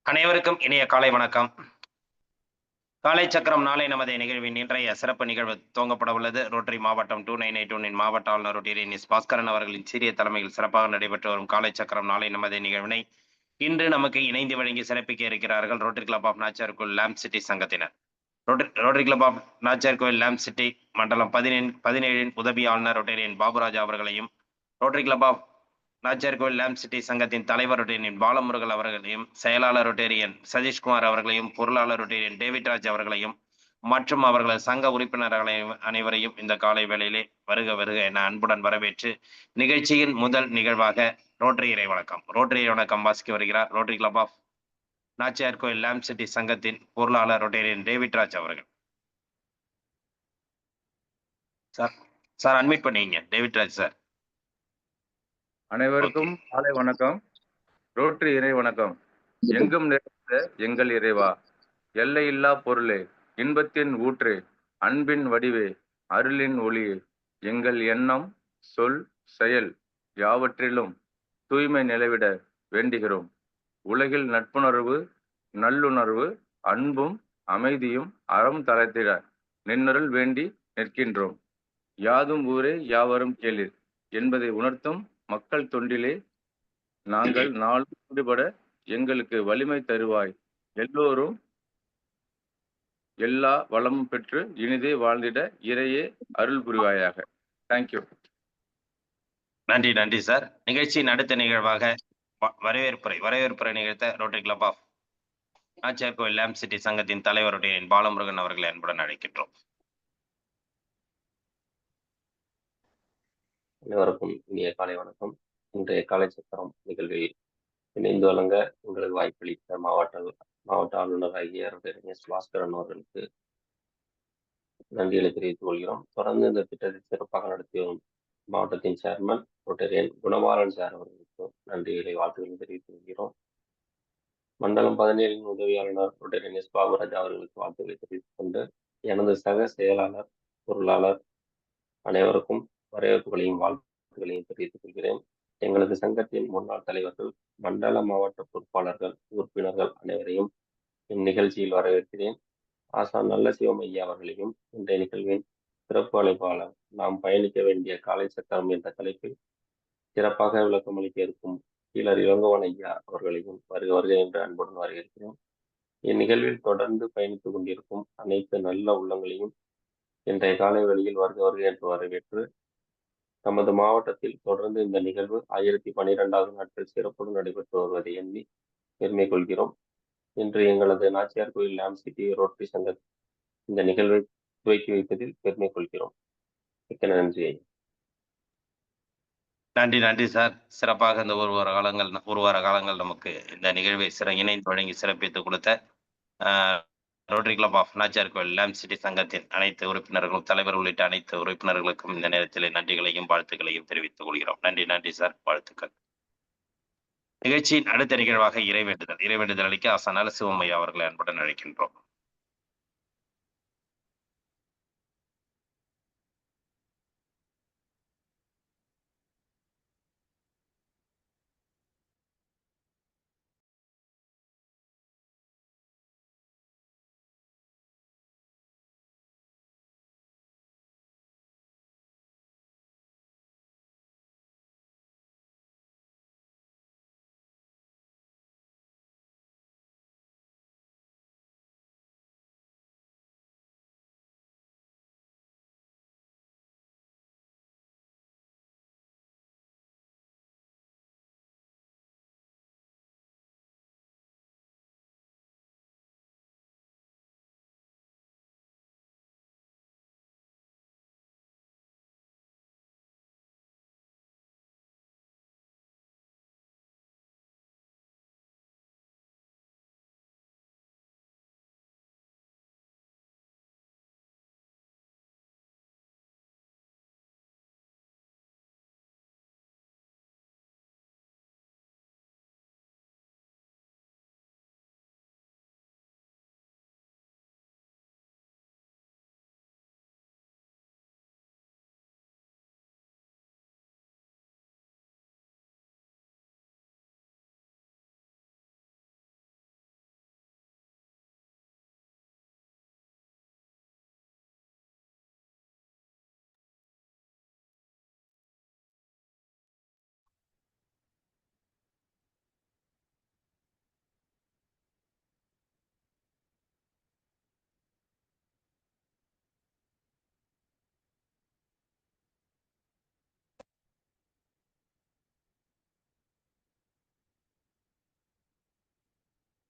அனைவருக்கும் இனிய காலை வணக்கம். காலை சக்கரம் நாளை நமது நிகழ்வின் இன்றைய சிறப்பு நிகழ்வு துவங்கப்பட உள்ளது. ரோட்டரி மாவட்டம் 2981 இன் மாவட்ட ஆளுநர் ரோட்டரியன் எஸ். பாஸ்கரன் அவர்களின் சீரிய தலைமையில் சிறப்பாக நடைபெற்று வரும் காலை சக்கரம் நாளை நமது நிகழ்வினை இன்று நமக்கு இணைந்து வழங்கி சிறப்பிக்க இருக்கிறார்கள் Rotary club of Nachiyarkovil lamp City சங்கத்தினர். Rotary club of Nachiyarkovil lamp City மண்டலம் 17 உதவி ஆளுநர் ரோட்டரியன் பாபுராஜா அவர்களையும், Rotary club of Nachiyarkovil lamp city சங்கத்தின் தலைவர் ரொட்டேரியன் பாலமுருகல் அவர்களையும், செயலாளர் ரொட்டேரியன் சதீஷ்குமார் அவர்களையும், பொருளாளர் ரொட்டேரியன் டேவிட்ராஜ் அவர்களையும் மற்றும் அவர்களது சங்க உறுப்பினர்களை அனைவரையும் இந்த காலை வேளையிலே வருக வருக என அன்புடன் வரவேற்று நிகழ்ச்சியின் முதல் நிகழ்வாக ரோட்டரி இறை வணக்கம் வாசிக்க வருகிறார் rotary club of Nachiyarkovil lamp city சங்கத்தின் பொருளாளர் ரொட்டேரியன் டேவிட்ராஜ் அவர்கள். சார் சார் அட்மிட் பண்ணீங்க டேவிட்ராஜ் சார். அனைவருக்கும் காலை வணக்கம். ரோட்டரி இறை வணக்கம். எங்கும் நிறைந்த எங்கள் இறைவா, எல்லையில்லா பொருளே, இன்பத்தின் ஊற்றே, அன்பின் வடிவே, அருளின் ஒளியே, எங்கள் எண்ணம், சொல், செயல் யாவற்றிலும் தூய்மை நிலவிட வேண்டுகிறோம். உலகில் நட்புணர்வு, நல்லுணர்வு, அன்பும் அமைதியும் அறம் தழைத்திட நின்னருள் வேண்டி நிற்கின்றோம். யாதும் ஊரே யாவரும் கேளீர் என்பதை உணர்த்தும் மக்கள் தொண்டிலே நாங்கள் நாளும் ஈடுபட எங்களுக்கு வலிமை தருவாய். எல்லோரும் எல்லா வளமும் பெற்று இனிதே வாழ்ந்திட இறையே அருள் புரிவாயாக. தேங்க்யூ. நன்றி நன்றி சார். நிகழ்ச்சியின் அடுத்த நிகழ்வாக வரவேற்புரை நிகழ்த்த rotary club of Nachiyarkovil lamp city சங்கத்தின் தலைவருடைய பாலமுருகன் அவர்களை அன்புடன் அழைக்கின்றோம். அனைவருக்கும் இனிய காலை வணக்கம். இன்றைய காலை சக்கரம் நிகழ்வில் இணைந்து வழங்க உங்களுக்கு வாய்ப்பளித்த மாவட்ட ஆளுநர் ஆகிய எஸ். பாஸ்கரன் அவர்களுக்கு நன்றிகளை தெரிவித்துக் கொள்கிறோம். தொடர்ந்து இந்த திட்டத்தை சிறப்பாக நடத்தி வரும் மாவட்டத்தின் சேர்மன் ரோட்டரியன் குணமாறன் சார் அவர்களுக்கு நன்றிகளை வாழ்த்துக்களை தெரிவித்துக் கொள்கிறோம். மண்டலம் 17 உதவி ஆளுநர் ரோட்டரியன் எஸ். பாபுராஜா அவர்களுக்கு வாழ்த்துக்களை தெரிவித்துக் கொண்டு எனது சக செயலாளர் பொருளாளர் அனைவருக்கும் வரவேற்புகளையும் வாழ்த்துக்களையும் தெரிவித்துக் கொள்கிறேன். எங்களது சங்கத்தின் முன்னாள் தலைவர்கள், மண்டல மாவட்ட பொறுப்பாளர்கள், உறுப்பினர்கள் அனைவரையும் இந்நிகழ்ச்சியில் வரவேற்கிறேன். ஆசான் நல்ல சிவம் ஐயா அவர்களையும் இன்றைய நிகழ்வின் சிறப்பு அழைப்பாளர் நாம் பயணிக்க வேண்டிய காலை சக்கரம் என்ற தலைப்பில் சிறப்பாக விளக்கம் அளிக்க இருக்கும் கீழர் இளங்கோவன் ஐயா அவர்களையும் வருக வருக என்று அன்புடன் வரவேற்கிறேன். இந்நிகழ்வில் தொடர்ந்து பயணித்துக் கொண்டிருக்கும் அனைத்து நல்ல உள்ளங்களையும் இன்றைய காலை வேளையில் வருக வருக என்று வரவேற்று நமது மாவட்டத்தில் தொடர்ந்து இந்த நிகழ்வு 1012வது நாட்கள் சிறப்புடன் நடைபெற்று வருவதை எண்ணி பெருமை கொள்கிறோம். இன்று எங்களது நாச்சியார்கோவில் லேம்ப் சிட்டி ரோட்டரி சங்க இந்த நிகழ்வை துவக்கி வைப்பதில் பெருமை கொள்கிறோம். மிக்க நன்றி. நன்றி நன்றி சார். சிறப்பாக இந்த ஒரு வார காலங்கள் நமக்கு இந்த நிகழ்வை இணைந்து வழங்கி சிறப்பித்துக் கொடுத்த rotary club of Nachiyarkovil lamp city சங்கத்தின் அனைத்து உறுப்பினர்களும், தலைவர் உள்ளிட்ட அனைத்து உறுப்பினர்களுக்கும் இந்த நேரத்தில் நன்றிகளையும் வாழ்த்துக்களையும் தெரிவித்துக் கொள்கிறோம். நன்றி நன்றி சார், வாழ்த்துக்கள். நிகழ்ச்சியின் அடுத்த நிகழ்வாக இறைவேண்டுதல் அளிக்க ஆசான் நரசிவம் ஐயா அவர்களை அன்புடன் அழைக்கின்றோம்.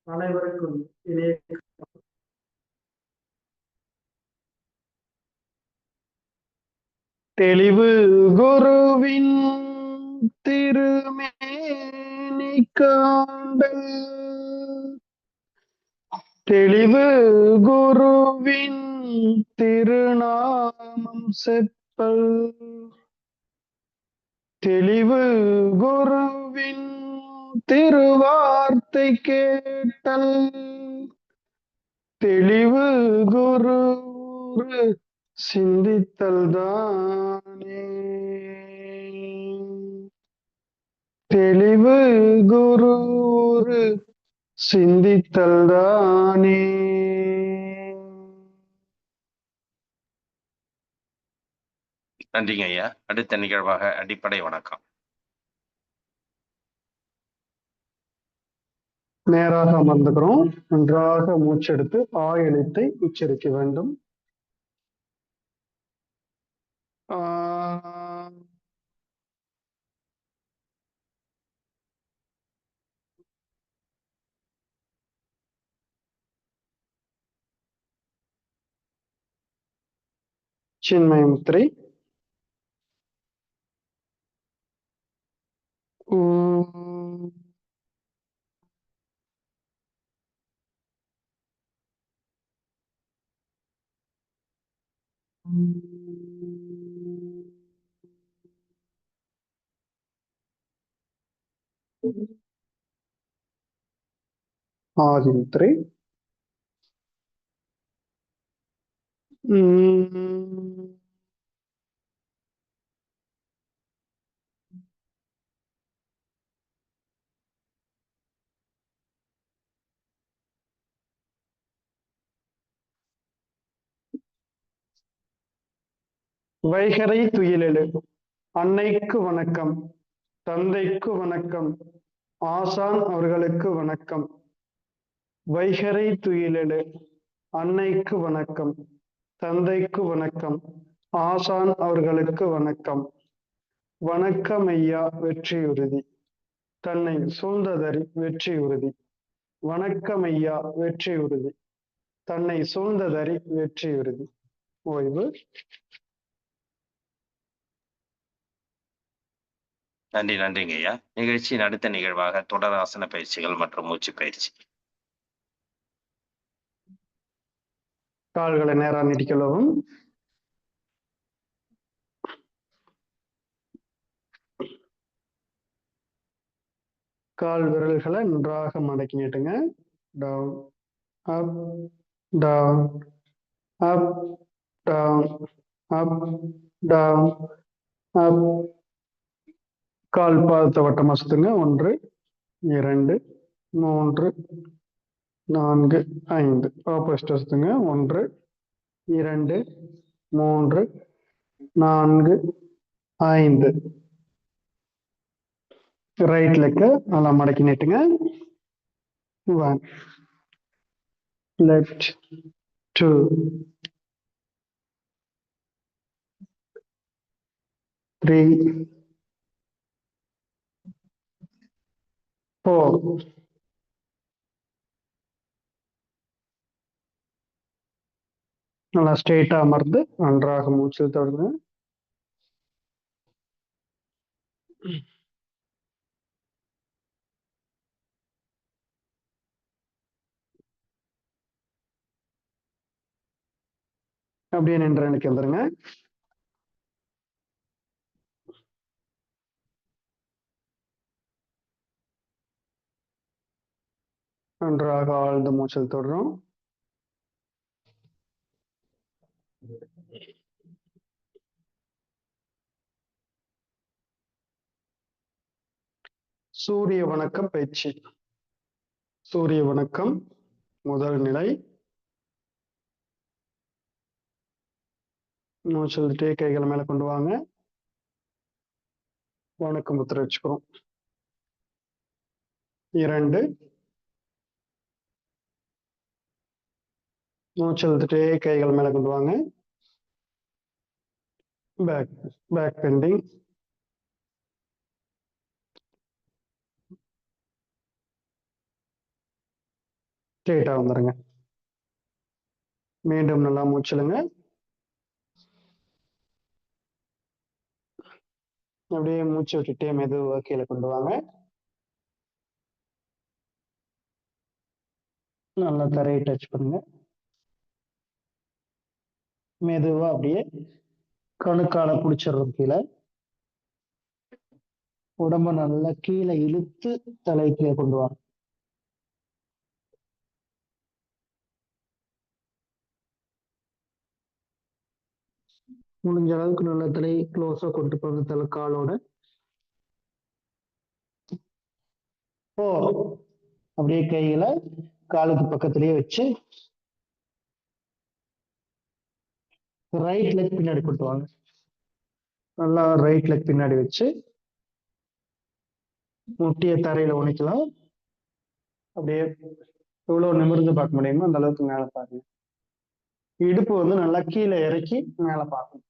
அனைவருக்கும் இனிய தெளிவு குருவின் திருமேனி காண்டல், தெளிவு குருவின் திருநாமம் செப்பல், தெளிவு குருவின் திருவார்த்தை கேட்டல், தெளிவு குரு சிந்தித்தல் தானே, தெளிவு குரு சிந்தித்தல் தானே. நன்றிங்க ஐயா. அடுத்த நிகழ்வாக அடிப்படை வணக்கம். நேராக அமர்ந்துக்கிறோம். நன்றாக மூச்செடுத்து ஆ எழுத்தை உச்சரிக்க வேண்டும். ஆ, சின்மய முத்திரை. ஊ, ஆதி முத்திரை. வைகரை துயிலெழு. அன்னைக்கு வணக்கம், தந்தைக்கு வணக்கம், ஆசான் அவர்களுக்கு வணக்கம். வைகரை துயிலெழு. அன்னைக்கு வணக்கம், தந்தைக்கு வணக்கம், ஆசான் அவர்களுக்கு வணக்கம். வணக்கம் ஐயா வெற்றியுறுதி, தன்னை சூழ்ந்ததறி வெற்றியுறுதி. வணக்கம் ஐயா வெற்றியுறுதி, தன்னை சூழ்ந்ததறி வெற்றியுறுதி. ஓய்வு. நன்றிங்க ஐயா. நிகழ்ச்சியின் அடுத்த நிகழ்வாக தொடர் ஆசன பயிற்சிகள் மற்றும் மூச்சு பயிற்சி. கால்களை நேரா நீட்டிக்கொள்ளவும். கால் விரல்களை நன்றாக மடக்கி நீட்டுங்க. Down up down up down up down up. கால் பாதத்தை வட்டமா சுத்துங்க. 1 2 3 4 5. ஆப்போசிட் சுத்துங்க. 1 2 3 4 5. ரைட் லெக்க நல்லா மடக்கி நீட்டுங்க. 1 லெஃப்ட் 2 3 4. நல்லா ஸ்ட்ரெயிட்டா அமர்ந்து நன்றாக மூச்சு தொடருங்க. அப்படியே நின்று எனக்கு வந்துருங்க. நன்றாக ஆழ்ந்த மூச்சல் தொடரும். சூரிய வணக்கம் பயிற்சி. சூரிய வணக்கம் முதல் நிலை. மூச்சல்ட்டே கைகளை மேல கொண்டு வாங்க. வணக்கம் முத்திரை வச்சுக்கிறோம். 2 மூச்சல்ட்டே கைகள் மேல கொண்டு வாங்க. Back bending. ஸ்ட்ரெயிட்டா வந்துருங்க. மீண்டும் நல்லா மூச்சிடுங்க. அப்படியே மூச்சு விட்டுட்டே மெதுவா கீழே கொண்டு வாங்க. நல்லா தரையை டச் பண்ணுங்க. மெதுவா அப்படியே கணுக்கால பிடிச்சிடுறோம் கீழே. உடம்ப நல்லா கீழே இழுத்து தலை கீழே கொண்டு வாங்க. முடிஞ்ச அளவுக்கு நல்ல தலை க்ளோஸா கொண்டு போங்க தலை காலோட. அப்படியே கைகளை காலுக்கு பக்கத்திலேயே வச்சு ரைட் லெக் பின்னாடி கொண்டு வாங்க. நல்லா ரைட் லெக் பின்னாடி வச்சு முட்டிய தரையில உணிக்கலாம். அப்படியே எவ்வளவு நிமிர்ந்து பார்க்க முடியுமோ அந்த அளவுக்கு மேல பாருங்க. இடுப்பு வந்து நல்லா கீழே இறக்கி மேல பார்க்கணும்.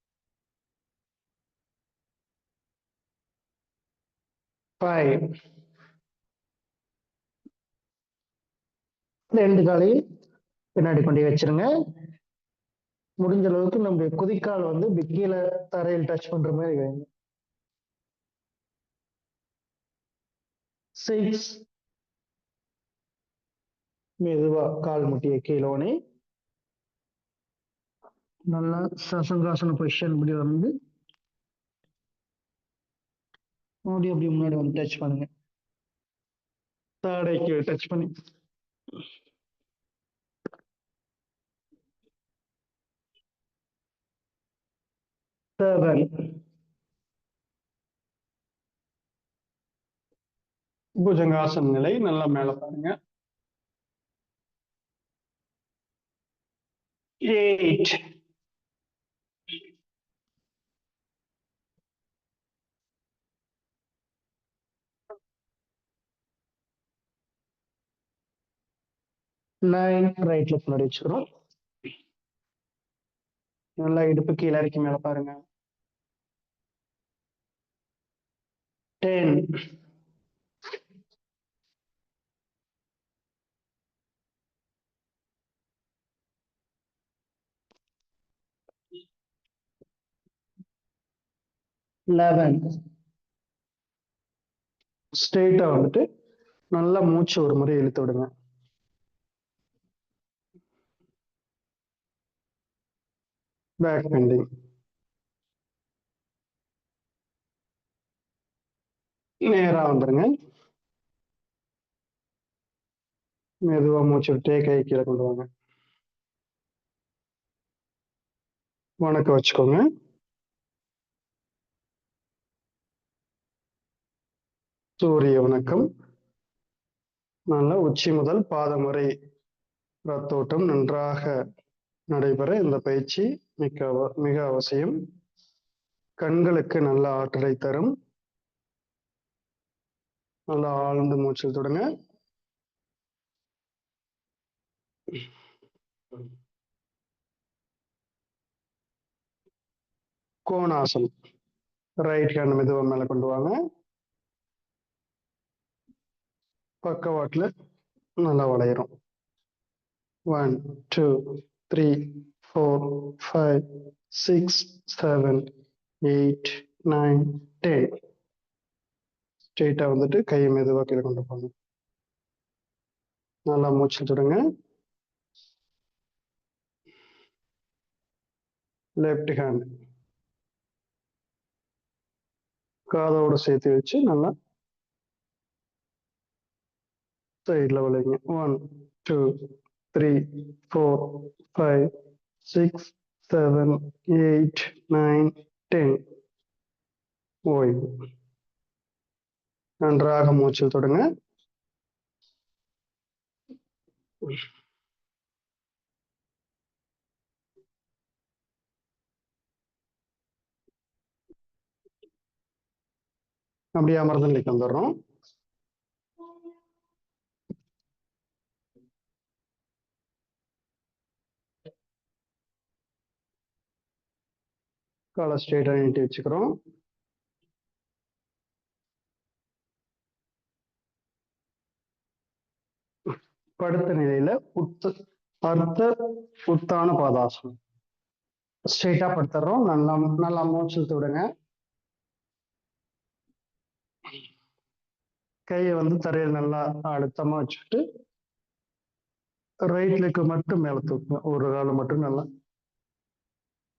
5 2 காலையும் பின்னாடி கொண்டு வச்சிருங்க. முடிஞ்ச அளவுக்கு நம்ம குதிக்கால் வந்து கீழே தரையில் டச் பண்ற மாதிரி வைங்க. 6 மெதுவா கால் முட்டிய கீழோனே நல்லா சசங்காசன பொசிஷன் இப்படி வந்து மறுபடியும் அப்படி முன்னாடி வந்து டச் பண்ணுங்க. தாடைக்கு டச் பண்ணி 7 புஜங்காசன நிலை நல்லா மேல பாருங்க. 8 9 ரைட்ல முன்னாடி வச்சுக்கிறோம். நல்லா இடுப்பு கீழே இறக்கி மேல பாருங்க. 10 11 ஸ்ட்ரெயிட்டா வந்துட்டு நல்லா மூச்சு ஒரு முறை இழுத்து விடுங்க. Back bending. நேரா வந்துருங்க. மெதுவா மூச்சு விட்டே கை கீழே கொண்டு வாங்க. வணக்கம் வச்சுக்கோங்க. சூரிய வணக்கம். நல்லா உச்சி முதல் பாதம் வரை ரத்தோட்டம் நன்றாக நடைபெற இந்த பயிற்சி மிக அவசியம். கண்களுக்கு நல்ல ஆற்றலை தரும். நல்லா ஆழ்ந்து மூச்சில் தொடங்க. கோணாசனம். ரைட் ஹேண்ட் மெதுவா மேல கொண்டு வாங்க. பக்கவாட்டுல நல்லா வளையிறோம். 1 2 3 4 5 6 7 8 9 10 ஸ்ட்ரெயிட்டா வந்துட்டு கையை மெதுவா கீழே கொண்டு போங்க. நல்லா மூச்சு தொடங்க. லெஃப்ட் ஹேண்ட் காதோட சேர்த்து வச்சு நல்லா சைட்ல வளைங்க. 1 2 3 4 5 6 7 8 9 10 ஓய்வு. நன்றாக மூச்சில் தொடங்க. அப்படியே அமர்ந்த நிலைக்கு வந்துடுறோம். காலை ஸ்ட்ரெயிட்டா நீட்டி வச்சுக்கிறோம். படுத்த நிலையில அர்த்த உத்தான பாதாசனம். ஸ்ட்ரெயிட்டா படுத்துறோம். நல்லா நல்லா மூச்சு விடுங்க. கையை வந்து தரையில் நல்லா அழுத்தமா வச்சுட்டு ரைட் லெக் மட்டும் மேல தூக்குங்க. ஒரு காலை மட்டும் நல்லா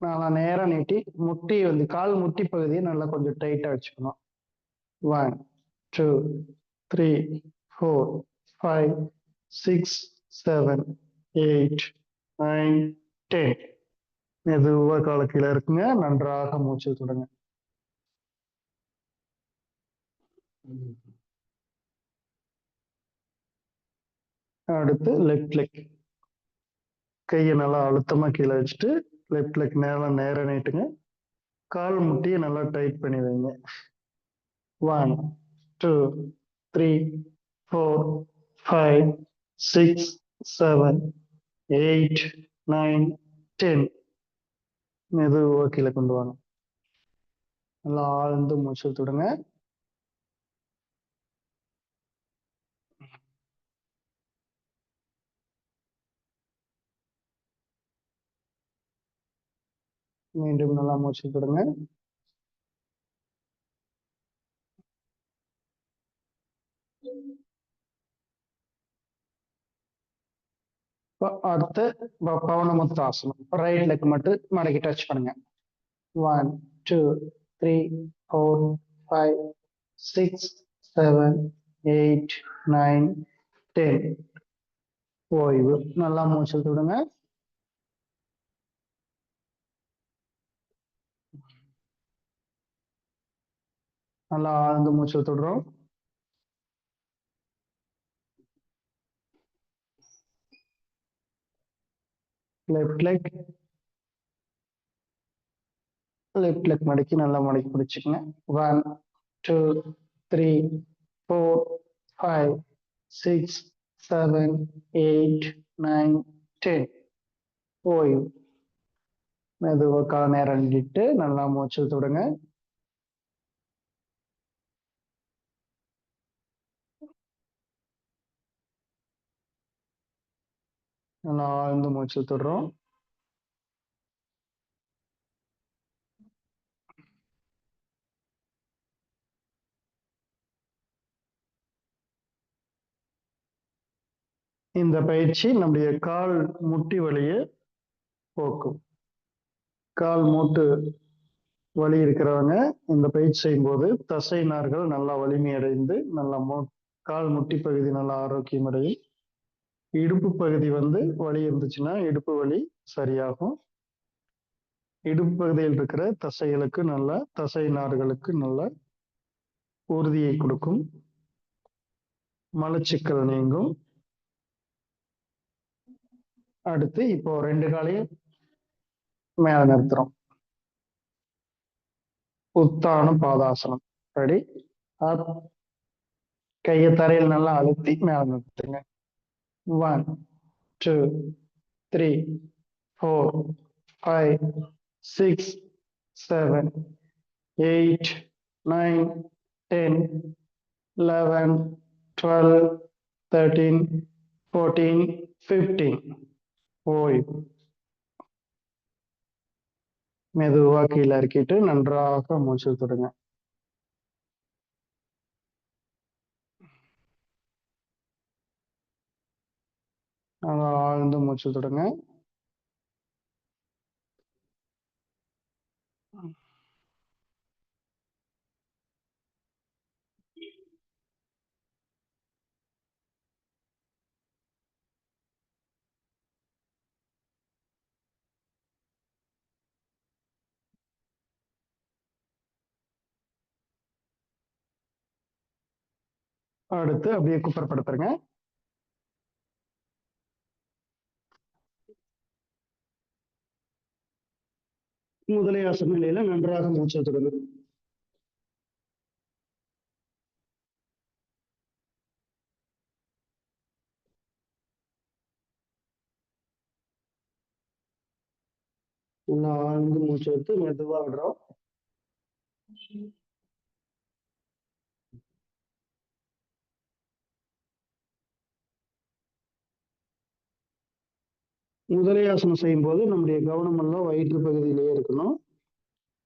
நல்லா நேரம் நீட்டி முட்டி வந்து கால் முட்டி பகுதியை நல்லா கொஞ்சம் டைட்டா வச்சுக்கணும். 1 2 3 4 5 6 7 8 9 10. மெதுவா கால கீழே இருக்குங்க. நன்றாக மூச்சு விடுங்க. அடுத்து லெஃப்ட் லெக். கையை நல்லா அழுத்தமா கீழே வச்சுட்டு லெஃப்ட் லெக் நேரம் நீட்டுங்க. கால் முட்டியை நல்லா டைட் பண்ணி வைங்க. 1 2 3 4 5 6 7 8 9 10. மெதுவா கீழே கொண்டு வாங்க. நல்லா ஆழ்ந்து மூச்சு விடுங்க. மீண்டும் நல்லா மூச்சு விடுங்க. அடுத்து பவனமுத்ராசனம். ரைட் லெக் மட்டும் மடக்கி டச் பண்ணுங்க. 1 2 3 4 5 6 7 8 9 10. ஓய்வு. நல்லா மூச்சு விடுங்க. நல்லா ஆழ்ந்து மூச்சு விட்டுடுறோம். லெஃப்ட் லெக் மடக்கி நல்லா மடக்கி பிடிச்சுக்கங்க. 1 2 3 4 5 6 7 8 9 10. ஓய்வு. மெதுவா நேரம் நீட்டிட்டு நல்லா மூச்சு விடுங்க. நல்லா ஆழ்ந்து மூச்சு விட்டுடுறோம். இந்த பயிற்சி நம்முடைய கால் முட்டி வலியை போக்கும். கால் மூட்டு வலி இருக்கிறவங்க இந்த பயிற்சி செய்யும் போது தசை நார்கள் நல்லா வலிமையடைந்து நல்லா கால் முட்டி பகுதி நல்லா ஆரோக்கியம் அடையும். இடுப்பு பகுதி வந்து வலி இருந்துச்சுன்னா இடுப்பு வலி சரியாகும். இடுப்பு பகுதியில் இருக்கிற தசைகளுக்கு நல்ல தசை நார்களுக்கு நல்ல உறுதியை கொடுக்கும். மலச்சிக்கல் நீங்கும். அடுத்து இப்போ 2 காலையும் மேல நிறுத்துறோம். உத்தான பாதாசனம். ரெடி? கையை தரையில் நல்லா அழுத்தி மேல நிறுத்துங்க. 1 2 3 4 5 6 7 8 9 10 11 12 13 14 15. ஓய்வு. மெதுவா கீழே இறக்கிட்டு நன்றாக மூச்சு விட்டுடுங்க. ஆழ்ந்து மூச்சு விட்டுடுங்க. அடுத்து அப்படியே குப்புறப்படுத்துருங்க. முதலையாசன நிலையில நன்றாக மூச்சு விட்டுடுங்க. நல்லா ஆழ்ந்து மூச்சு எடுத்து மெதுவா விடுறோம். முதலையாசனம் செய்யும்போது நம்முடைய கவனம் எல்லாம் வயிற்று பகுதியிலேயே இருக்கணும்.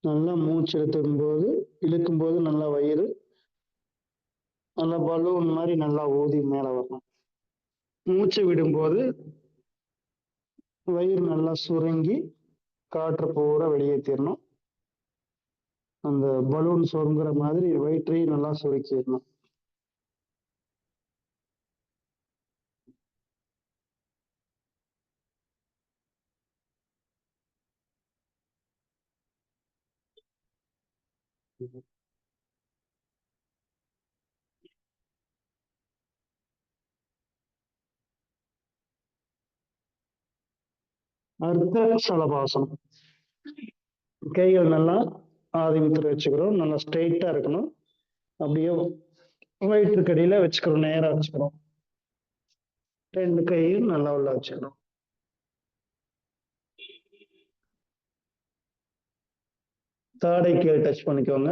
நல்லா மூச்சு இழுக்கும் போது நல்லா வயிறு நல்லா பலூன் மாதிரி நல்லா ஊதி மேல வரணும். மூச்சு விடும்போது வயிறு நல்லா சுருங்கி காற்று பூரா வெளியேற்றிடணும். அந்த பலூன் சொருங்குற மாதிரி வயிற்றையும் நல்லா சுருக்கிடணும். அர்த்த சலபாசனம். கைகள் நல்லா ஆதிமத்தில் வச்சுக்கிறோம். நல்லா ஸ்ட்ரெயிட்டா இருக்கணும். அப்படியே வயிற்றுக்கடியில வச்சுக்கிறோம். நேரா வச்சுக்கிறோம். 2 கையும் நல்லா உள்ள வச்சுக்கணும். தாடை கீழே டச் பண்ணிக்கோங்க.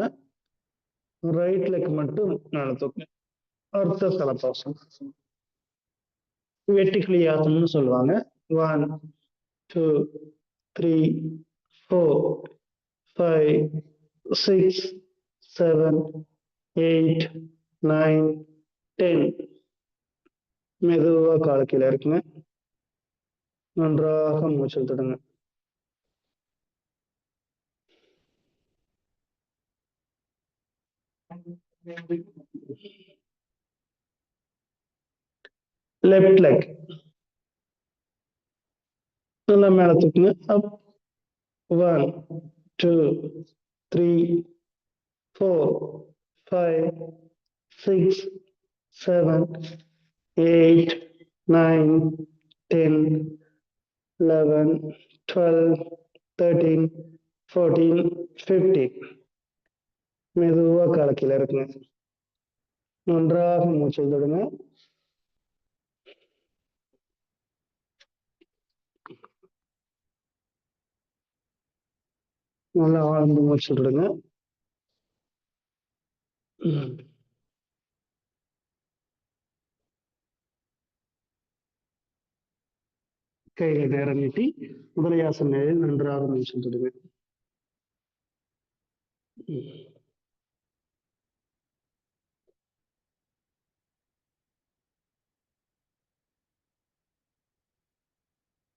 ரைட் லெக் மட்டும் மேல தூக்குங்க. அர்த்த சலபாசனம். வெட்டிக்கிளி ஆசனம்னு சொல்லுவாங்க. 1 2 3 4 5 6 7 8 9 10. மெதுவா கால கீழே இருக்குங்க. நன்றாக மூச்சு விட்டுடுங்க. லெஃப்ட் லெக் நல்லா மேல தூக்குங்க. அப் 1 2 3 4 5 6 7 8 9 10 11 12 13 14 15. மெதுவா கால கீழே இருக்குங்க. நன்றாக மூச்சு விடுங்க. நல்லா ஆழ்ந்து மூச்சு விடுங்க. கைகளை நேரம் நீட்டி முதலையாசன நிலையில் நன்றாக மூச்சு விடுங்க.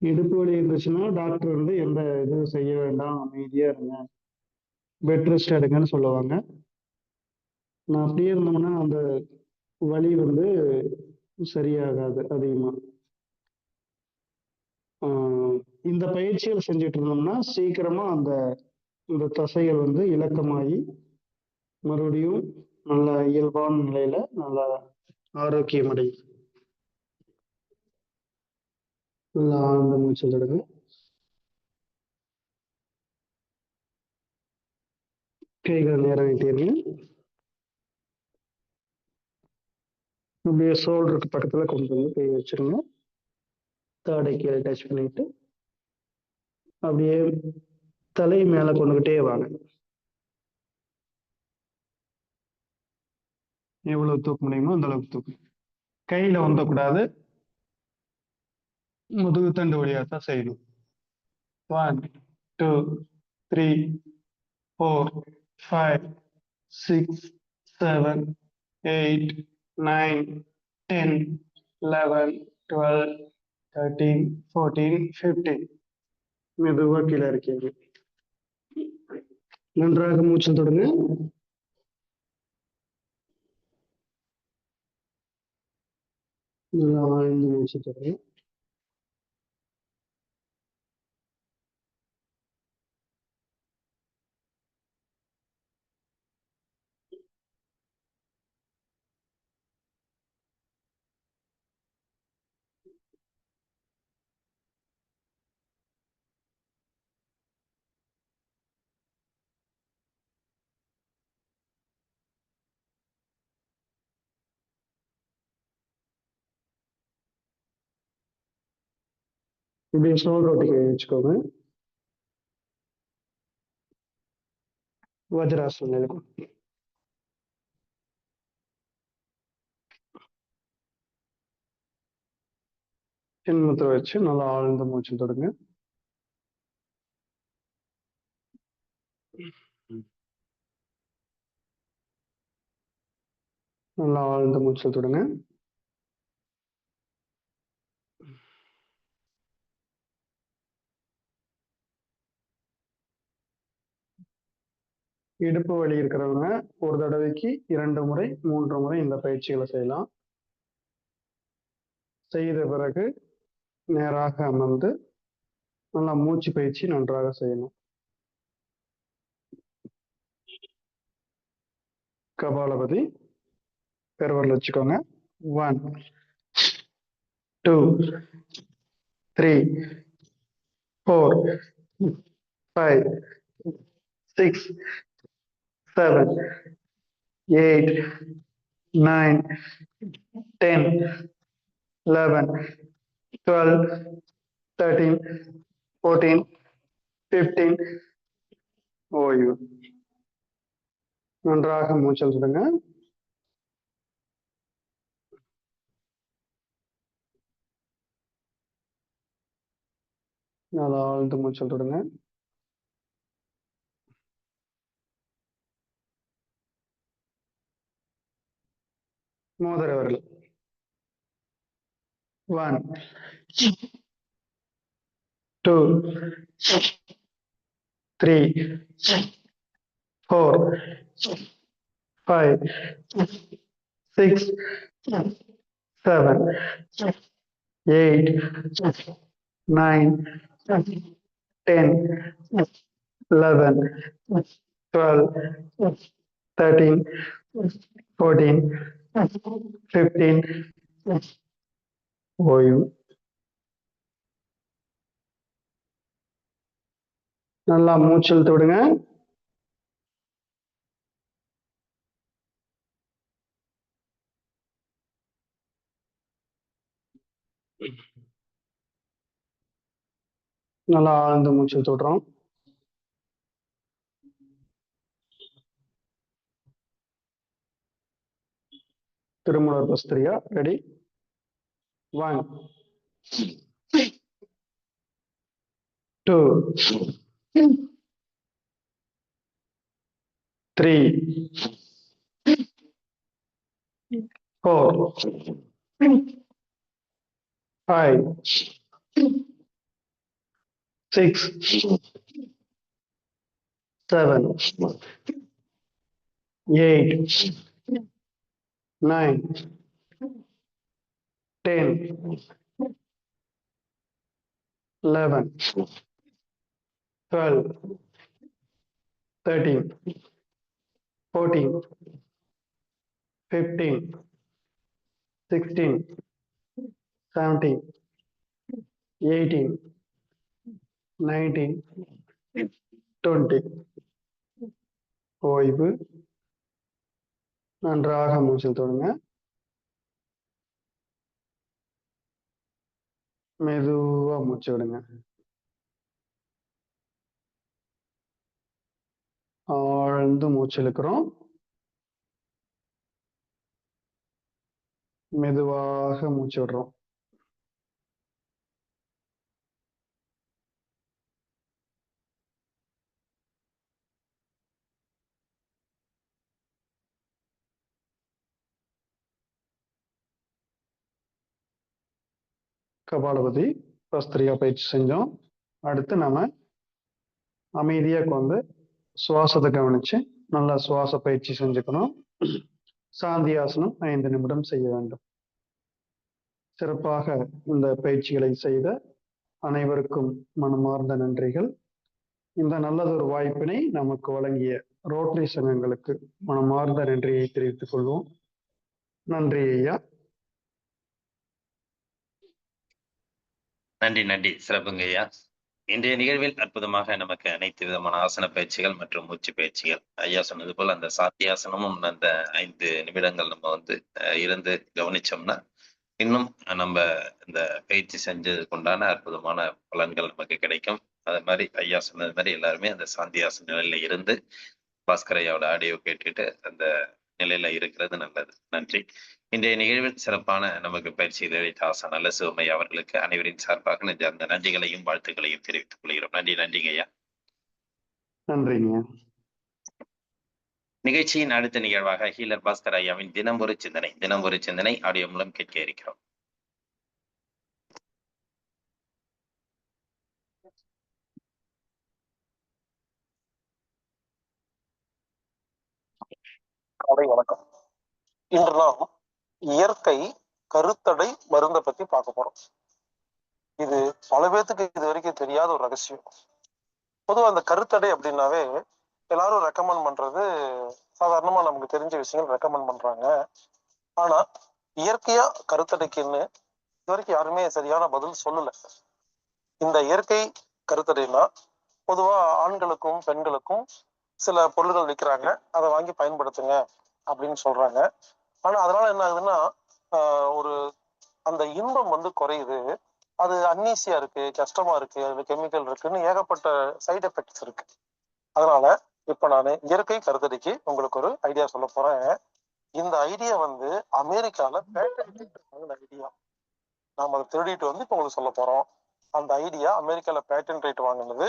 இடுப்பு வலி இருந்துச்சுன்னா டாக்டர் வந்து எந்த இதுவும் செய்ய வேண்டாம், அமைதியா இருங்க, பெட் ரெஸ்ட் எடுங்கன்னு சொல்லுவாங்க. நான் அப்படியே இருந்தோம்னா அந்த வலி வந்து சரியாகாது அதிகமா. இந்த பயிற்சிகள் செஞ்சுட்டு இருந்தோம்னா சீக்கிரமா இந்த தசைகள் வந்து இலக்கமாகி மறுபடியும் நல்ல இயல்பான நிலையில நல்லா ஆரோக்கியம் அடையும். நல்லா ஆழ்ந்த மூச்சு விடுங்க. கைகள் நேரம் நீட்டிருங்க. அப்படியே ஷோல்டருக்கு பக்கத்துல கொண்டு வந்து கை வச்சிருங்க. தாடை கீழே டச் பண்ணிட்டு அப்படியே தலை மேல கொண்டுகிட்டே வாங்க. எவ்வளவு தூக்க முடியுமோ அந்த அளவுக்கு தூக்கு. கையில வந்தக்கூடாது, முதுகு தண்டு வழியா தான் செய்யணும். 1 2 3 4 5 6 7 8 9 10 11 12 13 14 15. மெதுவா கீழே இருக்கீங்க. நன்றாக மூச்சு தொடங்க. நல்லா ஆழ்ந்து மூச்சு தொடங்க. இப்படி ஷோல்டர் ஒட்டிக்க வச்சுக்கோங்க. வஜ்ராசனம் இருக்கும். சின்முத்திரை வச்சு நல்லா ஆழ்ந்த மூச்சு தொடுங்க. நல்லா ஆழ்ந்த மூச்சு தொடுங்க. இடுப்பு வலி இருக்கிறவங்க ஒரு தடவைக்கு 2 முறை 3 முறை இந்த பயிற்சிகளை செய்யலாம். செய்த பிறகு நேராக அமர்ந்து நல்லா மூச்சு பயிற்சி நன்றாக செய்யணும். கபாலபதி பெருவரில் வச்சுக்கோங்க. 1 2 3 4 5 6 7 8 9 10 11 12 13 14 15 ஓய்வு. நன்றாக மூச்சல் விடுங்க. நல்லா ஆழ்ந்து மூச்சல் விடுங்க. மோதிர விரல் 1 2 3 4 5 6 7 8 9 10 11 12 13 14 15 ஓய்வு. நல்லா மூச்சல் தொடுங்க. நல்லா ஆழ்ந்த மூச்சல் தொடுறோம். திருமூலர் பஸ்திரியா ரெடி. 1 2 3 4 5 6 7 8 9 10 11 12 13 14 15 16 17 18 19 20 ஓய்வு. நன்றாக மூச்சல் தொடுங்க. மெதுவா மூச்சு விடுங்க. ஆழ்ந்து மூச்சு இழுக்கிறோம். மெதுவாக மூச்சு விடுறோம். கபாலபதி பஸ்திரியா பயிற்சி செஞ்சோம். அடுத்து நாம அமைதியா உட்காந்து சுவாசத்தை கவனிச்சு நல்லா சுவாச பயிற்சி செஞ்சுக்கணும். சாந்தியாசனம் 5 நிமிடம் செய்ய வேண்டும். சிறப்பாக இந்த பயிற்சிகளை செய்த அனைவருக்கும் மனமார்ந்த நன்றிகள். இந்த நல்லதொரு வாய்ப்பினை நமக்கு வழங்கிய ரோட்டரி சங்கங்களுக்கு மனமார்ந்த நன்றியை தெரிவித்துக் கொள்வோம். நன்றி ஐயா. நன்றி நன்றி, சிறப்புங்க ஐயா. இன்றைய நிகழ்வில் அற்புதமாக நமக்கு அனைத்து விதமான ஆசன பயிற்சிகள் மற்றும் மூச்சு பயிற்சிகள் ஐயா சொன்னது போல் அந்த சாத்தியாசனமும் அந்த 5 நிமிடங்கள் நம்ம இருந்து கவனிச்சோம்னா இன்னும் நம்ம இந்த பயிற்சி செஞ்சதுக்கு உண்டான அற்புதமான பலன்கள் நமக்கு கிடைக்கும். அது மாதிரி ஐயா சொன்னது மாதிரி எல்லாருமே அந்த சாந்தியாசன நிலையில இருந்து பாஸ்கர் ஐயாவோட ஆடியோ கேட்டுட்டு அந்த நிலையில இருக்கிறது நல்லது. நன்றி. இன்றைய நிகழ்வில் சிறப்பான நமக்கு பயிற்சி அளித்த ஆசான் நல்ல சிவமை அவர்களுக்கு அனைவரின் சார்பாக அந்த நன்றிகளையும் வாழ்த்துக்களையும் தெரிவித்துக் கொள்கிறோம். நன்றிங்க ஐயா. நன்றிங்க. நிகழ்ச்சியின் அடுத்த நிகழ்வாக ஹீலர் பாஸ்கர் ஐயாவின் தினம் ஒரு சிந்தனை ஆடியோ மூலம் கேட்க இருக்கிறோம். வணக்கம். இன்று நாம் இயற்கை கருத்தடை மருந்தை பத்தி பார்க்க போறோம். இது பல பேர்த்துக்கு இது வரைக்கும் தெரியாத ஒரு ரகசியம். பொதுவாக அந்த கருத்தடை அப்படின்னாவே எல்லாரும் ரெக்கமெண்ட் பண்றது சாதாரணமா நமக்கு தெரிஞ்ச விஷயங்கள் ரெக்கமெண்ட் பண்றாங்க. ஆனா இயற்கையா கருத்தடைக்குன்னு இது வரைக்கும் யாருமே சரியான பதில் சொல்லல. இந்த இயற்கை கருத்தடைனா பொதுவா ஆண்களுக்கும் பெண்களுக்கும் சில பொருள்கள் விற்கிறாங்க, அதை வாங்கி பயன்படுத்துங்க அப்படின்னு சொல்றாங்க. ஆனா அதனால என்ன ஆகுதுன்னா ஒரு அந்த இன்பம் வந்து குறையுது, அது அன்னீசியா இருக்கு, கஷ்டமா இருக்கு, அது கெமிக்கல் இருக்குன்னு ஏகப்பட்ட சைடு எஃபெக்ட்ஸ் இருக்கு. அதனால இப்ப நான் இயற்கை கருத்தடைக்கு உங்களுக்கு ஒரு ஐடியா சொல்ல போறேன். இந்த ஐடியா வந்து அமெரிக்கால பேட்டன்ட் வாங்கின ஐடியா. நாம அதை திருடிட்டு வந்து இப்ப உங்களுக்கு சொல்ல போறோம். அந்த ஐடியா அமெரிக்கால பேட்டன் ரைட் வாங்கினது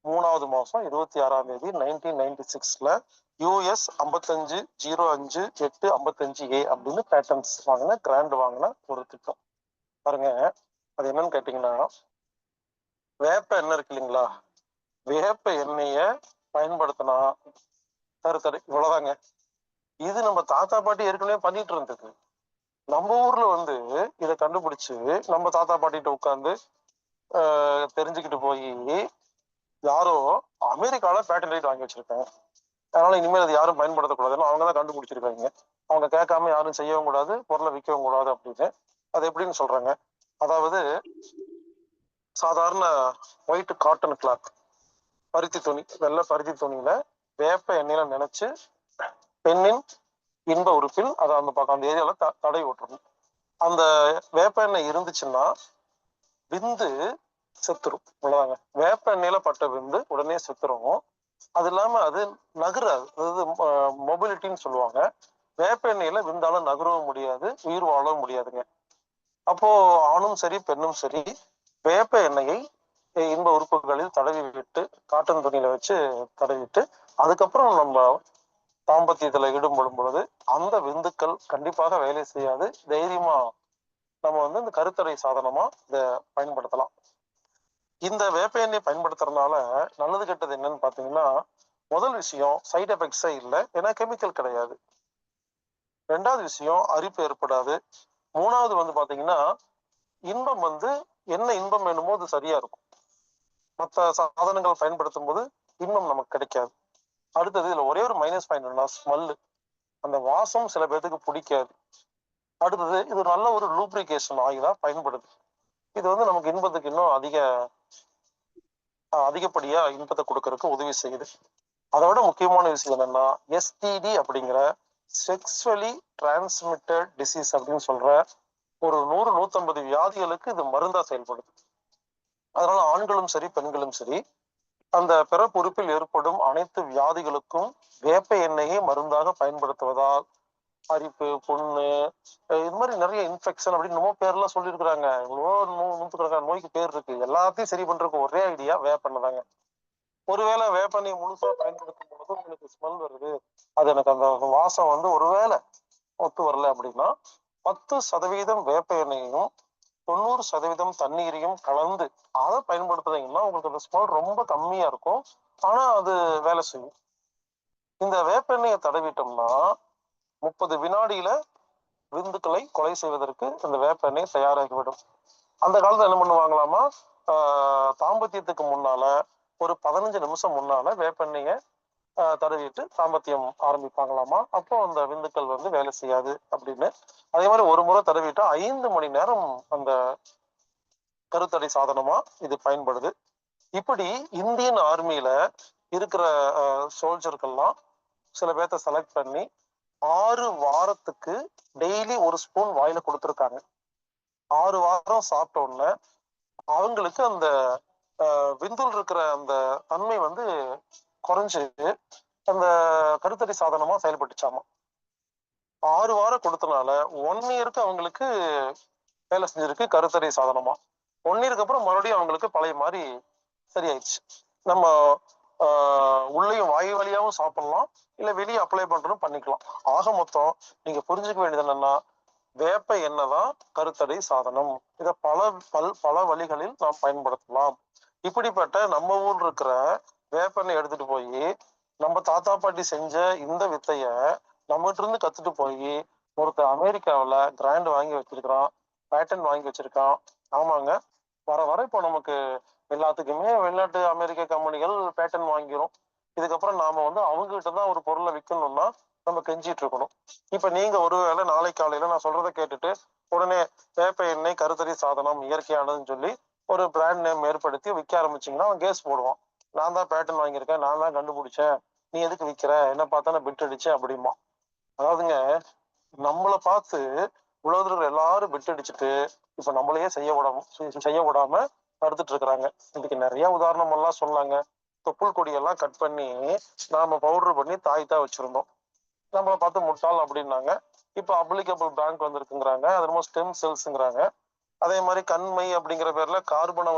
3வது மாசம் 26ஆம் தேதி 1996ல US 5505-855A அப்படின்னு பேட்டன்ஸ் வாங்கின கிராண்ட் வாங்கின ஒரு திட்டம். பாருங்க, அது என்னன்னு கேட்டீங்கன்னா, வேப்ப எண்ணெய் இருக்கு இல்லைங்களா, வேப்ப எண்ணெய பயன்படுத்தினா கருத்தடை. இவ்வளவுதாங்க. இது நம்ம தாத்தா பாட்டி ஏற்கனவே பண்ணிட்டு இருந்தது. நம்ம ஊர்ல வந்து இதை கண்டுபிடிச்சு நம்ம தாத்தா பாட்டிகிட்ட உட்காந்து தெரிஞ்சுக்கிட்டு போய் யாரோ அமெரிக்கால பேட்டன் ரைட் வாங்கி வச்சிருக்காங்க. அதனால இனிமேல் அது யாரும் பயன்படுத்தக்கூடாதுன்னு அவங்க தான் கண்டுபிடிச்சிருக்காங்க. அவங்க கேட்காம யாரும் செய்யவும் கூடாது, பொருளை விற்கவும் கூடாது அப்படின்னு. அது எப்படின்னு சொல்றாங்க. அதாவது சாதாரண ஒயிட் காட்டன் கிளாத், பருத்தி துணி, வெள்ளை பருத்தி துணியில வேப்ப எண்ணெயில நினைச்சு பெண்ணின் இன்ப உறுப்பில் அதை அந்த பக்கம் அந்த ஏரியால தடை விட்டுறணும். அந்த வேப்ப எண்ணெய் இருந்துச்சுன்னா விந்து செத்துரும். அவ்வளவுதாங்க. வேப்ப எண்ணெயில பட்ட விந்து உடனே செத்துரும். அது இல்லாம அது நகராது, அதாவது மொபிலிட்டின்னு சொல்லுவாங்க. வேப்ப எண்ணெயில விந்தால நகரவும் முடியாது, உயிர் வாழவும் முடியாதுங்க. அப்போ ஆணும் சரி பெண்ணும் சரி வேப்ப எண்ணெயை இன்ப உறுப்புகளில் தடவி விட்டு காட்டன் துணியில வச்சு தடவிட்டு அதுக்கப்புறம் நம்ம தாம்பத்தியத்துல ஈடுபடும் பொழுது அந்த விந்துக்கள் கண்டிப்பாக வேலை செய்யாது. தைரியமா நம்ம வந்து இந்த கருத்தடை சாதனமா இதை பயன்படுத்தலாம். இந்த வேப்ப எண்ணெய் பயன்படுத்துறதுனால நல்லது கெட்டது என்னன்னு பாத்தீங்கன்னா, முதல் விஷயம் சைட் எஃபெக்ட்ஸே இல்லை, ஏன்னா கெமிக்கல் கிடையாது. 2வது விஷயம் அரிப்பு ஏற்படாது. 3வது வந்து பாத்தீங்கன்னா இன்பம் வந்து என்ன இன்பம் வேணுமோ அது சரியா இருக்கும். மற்ற சாதனங்கள் பயன்படுத்தும் போது இன்பம் நமக்கு கிடைக்காது. அடுத்தது இதுல ஒரே ஒரு மைனஸ் பாயிண்ட் என்னன்னா ஸ்மெல்லு, அந்த வாசம் சில பேருக்கு பிடிக்காது. அடுத்தது இது நல்ல ஒரு லூப்ரிகேஷன் ஆகிதான் பயன்படுது. இது வந்து நமக்கு இன்பத்துக்கு இன்னும் அதிகப்படியா இன்பத்தை கொடுக்கறதுக்கு உதவி செய்யுது. அதை விட முக்கியமான விஷயம் என்னன்னா STD அப்படிங்கிற செக்ஸுவலி டிரான்ஸ்மிட்டட் டிசீஸ் அப்படின்னு சொல்ற ஒரு 100-150 வியாதிகளுக்கு இது மருந்தா செயல்படுது. அதனால ஆண்களும் சரி பெண்களும் சரி அந்த பிறப்புறுப்பில் ஏற்படும் அனைத்து வியாதிகளுக்கும் வேப்ப எண்ணெயை மருந்தாக பயன்படுத்துவதால் அரிப்பு, புண்ணு, இது மாதிரி நிறைய இன்ஃபெக்ஷன் அப்படின்னு நம்ம பேர்லாம் சொல்லியிருக்கிறாங்க. இவ்வளோ நூற்றுக்கணக்கான நோய்க்கு பேர் இருக்கு. எல்லாத்தையும் சரி பண்றதுக்கு ஒரே ஐடியா வேப்பெண்ணெய் தாங்க. ஒருவேளை வேப்பெண்ணெய் முழுசா பயன்படுத்தும் போது உங்களுக்கு ஸ்மெல் வருது, அது எனக்கு அந்த வாசம் வந்து ஒருவேளை ஒத்து வரல அப்படின்னா 10% வேப்ப எண்ணெயையும் 90% தண்ணீரையும் கலந்து அதை பயன்படுத்துறீங்கன்னா உங்களுக்கு அந்த ஸ்மெல் ரொம்ப கம்மியா இருக்கும். ஆனா அது வேலை செய்யும். இந்த வேப்ப எண்ணெயை தடவிட்டோம்னா 30 வினாடியில விந்துக்களை கொலை செய்வதற்கு இந்த வேப்ப எண்ணெய் தயாராகிவிடும். அந்த காலத்துல என்ன பண்ணுவாங்களாமா, தாம்பத்தியத்துக்கு முன்னால ஒரு 15 நிமிஷம் முன்னால வேப்பெண்ணெயை தடவிட்டு தாம்பத்தியம் ஆரம்பிப்பாங்களாமா. அப்போ அந்த விந்துக்கள் வந்து வேலை செய்யாது அப்படின்னு. அதே மாதிரி ஒரு முறை தடவிட்டா 5 மணி நேரம் அந்த கருத்தடை சாதனமா இது பயன்படுது. இப்படி இந்தியன் ஆர்மியில இருக்கிற சோல்ஜர்கள்லாம் சில பேர்த்த செலக்ட் பண்ணி 6 வாரத்துக்கு டெய்லி ஒரு ஸ்பூன் வாயில கொடுத்துருக்காங்க. 6 வாரம் சாப்பிட்ட உடனே அவங்களுக்கு அந்த விந்துல் இருக்கிற அந்த தன்மை வந்து குறைஞ்சு அந்த கருத்தடை சாதனமா செயல்பட்டுச்சாமா. 6 வாரம் கொடுத்தனால 1 இயருக்கு அவங்களுக்கு வேலை செஞ்சிருக்கு கருத்தடை சாதனமா. 1 இயருக்கு அப்புறம் மறுபடியும் அவங்களுக்கு பழைய மாதிரி சரியாயிடுச்சு. நம்ம உள்ளேயும் வாயு வழியாவும் சாப்பிடலாம், இல்ல வெளியே அப்ளை பண்றதும் பண்ணிக்கலாம். ஆக மொத்தம் நீங்க புரிஞ்சுக்க வேண்டியது என்னன்னா, வேப்ப எண்ணெய் தான் கருத்தடை சாதனம். இதை பல வழிகளில் நாம் பயன்படுத்தலாம். இப்படிப்பட்ட நம்ம ஊர்ல இருக்கிற வேப்பெண்ணெய் எடுத்துட்டு போய் நம்ம தாத்தா பாட்டி செஞ்ச இந்த வித்தைய நம்மகிட்ட இருந்து கத்துட்டு போய் ஒருத்தர் அமெரிக்காவில் கிராண்ட் வாங்கி வச்சிருக்கிறான், பேட்டன் வாங்கி வச்சிருக்கான். ஆமாங்க, வர வர இப்போ நமக்கு எல்லாத்துக்குமே வெளிநாட்டு அமெரிக்க கம்பெனிகள் பேட்டன் வாங்கிரும். இதுக்கப்புறம் நாம அவங்க கிட்ட தான் ஒரு பொருளை விற்கணும்னா நம்ம கெஞ்சிட்டு இருக்கணும். இப்ப நீங்க ஒருவேளை நாளை காலையில நான் சொல்றதை கேட்டுட்டு உடனே வேப்ப எண்ணெய் கருத்தடை சாதனம் இயற்கையானதுன்னு சொல்லி ஒரு பிராண்ட் நேம் ஏற்படுத்தி விற்க ஆரம்பிச்சிங்கன்னா அவன் கேஸ் போடுவான். நான் தான் பேட்டன் வாங்கியிருக்கேன், நான் தான் கண்டுபிடிச்சேன், நீ எதுக்கு விற்கிற, என்ன பார்த்தா நான் பிட் அடிச்சேன் அப்படிமா. அதாவதுங்க, நம்மளை பார்த்து உலகத்துல இருக்கிற எல்லாரும் பிட் அடிச்சுட்டு இப்ப நம்மளையே செய்ய விடாம தடுத்துட்டு இருக்கிறாங்க. இதுக்கு நிறைய உதாரணம் எல்லாம் சொன்னாங்க. தொப்புள் கொடியெல்லாம் கட் பண்ணி நாம பவுடர் பண்ணி தாய்த்தா வச்சிருந்தோம். நம்மளை பார்த்து முட்டாள் அப்படின்னாங்க. இப்ப அப்ளிகபிள் பேங்க் வந்திருக்குங்கிறாங்க, அது ரொம்ப ஸ்டெம் செல்ஸ்ங்கிறாங்க. அதே மாதிரி கண்மை அப்படிங்கிற பேர்ல கார்பனை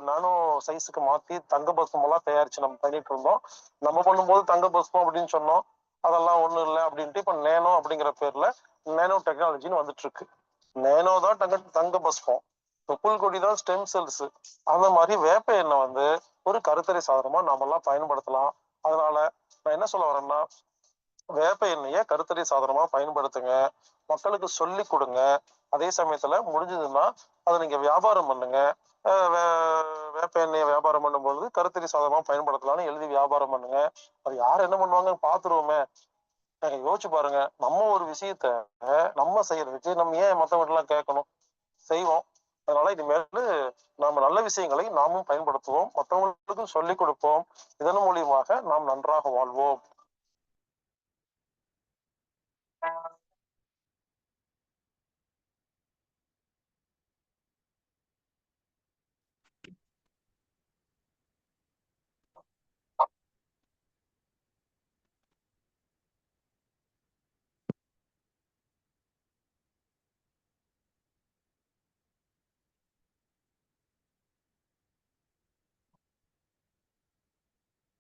நானோ சைஸுக்கு மாத்தி தங்க பஸ்மம் எல்லாம் தயாரிச்சு நம்ம பண்ணிட்டு இருந்தோம். நம்ம பண்ணும்போது தங்க பஸ்மம் அப்படின்னு சொன்னோம், அதெல்லாம் ஒண்ணும் இல்லை அப்படின்ட்டு இப்ப நேனோ அப்படிங்கிற பேர்ல நேனோ டெக்னாலஜின்னு வந்துட்டு இருக்கு. நேனோ தான் தங்க பஸ்மம், தொப்புள் கொடி தான் ஸ்டெம் செல்ஸ். அந்த மாதிரி வேப்ப எண்ணெய் ஒரு கருத்தடை சாதனமா நாம எல்லாம் பயன்படுத்தலாம். அதனால நான் என்ன சொல்ல வரேன்னா, வேப்ப எண்ணெயை கருத்தடை சாதனமா பயன்படுத்துங்க, மக்களுக்கு சொல்லி கொடுங்க. அதே சமயத்துல முடிஞ்சதுன்னா அதை நீங்க வியாபாரம் பண்ணுங்க. வேப்ப எண்ணெயை வியாபாரம் பண்ணும்போது கருத்தடை சாதனமா பயன்படுத்தலாம்னு எழுதி வியாபாரம் பண்ணுங்க. அது யார் என்ன பண்ணுவாங்க பார்த்துருவோமே. யோசிச்சு பாருங்க, நம்ம ஒரு விஷயத்த நம்ம செய்யறதுக்கு நம்ம ஏன் மற்றவங்க எல்லாம் கேட்கணும், செய்வோம். அதனால இனிமேல் நாம நல்ல விஷயங்களை நாமும் பயன்படுத்துவோம், மற்றவங்களுக்கும் சொல்லிக் கொடுப்போம். இதன் மூலியமாக நாம் நன்றாக வாழ்வோம்.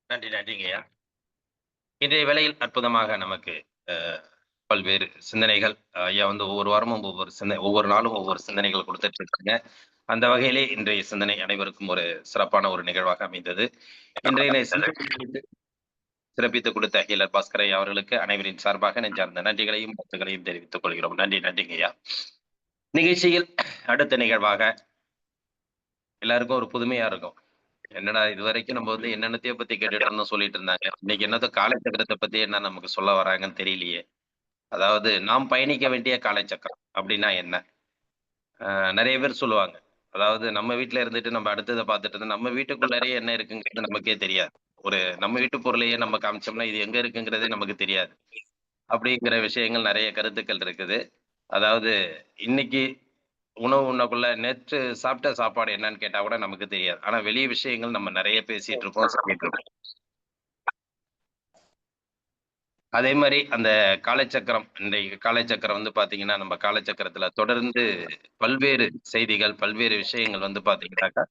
நன்றிங்கய்யா. இன்றைய வேளையில் அற்புதமாக நமக்கு பல்வேறு சிந்தனைகள் ஐயா ஒவ்வொரு வாரமும் ஒவ்வொரு நாளும் ஒவ்வொரு சிந்தனைகள் கொடுத்துட்டு இருக்காங்க. அந்த வகையிலே இன்றைய சிந்தனை அனைவருக்கும் ஒரு சிறப்பான ஒரு நிகழ்வாக அமைந்தது. இன்றைய சிறப்பித்துக் கொடுத்த ஹீலர் பாஸ்கரை அவர்களுக்கு அனைவரின் சார்பாக நெஞ்சார்ந்த நன்றிகளையும் வாழ்த்துக்களையும் தெரிவித்துக் கொள்கிறோம். நன்றிங்கய்யா. நிகழ்ச்சியில் அடுத்த நிகழ்வாக எல்லாருக்கும் ஒரு புதுமையா இருக்கும். என்னடா இது வரைக்கும் நம்ம என்னென்னத்தையோ பத்தி கேட்டுட்டோம்னு சொல்லிட்டு இருந்தாங்க, இன்னைக்கு என்னத்தோ காலச்சக்கரத்தை பத்தி என்ன நமக்கு சொல்ல வராங்கன்னு தெரியலையே. அதாவது நாம் பயணிக்க வேண்டிய காலச்சக்கரம் அப்படின்னா என்ன? நிறைய பேர் சொல்லுவாங்க, அதாவது நம்ம வீட்டுல இருந்துட்டு நம்ம அடுத்ததை பார்த்துட்டு இருந்தா நம்ம வீட்டுக்குள்ளாரே என்ன இருக்குங்கிறது நமக்கே தெரியாது. நம்ம வீட்டு பொருளையே நம்ம காமிச்சோம்னா இது எங்க இருக்குங்கிறதே நமக்கு தெரியாது. அப்படிங்கிற விஷயங்கள் நிறைய கருத்துக்கள் இருக்குது. அதாவது இன்னைக்கு உணவு உண்ணக்குள்ள நேற்று சாப்பிட்ட சாப்பாடு என்னன்னு கேட்டா கூட நமக்கு தெரியாது. ஆனா வெளிய விஷயங்கள் நம்ம நிறைய பேசிட்டு இருப்போம், சொல்லிட்டு இருப்போம். அதே மாதிரி அந்த காலச்சக்கரம், இன்றைக்கு காலச்சக்கரம் பாத்தீங்கன்னா நம்ம காலச்சக்கரத்துல தொடர்ந்து பல்வேறு செய்திகள், பல்வேறு விஷயங்கள் பாத்தீங்கன்னாக்கா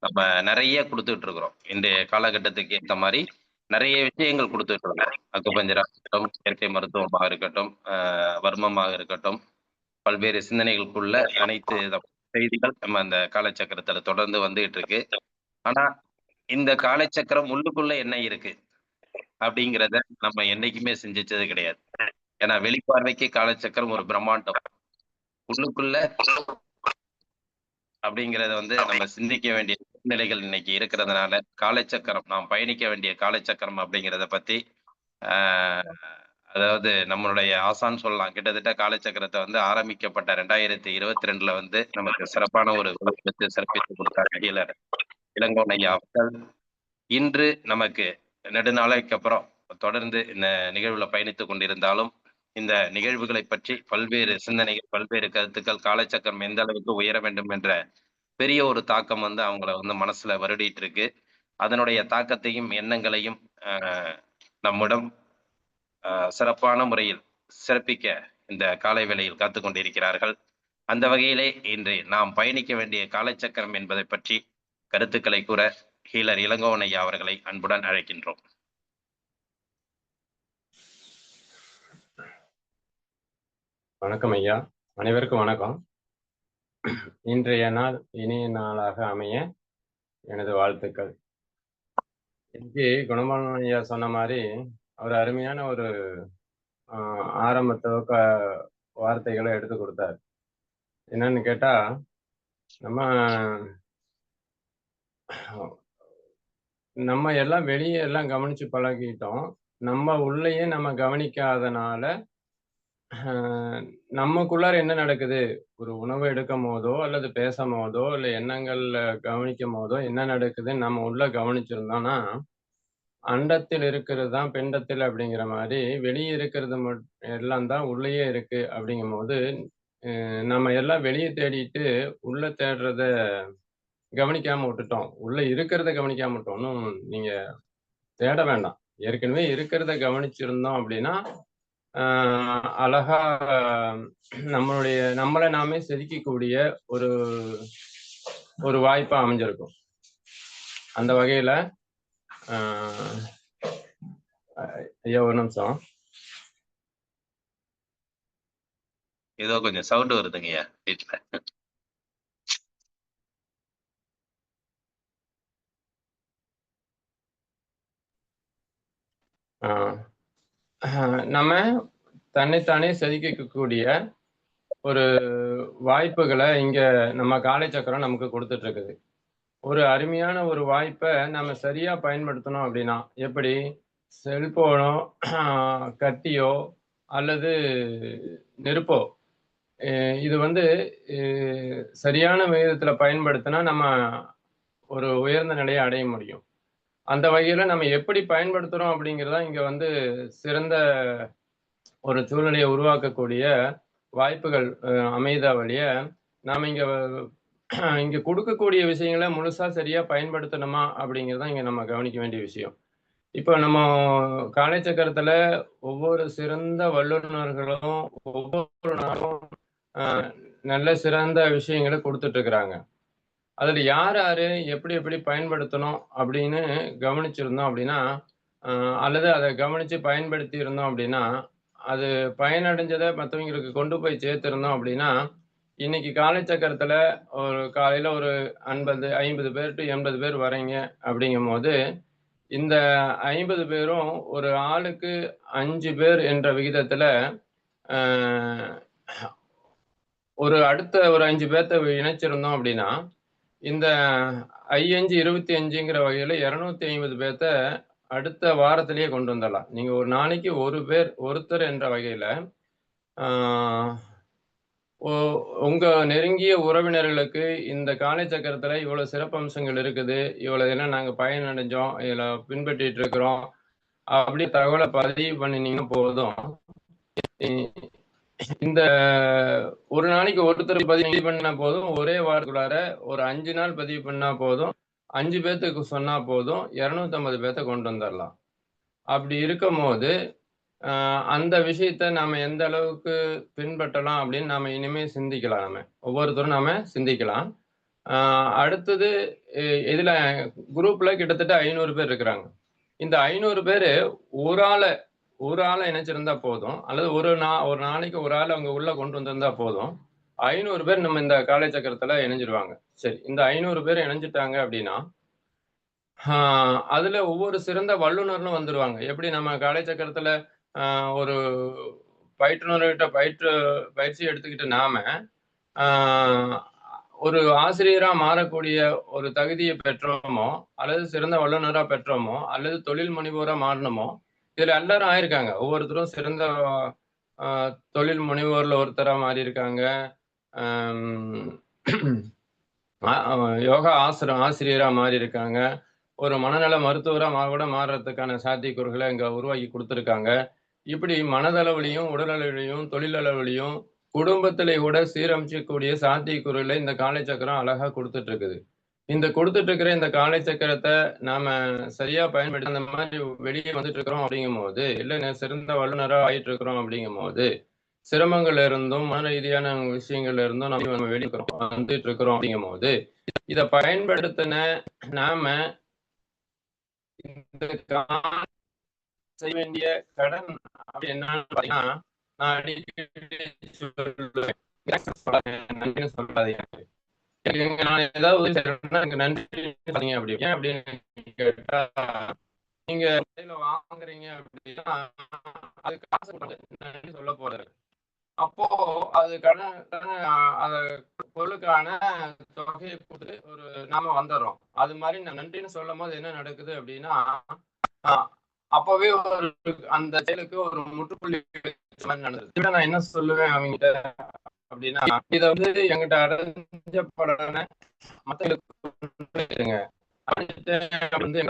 நம்ம நிறைய கொடுத்துட்டு இருக்கிறோம். இன்றைய காலகட்டத்துக்கு ஏற்ற மாதிரி நிறைய விஷயங்கள் கொடுத்துட்டு இருக்கிறோம். அக்குபஞ்சரா இருக்கட்டும், இயற்கை மருத்துவமாக இருக்கட்டும், வர்மமாக இருக்கட்டும், பல்வேறு சிந்தனைகளுக்குள்ள அனைத்து செய்திகள் நம்ம அந்த காலச்சக்கரத்துல தொடர்ந்து வந்துகிட்டு இருக்கு. ஆனா இந்த காலச்சக்கரம் உள்ளுக்குள்ள என்ன இருக்கு அப்படிங்கிறத நம்ம என்னைக்குமே சிந்திச்சது கிடையாது. ஏன்னா வெளிப்பார்வைக்கு காலச்சக்கரம் ஒரு பிரம்மாண்டம், உள்ளுக்குள்ள அப்படிங்கிறத நம்ம சிந்திக்க வேண்டிய சூழ்நிலைகள் இன்னைக்கு இருக்கிறதுனால காலச்சக்கரம், நாம் பயணிக்க வேண்டிய காலச்சக்கரம் அப்படிங்கிறத பத்தி அதாவது நம்மளுடைய ஆசான்னு சொல்லலாம். கிட்டத்தட்ட காலச்சக்கரத்தை ஆரம்பிக்கப்பட்ட 2022 நமக்கு சிறப்பான ஒரு சிறப்பித்து கொடுத்தார் ஹீலர் இளங்கோவன் ஐயா அவர்கள். இன்று நமக்கு நெடுநாளைக்கு அப்புறம் தொடர்ந்து இந்த நிகழ்வுல பயணித்துக் கொண்டிருந்தாலும் இந்த நிகழ்வுகளை பற்றி பல்வேறு சிந்தனைகள், பல்வேறு கருத்துக்கள், காலச்சக்கரம் எந்த அளவுக்கு உயர வேண்டும் என்ற பெரிய ஒரு தாக்கம் அவங்கள மனசுல வருடிட்டு இருக்கு. அதனுடைய தாக்கத்தையும் எண்ணங்களையும் நம்மிடம் சிறப்பான முறையில் சிறப்பிக்க இந்த காலை வேளையில் காத்து கொண்டிருக்கிறார்கள். அந்த வகையிலே இன்று நாம் பயணிக்க வேண்டிய காலச்சக்கரம் என்பதை பற்றி கருத்துக்களை கூற ஹீலர் இளங்கோவன் ஐயா அவர்களை அன்புடன் அழைக்கின்றோம். வணக்கம் ஐயா, அனைவருக்கும் வணக்கம். இன்றைய நாள் இனிய நாளாக அமைய எனது வாழ்த்துக்கள். இன்னைக்கு குணமாலன் ஐயா சொன்ன மாதிரி அவர் அருமையான ஒரு ஆரம்ப வார்த்தைகளை எடுத்து கொடுத்தார். என்னன்னு கேட்டா, நம்ம எல்லாம் வெளியே எல்லாம் கவனிச்சு பழகிட்டோம். நம்ம உள்ளேயே நம்ம கவனிக்காதனால நமக்குள்ளார என்ன நடக்குது, ஒரு உணவு எடுக்கும் போதோ அல்லது பேசும் போதோ இல்லை எண்ணங்கள்ல கவனிக்கும் போதோ என்ன நடக்குதுன்னு நம்ம உள்ள கவனிச்சிருந்தோம்னா, அண்டத்தில் இருக்கிறது தான் பிண்டத்தில் அப்படிங்கிற மாதிரி வெளியே இருக்கிறது எல்லாம் தான் உள்ளேயே இருக்கு. அப்படிங்கும் போது நம்ம எல்லாம் வெளியே தேடிட்டு உள்ள தேடுறத கவனிக்காம விட்டுட்டோம். உள்ள இருக்கிறத கவனிக்காம விட்டோம். ஒன்றும் நீங்க தேட வேண்டாம். ஏற்கனவே இருக்கிறத கவனிச்சிருந்தோம் அப்படின்னா அழகா நம்மளை நாமே செதுக்கக்கூடிய ஒரு வாய்ப்பா அமைஞ்சிருக்கும். அந்த வகையில ஐயா ஒரு நிமிஷம், ஏதோ கொஞ்சம் சவுண்ட் வருதுங்கய்யா வீட்டுல. நம்ம தன்னைத்தானே செதுக்கக்கூடிய ஒரு வாய்ப்புகளை இங்க நம்ம காலை சக்கரம் நமக்கு கொடுத்துட்டு இருக்குது. ஒரு அருமையான ஒரு வாய்ப்பை நம்ம சரியா பயன்படுத்தணும் அப்படின்னா, எப்படி செல்போனோ கத்தியோ அல்லது நெருப்போ, இது சரியான விகிதத்துல பயன்படுத்தினா நம்ம ஒரு உயர்ந்த நிலையை அடைய முடியும். அந்த வகையில நம்ம எப்படி பயன்படுத்துறோம் அப்படிங்கிறதா இங்க சிறந்த ஒரு சூழ்நிலையை உருவாக்கக்கூடிய வாய்ப்புகள் அமைதா வழிய நாம இங்க கொடுக்கக்கூடிய விஷயங்களை முழுசா சரியா பயன்படுத்தணுமா அப்படிங்கிறதான் இங்க நம்ம கவனிக்க வேண்டிய விஷயம். இப்போ நம்ம காலை சக்கரத்துல ஒவ்வொரு சிறந்த வல்லுநர்களும் ஒவ்வொரு நாளும் நல்ல சிறந்த விஷயங்களை கொடுத்துட்டு இருக்கிறாங்க. அதுல யாரு எப்படி பயன்படுத்தணும் அப்படின்னு கவனிச்சிருந்தோம் அப்படின்னா, அல்லது அதை கவனிச்சு பயன்படுத்தி இருந்தோம் அப்படின்னா, அது பயனடைஞ்சதை மற்றவங்களுக்கு கொண்டு போய் சேர்த்திருந்தோம் அப்படின்னா, இன்னைக்கு காலை சக்கரத்துல ஒரு காலையில ஒரு 50 பேர் டு 80 பேர் வரீங்க அப்படிங்கும் போது, இந்த 50 பேரும் ஒரு ஆளுக்கு 5 பேர் என்ற விகிதத்துல அடுத்த ஒரு 5 பேர்த்த இணைச்சிருந்தோம் அப்படின்னா, இந்த 5 25ங்கிற வகையில 250 பேர்த்த அடுத்த வாரத்திலேயே கொண்டு வந்துடலாம். நீங்க ஒரு நாளைக்கு ஒருத்தர் என்ற வகையில உங்க நெருங்கிய உறவினர்களுக்கு இந்த காலை சக்கரத்துல இவ்வளவு சிறப்பம்சங்கள் இருக்குது, இவ்வளவு இதெல்லாம் நாங்க பயனடைஞ்சோம், இதுல பின்பற்றிட்டு இருக்கிறோம் அப்படி தகவலை பதிவு பண்ணினீங்கன்னா போதும். இந்த ஒரு நாளைக்கு ஒருத்தர் பதிவு பண்ணா போதும், ஒரே வாரத்துக்குள்ளார ஒரு 5 நாள் பதிவு பண்ணா போதும், 5 பேர்த்துக்கு சொன்னா போதும், 250 பேர்த்த கொண்டு வந்துடலாம். அப்படி இருக்கும் போது அந்த விஷயத்த நாம எந்த அளவுக்கு பின்பற்றலாம் அப்படின்னு நாம இனிமே சிந்திக்கலாம். நம்ம ஒவ்வொருத்தரும் நாம சிந்திக்கலாம். அடுத்தது இதுல குரூப்ல கிட்டத்தட்ட 500 பேர் இருக்கிறாங்க. இந்த 500 பேரு ஒரு ஆளை இணைச்சிருந்தா போதும், அல்லது ஒரு நாளைக்கு ஒரு ஆள் அவங்க உள்ள கொண்டு வந்திருந்தா போதும், 500 பேர் நம்ம இந்த காலை சக்கரத்துல இணைஞ்சிருவாங்க. சரி, இந்த 500 பேர் இணைஞ்சிட்டாங்க அப்படின்னா அதுல ஒவ்வொரு சிறந்த வல்லுநர்களும் வந்துருவாங்க. எப்படி நம்ம காலை சக்கரத்துல ஒரு பயிற்றுனர்கிட்ட பயிற்சி எடுத்துக்கிட்டு நாம ஒரு ஆசிரியரா மாறக்கூடிய ஒரு தகுதியை பெற்றோமோ, அல்லது சிறந்த வல்லுநரா பெற்றோமோ, அல்லது தொழில் முனைவோரா மாறணுமோ, இதுல எல்லாரும் ஆயிருக்காங்க. ஒவ்வொருத்தரும் சிறந்த தொழில் முனைவோர்ல ஒருத்தரா மாறி இருக்காங்க. யோகா ஆசிரியரா மாறி இருக்காங்க. ஒரு மனநல மருத்துவரா கூட மாறுறதுக்கான சாத்தியக்கூறுகளை இங்க உருவாக்கி கொடுத்துருக்காங்க. இப்படி மனதளவுலையும் உடலளவிலையும் தொழிலளவுலையும் குடும்பத்திலே கூட சீரமைச்சக்கூடிய சாத்தியக்கூறுகளை இந்த காலை சக்கரம் அழகா கொடுத்துட்டு இருக்குது. இந்த கொடுத்துட்டு இருக்கிற இந்த காலை சக்கரத்தை நாம சரியா பயன்படுத்தி அந்த மாதிரி வெளியே வந்துட்டு இருக்கிறோம் அப்படிங்கும் போது, இல்லை சிறந்த வல்லுநரா ஆயிட்டு இருக்கிறோம் அப்படிங்கும் போது, சிரமங்கள்ல இருந்தும் மன ரீதியான விஷயங்கள்ல இருந்தும் நம்ம வெளியிருக்கிறோம் வந்துட்டு இருக்கிறோம் அப்படிங்கும் போது இதை பயன்படுத்தின நாம இந்த செய்ய வேண்டிய கடன் அப்படி என்னன்னு பாத்தீங்கன்னா, நான் அடிக்கடி சொல்லுவேன், நன்றின்னு சொல்லாதீங்க. எனக்கு நான் ஏதாவது உதவி செய்யறேன்னா எனக்கு நன்றி சொல்லாதீங்க அப்படி. ஏன் அப்படின்னு கேட்டா, நீங்க கடையில வாங்குறீங்க அப்படின்னா அது காசு நன்றி சொல்ல போறது. அப்போ அது கடன் அந்த பொருளுக்கான தொகையை கொடுத்து ஒரு நாம வந்துடுறோம். அது மாதிரி நன்றின்னு சொல்லும் போது என்ன நடக்குது அப்படின்னா, அப்பவே ஒரு அந்த செயலுக்கு ஒரு முற்றுப்புள்ளி நடந்தது. நான் என்ன சொல்லுவேன் அவங்ககிட்ட அப்படின்னா, இதை வந்து எங்கிட்ட அடைஞ்ச படனை மத்தவங்களுக்கு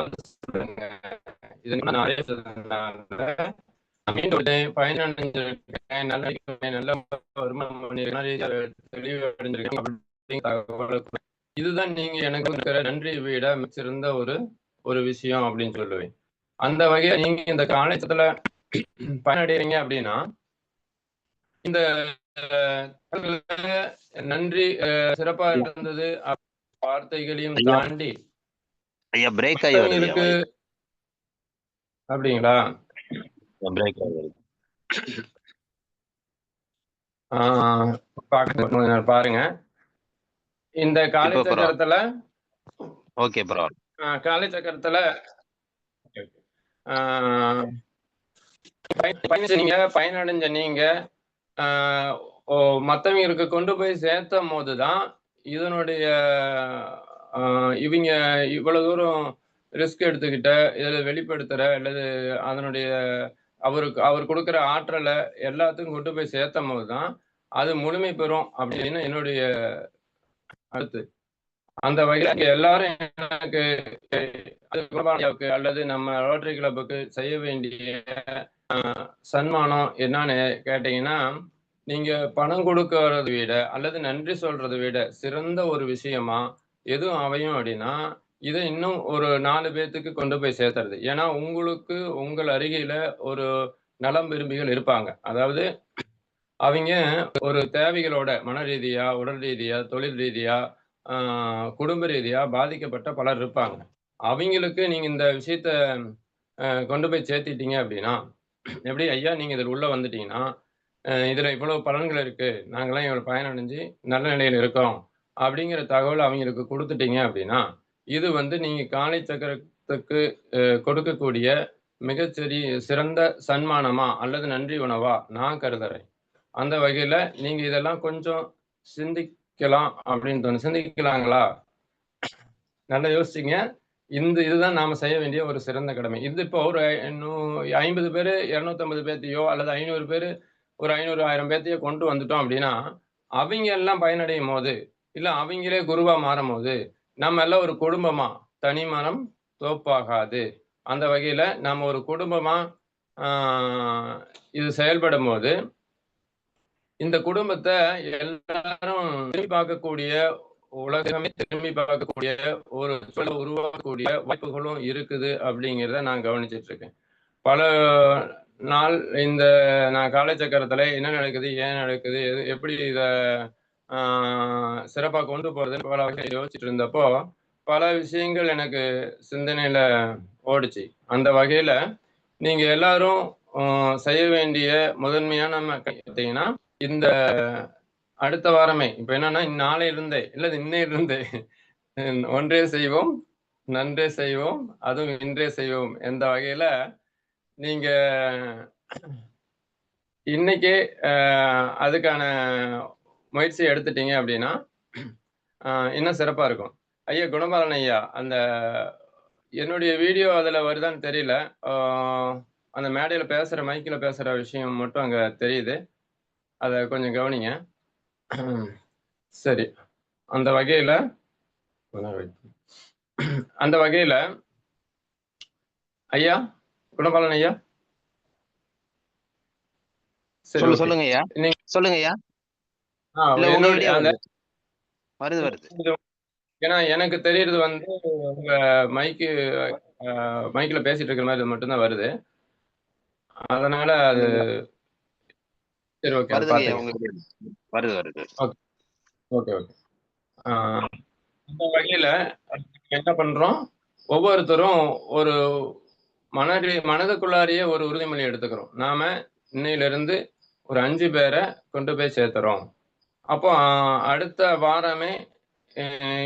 வந்து சொல்லுங்க. இது மீண்டும் பயனடைஞ்சிருக்கேன், நல்ல வருமானம் பண்ணிருக்கேன், தெளிவு அடைஞ்சிருக்கேன். இதுதான் நீங்க எனக்கு இருக்கிற நன்றி விட மிச்சிருந்த ஒரு விஷயம் அப்படின்னு சொல்லுவேன். அந்த வகையில நீங்க இந்த காலேஜத்துல பயனடைறீங்க அப்படின்னா இந்த நன்றி சிறப்பா இருந்தது வார்த்தைகளையும் தாண்டி ஐயா பிரேக் ஆகி வருது அப்படிங்களா? பிரேக் ஆகி வருது. பாருங்க இந்த காலை சக்கரத்துல ஓகே ப்ரோ, காலை சக்கரத்துல பயனடைஞ்ச நீங்க மற்றவங்களுக்கு கொண்டு போய் சேர்த்தும் போதுதான் இதனுடைய இவங்க இவ்வளவு தூரம் ரிஸ்க் எடுத்துக்கிட்ட இதில் வெளிப்படுத்துற அல்லது அதனுடைய அவர் கொடுக்குற ஆற்றலை எல்லாத்துக்கும் கொண்டு போய் சேர்த்தும் போதுதான் அது முழுமை பெறும் அப்படின்னு என்னுடைய கருத்து. அந்த வகையில் எல்லாரும் எனக்கு அல்லது நம்ம ரோட்டரி கிளப்புக்கு செய்ய வேண்டிய சன்மானம் என்னன்னு கேட்டீங்கன்னா, நீங்க பணம் கொடுக்கறதை விட அல்லது நன்றி சொல்றதை விட சிறந்த ஒரு விஷயமா எதுவும் அமையும் அப்படின்னா, இதை இன்னும் ஒரு 4 பேர்த்துக்கு கொண்டு போய் சேர்த்துறது. ஏன்னா உங்களுக்கு உங்கள் அருகில ஒரு நலம் விரும்பிகள் இருப்பாங்க. அதாவது அவங்க ஒரு தேவைகளோட மன ரீதியா, உடல் ரீதியா, தொழில் ரீதியா, குடும்ப ரீதியா பாதிக்கப்பட்ட பலர் இருப்பாங்க. அவங்களுக்கு நீங்க இந்த விஷயத்த கொண்டு போய் சேர்த்திட்டீங்க அப்படின்னா, எப்படி ஐயா நீங்க இதில் உள்ள வந்துட்டீங்கன்னா இதுல இவ்வளவு பலன்கள் இருக்கு, நாங்களாம் இவ்வளவு பயனடைஞ்சு நல்ல நிலையில இருக்கோம் அப்படிங்கிற தகவல் அவங்களுக்கு கொடுத்துட்டீங்க அப்படின்னா, இது வந்து நீங்க காலை சக்கரத்துக்கு கொடுக்கக்கூடிய சிறந்த சன்மானமா அல்லது நன்றி உணவா நான் கருதுறேன். அந்த வகையில நீங்க இதெல்லாம் கொஞ்சம் சிந்திக்கலாம் அப்படின்னு தோணும். சிந்திக்கலாங்களா? நல்லா யோசிச்சிங்க. இதுதான் நாம செய்ய வேண்டிய ஒரு சிறந்த கடமை. இது இப்போ ஒரு 50 பேரு 250 பேர்த்தையோ அல்லது 500 பேரு ஒரு 500 1000 பேர்த்தையோ கொண்டு வந்துட்டோம் அப்படின்னா, அவங்க எல்லாம் பயனடையும் போது இல்ல அவங்களே குருவா மாறும் போது நம்ம எல்லாம் ஒரு குடும்பமா தனி மரம் தோப்பாகாது. அந்த வகையில நம்ம ஒரு குடும்பமா இது செயல்படும் போது இந்த குடும்பத்தை எல்லாரும் திரும்பி பார்க்கக்கூடிய உலகமே திரும்பி பார்க்கக்கூடிய ஒரு சூழலை உருவாக்கக்கூடிய வாய்ப்புகளும் இருக்குது அப்படிங்கிறத நான் கவனிச்சிட்டு இருக்கேன். பல நாள் இந்த நான் காலை சக்கரத்துல என்ன நடக்குது, ஏன் நடக்குது, எப்படி இதை சிறப்பாக கொண்டு போறதுன்னு பல வகையில் யோசிச்சுட்டு இருந்தப்போ பல விஷயங்கள் எனக்கு சிந்தனையில ஓடிச்சு. அந்த வகையில நீங்க எல்லாரும் செய்ய வேண்டிய முதன்மையான பார்த்தீங்கன்னா, இந்த அடுத்த வாரமே இப்ப என்னன்னா நாளையிலிருந்தே இல்ல இன்னையிலிருந்தே ஒன்றே செய்வோம் நன்றே செய்வோம் அதுவும் இன்றே செய்வோம் என்ற வகையில நீங்க இன்னைக்கே அதுக்கான முயற்சி எடுத்துட்டீங்க அப்படின்னா இன்னும் சிறப்பா இருக்கும். ஐயா குணபாலன் ஐயா, அந்த என்னுடைய வீடியோ அதுல வருதான்னு தெரியல. அந்த மேடையில பேசுற மைக்ல பேசுற விஷயம் மட்டும் அங்க தெரியுது. அதை கொஞ்சம் கவனிங்க. சரி, அந்த வகையில ஐயா குணபாலன் ஐயா, சரி சொல்லுங்க ஐயா, சொல்லுங்க ஐயா. வருது. ஏன்னா எனக்கு தெரியறது வந்து உங்க மைக்ல பேசிட்டு இருக்கிற மாதிரி மட்டும்தான் வருது. அதனால அது சரி, ஓகே, அது வருதுங்க ஐயா, பாத்துங்க. உங்களுக்கு வருது வருது. Okay, okay, okay. இந்த வகையில என்ன பண்றோம், ஒவ்வொருத்தரும் ஒரு மனதுக்குள்ளாரியே ஒரு உறுதிமொழி எடுத்துக்கிறோம். நாம இன்னையிலிருந்து ஒரு 5 பேரை கொண்டு போய் சேர்த்துறோம். அப்போ அடுத்த வாரமே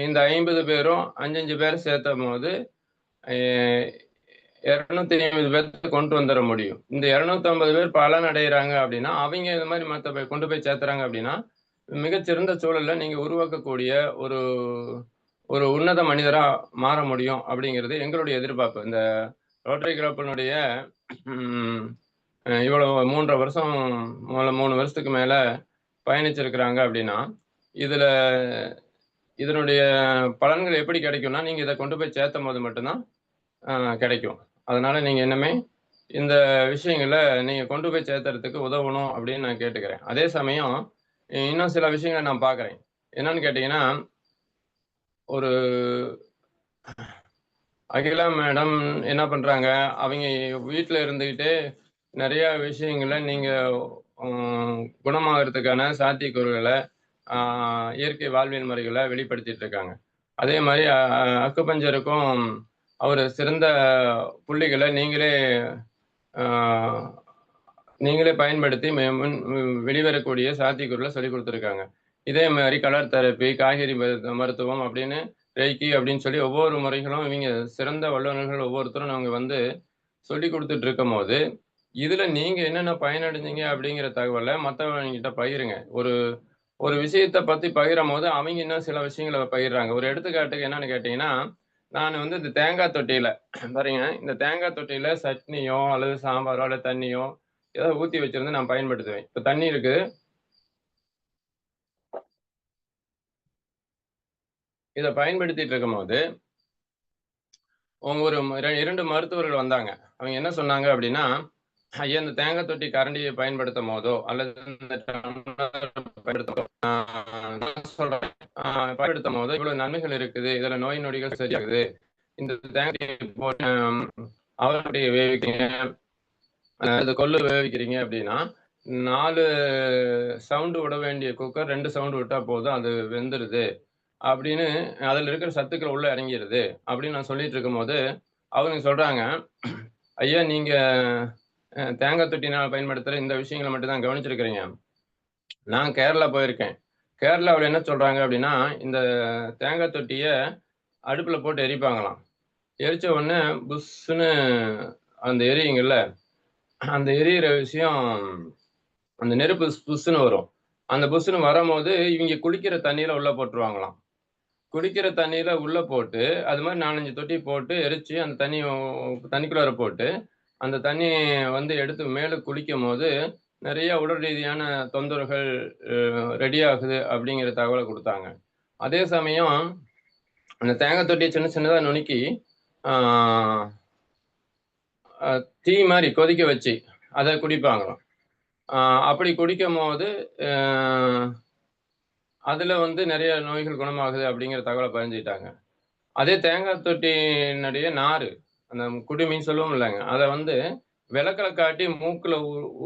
இந்த 50 பேரும் 5 பேர் சேர்த்தும் போது 250 பேர்த்த கொண்டு வந்துட முடியும். இந்த 250 பேர் பலன் அடைகிறாங்க அப்படின்னா, அவங்க இது மாதிரி மற்ற கொண்டு போய் சேர்த்துறாங்க அப்படின்னா, மிகச்சிறந்த சூழல்ல நீங்க உருவாக்கக்கூடிய ஒரு ஒரு உன்னத மனிதரா மாற முடியும் அப்படிங்கிறது எங்களுடைய எதிர்பார்ப்பு. இந்த ரோட்டரி கிளப்பினுடைய இவ்வளவு 3 வருஷம் 3 வருஷத்துக்கு மேல பயணிச்சிருக்கிறாங்க அப்படின்னா, இதனுடைய பலன்கள் எப்படி கிடைக்கும்னா, நீங்க இதை கொண்டு போய் சேர்த்தும் போது மட்டும்தான் கிடைக்கும். அதனால நீங்க என்னமே இந்த விஷயங்களை நீங்க கொண்டு போய் சேர்த்துறதுக்கு உதவணும் அப்படின்னு நான் கேட்டுக்கிறேன். அதே சமயம் இன்னும் சில விஷயங்களை நான் பார்க்குறேன். என்னன்னு கேட்டீங்கன்னா, ஒரு அகிலா மேடம் என்ன பண்றாங்க, அவங்க வீட்டில் இருந்துக்கிட்டே நிறைய விஷயங்களை நீங்க குணமாகறதுக்கான சாத்தியக்கூறுகளை இயற்கை வாழ்வியல் முறைகளை வெளிப்படுத்திட்டு இருக்காங்க. அதே மாதிரி அக்குபஞ்சருக்கும் அவர் சிறந்த புள்ளிகளை நீங்களே பயன்படுத்தி வெளிவரக்கூடிய சாத்தியக்கூறுகளை சொல்லி கொடுத்துருக்காங்க. இதே மாதிரி கலர் தெரப்பி, காய்கறி மருத்துவம் அப்படின்னு ரெய்கி அப்படின்னு சொல்லி ஒவ்வொரு முறைகளும் இவங்க சிறந்த வல்லுநர்கள் ஒவ்வொருத்தரும் அவங்க வந்து சொல்லி கொடுத்துட்டு இருக்கும் போது, இதுல நீங்க என்னென்ன பயனடைஞ்சீங்க அப்படிங்கிற தகவலை மற்றவங்கிட்ட பகிருங்க. ஒரு விஷயத்தை பத்தி பகிரும் போது அவங்க இன்னும் சில விஷயங்களை பகிர்றாங்க. ஒரு எடுத்துக்காட்டுக்கு என்னன்னு கேட்டீங்கன்னா, நான் வந்து இந்த தேங்காய் தொட்டியில பாருங்க, இந்த தேங்காய் தொட்டியில சட்னியோ அல்லது சாம்பாரோ அல்லது தண்ணியோ ஏதாவது ஊத்தி வச்சிருந்து நான் பயன்படுத்துவேன். இப்ப தண்ணி இருக்கு. இதை பயன்படுத்திட்டு இருக்கும் போது ஒரு 2 மருத்துவர்கள் வந்தாங்க. அவங்க என்ன சொன்னாங்க அப்படின்னா, ஐயா இந்த தேங்காய் தொட்டி கரண்டியை பயன்படுத்தும் போதோ அல்லது இந்த பயன்படுத்தும் போது இவ்வளவு நன்மைகள் இருக்குது, இதுல நோய் நொடிகள் சரியாகுது. இந்த தேங்காய் போட்டு அவருடைய வேவிக்கிறீங்க, கொள்ளு வேவிக்கிறீங்க அப்படின்னா 4 சவுண்டு விட வேண்டிய குக்கர் 2 சவுண்டு விட்டா போதும், அது வெந்துருது அப்படின்னு, அதுல இருக்கிற சத்துக்கள் உள்ள இறங்கிருது அப்படின்னு நான் சொல்லிட்டு இருக்கும் போது அவங்க சொல்றாங்க, ஐயா நீங்க தேங்காய் தொட்டினால் பயன்படுத்துற இந்த விஷயங்களை மட்டும் தான் கவனிச்சிருக்கிறீங்க. நான் கேரளா போயிருக்கேன். கேரளாவில் என்ன சொல்றாங்க அப்படின்னா, இந்த தேங்காய் தொட்டிய அடுப்புல போட்டு எரிப்பாங்களாம். எரிச்ச உடனே புஷ்ஷுன்னு அந்த எரியுங்கல்ல, அந்த எரியிற விஷயம், அந்த நெருப்பு புஷ்ஷுன்னு வரும். அந்த புஷ்ஷுன்னு வரும்போது இவங்க குளிக்கிற தண்ணியில உள்ள போட்டுருவாங்களாம். குடிக்கிற தண்ணியில உள்ள போட்டு, அது மாதிரி 4, 5 தொட்டி போட்டு எரிச்சு அந்த தண்ணிக்குள்ளார போட்டு, அந்த தண்ணி வந்து எடுத்து மேல குளிக்கும்போது, நிறைய உடல் ரீதியான தொந்தரவுகள் ரெடி ஆகுது அப்படிங்கிற தகவலை குடுத்தாங்க. அதே சமயம் அந்த தேங்காய் தொட்டிய சின்ன சின்னதா நுணுக்கி, ஆ டீ மாரி கொதிக்க வச்சு, அத குடிப்பாங்களாம். அப்படி குடிக்கும்போது, அதுல வந்து நிறைய நோய்கள் குணமாகுது அப்படிங்கிற தகவலை பகிர்ந்துக்கிட்டாங்க. அதே தேங்காய் தொட்டியினுடைய நாறு, அந்த குடுமின்னு சொல்லுவோம் இல்லைங்க, அதை வந்து விளக்குல காட்டி மூக்குல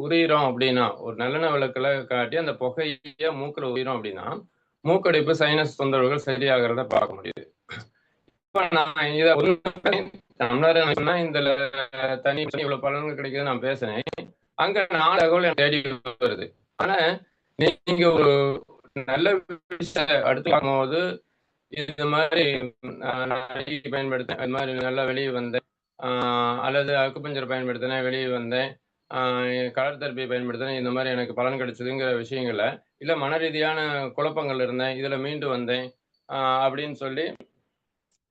உரியிறோம் அப்படின்னா, ஒரு நல்லெண்ணெய் விளக்குல காட்டி அந்த புகைய மூக்குல உரியிறோம் அப்படின்னா, மூக்கடைப்பு, சைனஸ் தொந்தரவுகள் சரியாகிறத பார்க்க முடியுது. இப்ப நான் இதை சொன்னா இந்த தனி இவ்வளவு பலன்கள் கிடைக்குது நான் பேசுறேன். அங்க 4 தகவல் தேடி வருது. ஆனா நீங்க ஒரு நல்ல விஷயத்தை அடுத்து பார்க்கும்போது, இது மாதிரி பயன்படுத்தேன், அது மாதிரி நல்லா வெளியே வந்தேன், அல்லது அக்குபஞ்சர் பயன்படுத்தினேன் வெளியே வந்தேன், கலர் தெரப்பி பயன்படுத்தினேன், இந்த மாதிரி எனக்கு பலன் கிடைச்சதுங்கிற விஷயங்கள்ல, இல்லை மன ரீதியான குழப்பங்கள் இருந்தேன், இதுல மீண்டு வந்தேன் அப்படின்னு சொல்லி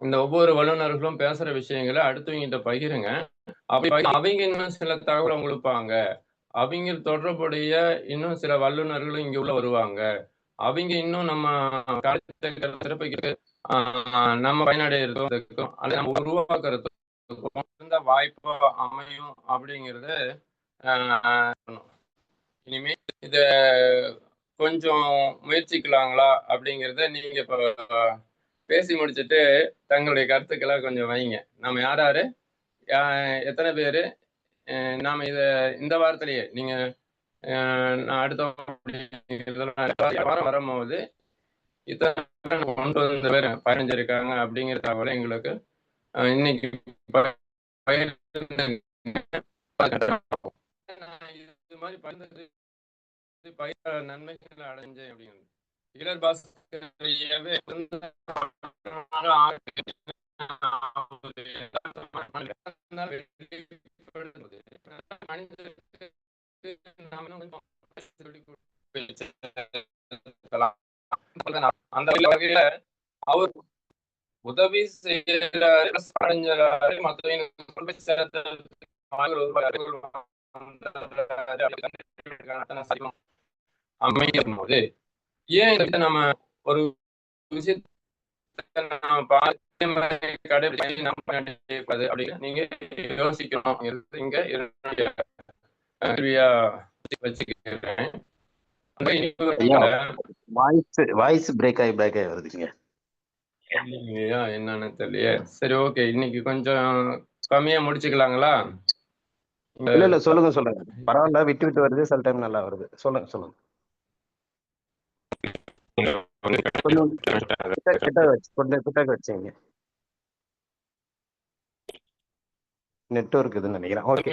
இந்த ஒவ்வொரு வல்லுநர்களும் பேசுற விஷயங்களை அடுத்தவங்கிட்ட பகிருங்க. அவங்க இன்னும் சில தகவலை கொடுப்பாங்க. அவங்க தொடர்புடைய இன்னும் சில வல்லுநர்களும் இங்க உள்ள வருவாங்க. அவங்க இன்னும் நம்ம சிறப்புக்கு நம்ம பயனடைகிறதுக்கும் அல்லது நம்ம உருவாக்குறதுக்கும் சிறந்த வாய்ப்பு அமையும் அப்படிங்கிறது. இனிமே இத கொஞ்சம் முயற்சிக்கலாங்களா அப்படிங்கிறத நீங்க இப்ப பேசி முடிச்சுட்டு தங்களுடைய கருத்துக்களை கொஞ்சம் வைங்க. நம்ம யாரு எத்தனை பேரு நாம இந்த வாரத்திலேயே நீங்க நான் அடுத்த வாரம் வரும்போது இத்தனை கொண்டு வந்த பேர் 15 இருக்காங்க அப்படிங்கிற தகவலை எங்களுக்கு இன்னைக்கு இது மாதிரி பகிர்ந்தது நன்மைகளை அடைஞ்சேன் அப்படிங்கிறது இளர் பாஸ்கரையவே அந்த வகையில அவர் உதவி செய்யறாரு அமையும் போது ஏன் இதை நம்ம ஒரு விஷயத்தை அப்படின்னு நீங்க யோசிக்கணும் இங்க கேள்வியா வச்சுக்கிறேன். வாய்ஸ் பிரேக் ஆகி வருதுங்க. இல்லையா என்னன்னு தெரியல. சரி, ஓகே, இன்னைக்கு கொஞ்சம் கம்மியா முடிச்சுக்கலாங்களா? இல்ல சொல்லுங்க பரவாயில்ல. விட்டு விட்டு வருது, சில டைம் நல்லா வருது. சொல்லுங்க கிட்ட வச்சுங்க. நெட்வொர்க் இதுன்னு நினைக்கிறேன். ஓகே,